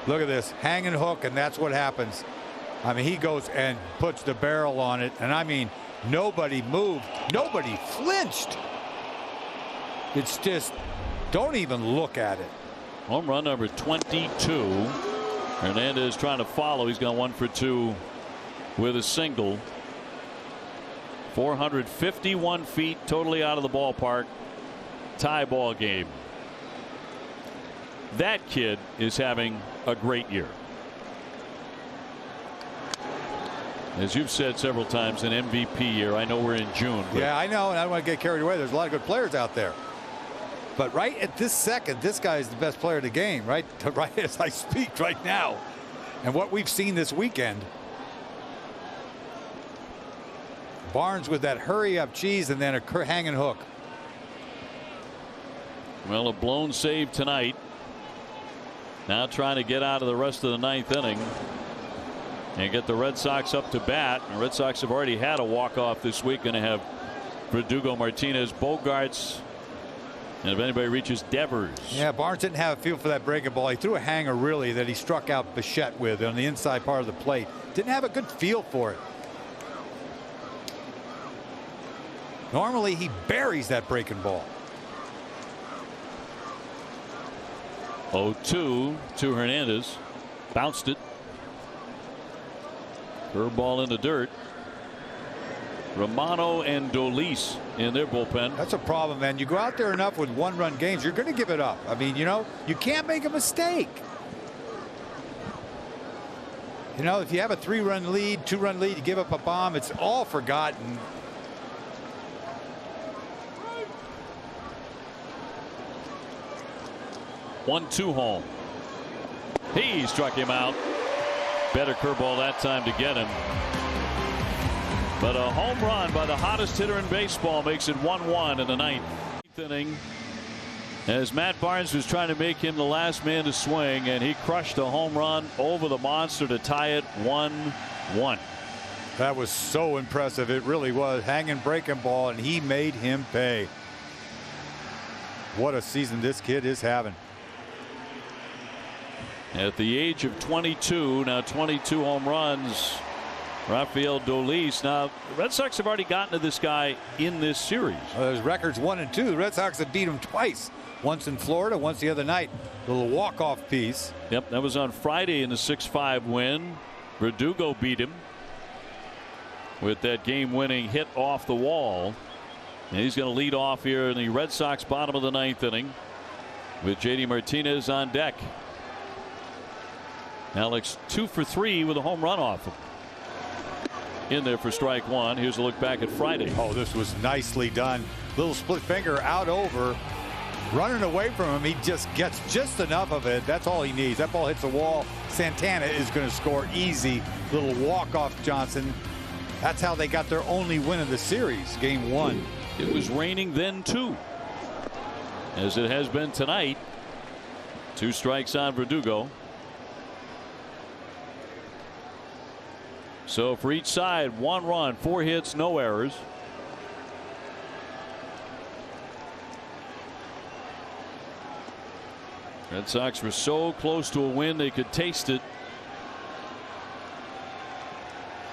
Look at this hanging hook, and that's what happens. I mean, he goes and puts the barrel on it, and I mean, nobody moved, nobody flinched. It's just, don't even look at it. Home run number 22. Hernandez trying to follow. He's gone 1 for 2 with a single. 451 feet totally out of the ballpark. Tie ball game. That kid is having a great year. As you've said several times, an MVP year. I know we're in June. Yeah, I know, and I don't want to get carried away. There's a lot of good players out there. But right at this second, this guy is the best player in the game, right as I speak right now. And what we've seen this weekend, Barnes with that hurry-up cheese and then a hanging hook. Well, a blown save tonight. Now trying to get out of the rest of the 9th inning and get the Red Sox up to bat. The Red Sox have already had a walk-off this week, and they have Verdugo, Martinez, Bogarts, and if anybody reaches, Devers. Yeah, Barnes didn't have a feel for that breaking ball. He threw a hanger, really, that he struck out Bichette with on the inside part of the plate. Didn't have a good feel for it. Normally, he buries that breaking ball. 0-2 to Hernandez. Bounced it. Curveball in the dirt. Romano and Dolis in their bullpen. That's a problem, man. You go out there enough with 1-run games, you're going to give it up. I mean, you know, you can't make a mistake. You know, if you have a 3-run lead, 2-run lead, you give up a bomb, it's all forgotten. One-two home. He struck him out. Better curveball that time to get him. But a home run by the hottest hitter in baseball makes it 1-1 in the 9th inning. As Matt Barnes was trying to make him the last man to swing, and he crushed a home run over the monster to tie it 1-1. That was so impressive. It really was. Hanging breaking ball, and he made him pay. What a season this kid is having. At the age of 22, now 22 home runs. Rafael Devers. Now, the Red Sox have already gotten to this guy in this series. There's records 1 and 2. The Red Sox have beat him twice. Once in Florida, once the other night. A little walk-off piece. Yep, that was on Friday in the 6-5 win. Verdugo beat him with that game-winning hit off the wall. And he's going to lead off here in the Red Sox bottom of the 9th inning with J.D. Martinez on deck. Alex 2 for 3 with a home run off him. In there for strike one. Here's a look back at Friday. Oh, this was nicely done. Little split finger out over. Running away from him. He just gets just enough of it. That's all he needs. That ball hits the wall. Santana is going to score easy. Little walk-off Johnson. That's how they got their only win of the series. Game 1. It was raining then too. as it has been tonight. 2 strikes on Verdugo. So for each side, 1 run, 4 hits, no errors. Red Sox were so close to a win they could taste it.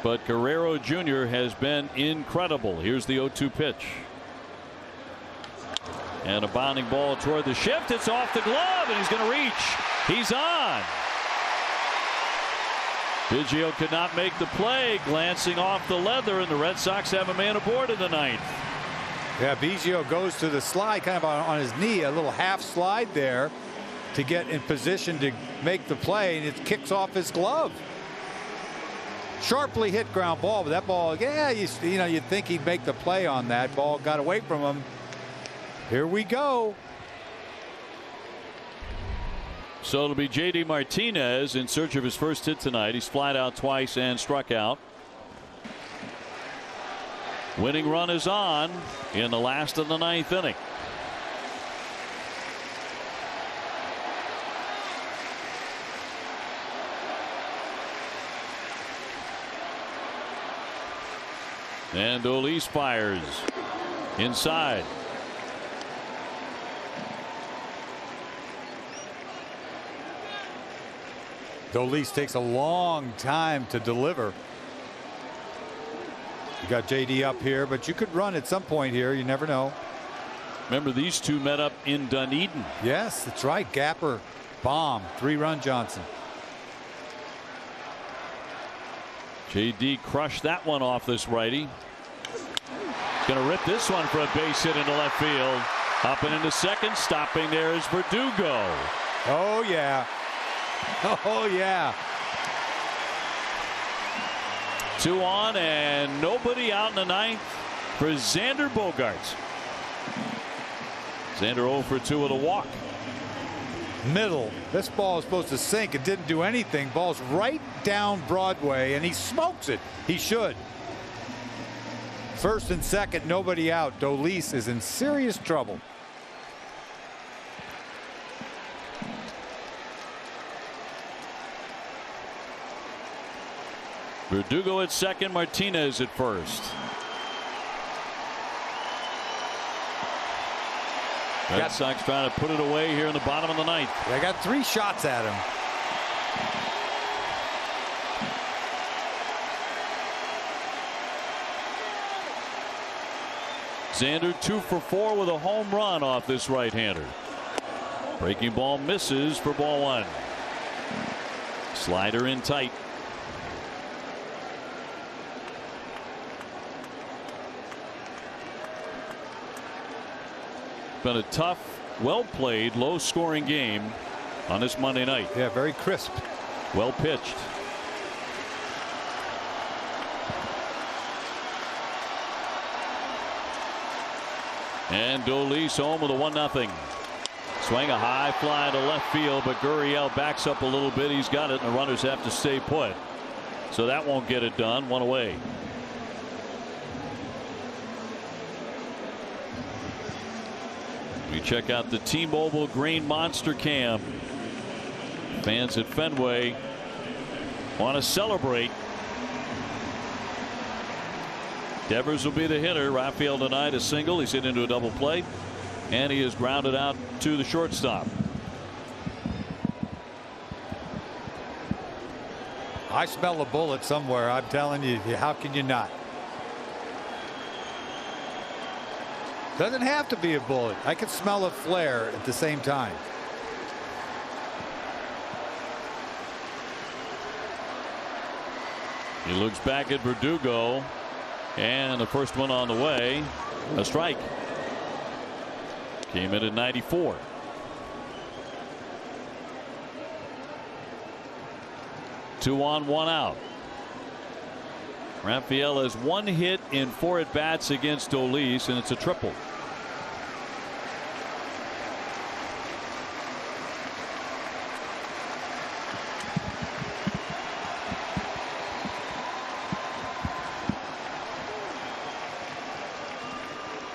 But Guerrero Jr. has been incredible. Here's the 0-2 pitch. And a bounding ball toward the shift. It's off the glove and he's going to reach. He's on. Biggio could not make the play, glancing off the leather, and the Red Sox have a man aboard in the 9th. Yeah, Biggio goes to the slide, kind of on his knee, a little half slide there to get in position to make the play, and it kicks off his glove. Sharply hit ground ball, but that ball, yeah, you know, you'd think he'd make the play on that. Ball got away from him. Here we go. So it'll be J.D. Martinez in search of his first hit tonight. He's flied out twice and struck out. Winning run is on in the last of the 9th inning. And Dolis fires inside. Dolis takes a long time to deliver. You got JD up here, but you could run at some point here. You never know. Remember, these two met up in Dunedin. Yes, that's right. Gapper bomb, 3-run Johnson. JD crushed that one off this righty. Going to rip this one for a base hit into left field. Up and into second. Stopping there is Verdugo. Oh yeah. Oh yeah. 2 on and nobody out in the 9th for Xander Bogaerts. Xander 0 for 2 with a walk. Middle. This ball is supposed to sink. It didn't do anything. Ball's right down Broadway, and he smokes it. He should. First and second, nobody out. Dolis is in serious trouble. Verdugo at second, Martinez at first. Red Sox trying to put it away here in the bottom of the 9th. They got 3 shots at him. Xander 2 for 4 with a home run off this right-hander. Breaking ball misses for ball 1. Slider in tight. Been a tough, well-played, low-scoring game on this Monday night. Yeah, very crisp. Well pitched. And Dolis home with a 1-0. Swing a high fly to left field, but Gurriel backs up a little bit. He's got it, and the runners have to stay put. So that won't get it done. 1 away. We check out the T-Mobile Green Monster Cam. Fans at Fenway want to celebrate. Devers will be the hitter. Rafael denied a single. He's hit into a double play, and he is grounded out to the shortstop. I smell a bullet somewhere. I'm telling you, how can you not? Doesn't have to be a bullet. I can smell a flare at the same time. He looks back at Verdugo, and the first one on the way, a strike. Came in at 94. Two on, 1 out. Rafael has 1 hit in 4 at-bats against Dolis, and it's a triple.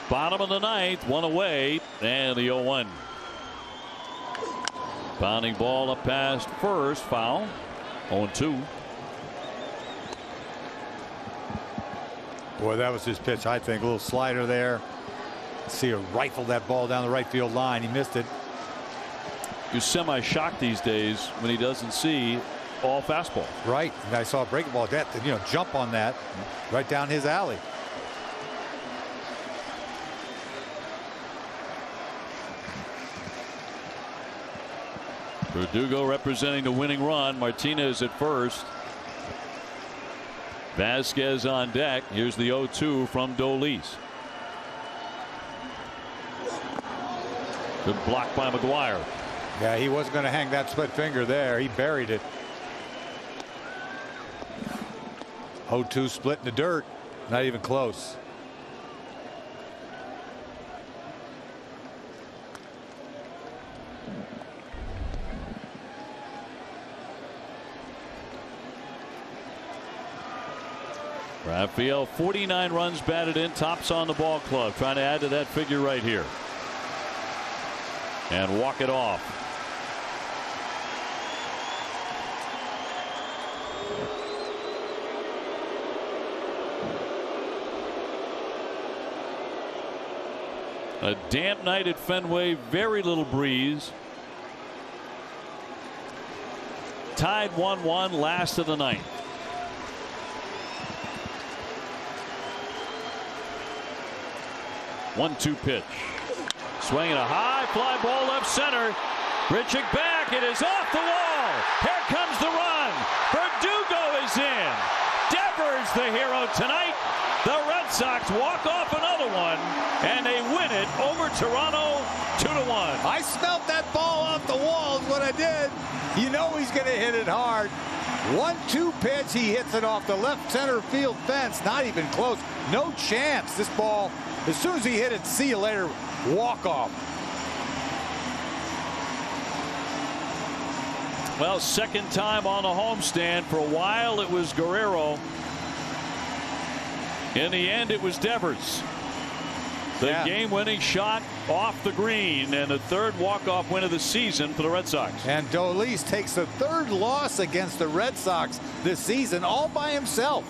Bottom of the ninth, one away, and the 0-1. Pounding ball up past first, foul. 0-2. Boy, that was his pitch. I think a little slider there. See him rifle that ball down the right field line. He missed it. You're semi-shocked these days when he doesn't see all fastball. Right. And I saw a breaking ball that jump on that right down his alley. Verdugo representing the winning run. Martinez at first. Vasquez on deck. Here's the 0-2 from Dolis. Good block by McGuire. Yeah, he wasn't going to hang that split finger there. He buried it. 0-2 split in the dirt. Not even close. Rafael, 49 runs batted in, tops on the ball club, trying to add to that figure right here and walk it off. A damp night at Fenway, very little breeze. Tied 1-1, last of the ninth. 1-2 pitch. Swinging a high fly ball left center. Richard back. It is off the wall. Here comes the run. Verdugo is in. Devers the hero tonight. The Red Sox walk off another one, and they win it over Toronto 2-1. I smelt that ball off the wall is what I did. You know he's going to hit it hard. 1-2 pitch. He hits it off the left center field fence. Not even close. No chance. This ball, as soon as he hit it, see you later, walk off. Well, second time on the homestand. For a while it was Guerrero. In the end it was Devers. The game-winning shot off the green, and the third walk-off win of the season for the Red Sox. And Dolis takes the third loss against the Red Sox this season all by himself.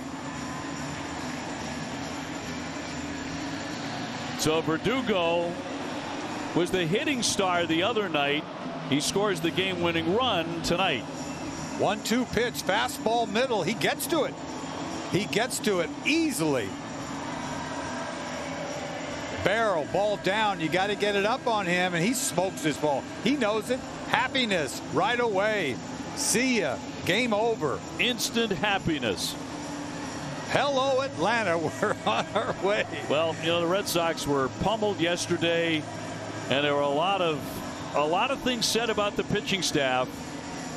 So Verdugo was the hitting star the other night. He scores the game-winning run tonight. 1-2 pitch, fastball middle. He gets to it. He gets to it easily. Barrel, ball down. You got to get it up on him, and he smokes this ball. He knows it. Happiness right away. See ya. Game over. Instant happiness. Hello, Atlanta. We're on our way. Well, you know, the Red Sox were pummeled yesterday, and there were a lot of things said about the pitching staff,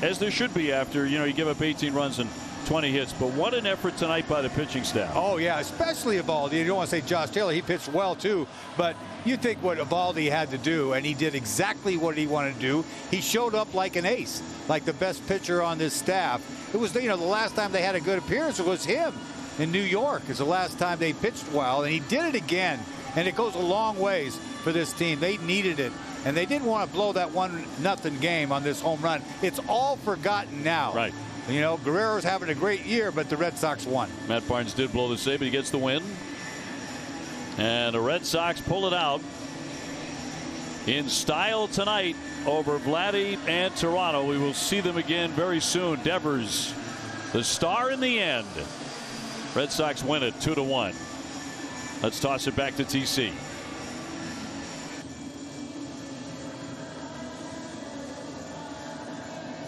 as there should be after, you know, you give up 18 runs and 20 hits. But what an effort tonight by the pitching staff. Oh, yeah, especially Eovaldi. You don't want to say Josh Taylor. He pitched well, too. But you think what Eovaldi had to do, and he did exactly what he wanted to do. He showed up like an ace, like the best pitcher on this staff. It was, you know, the last time they had a good appearance, it was him in New York. It's the last time they pitched well, and he did it again. And it goes a long ways for this team. They needed it, and they didn't want to blow that 1-0 game on this home run. It's all forgotten now. Right. You know, Guerrero's having a great year, but the Red Sox won. Matt Barnes did blow the save, but he gets the win. And the Red Sox pull it out in style tonight over Vladdy and Toronto. We will see them again very soon. Devers, the star in the end. Red Sox win it 2-1. Let's toss it back to TC.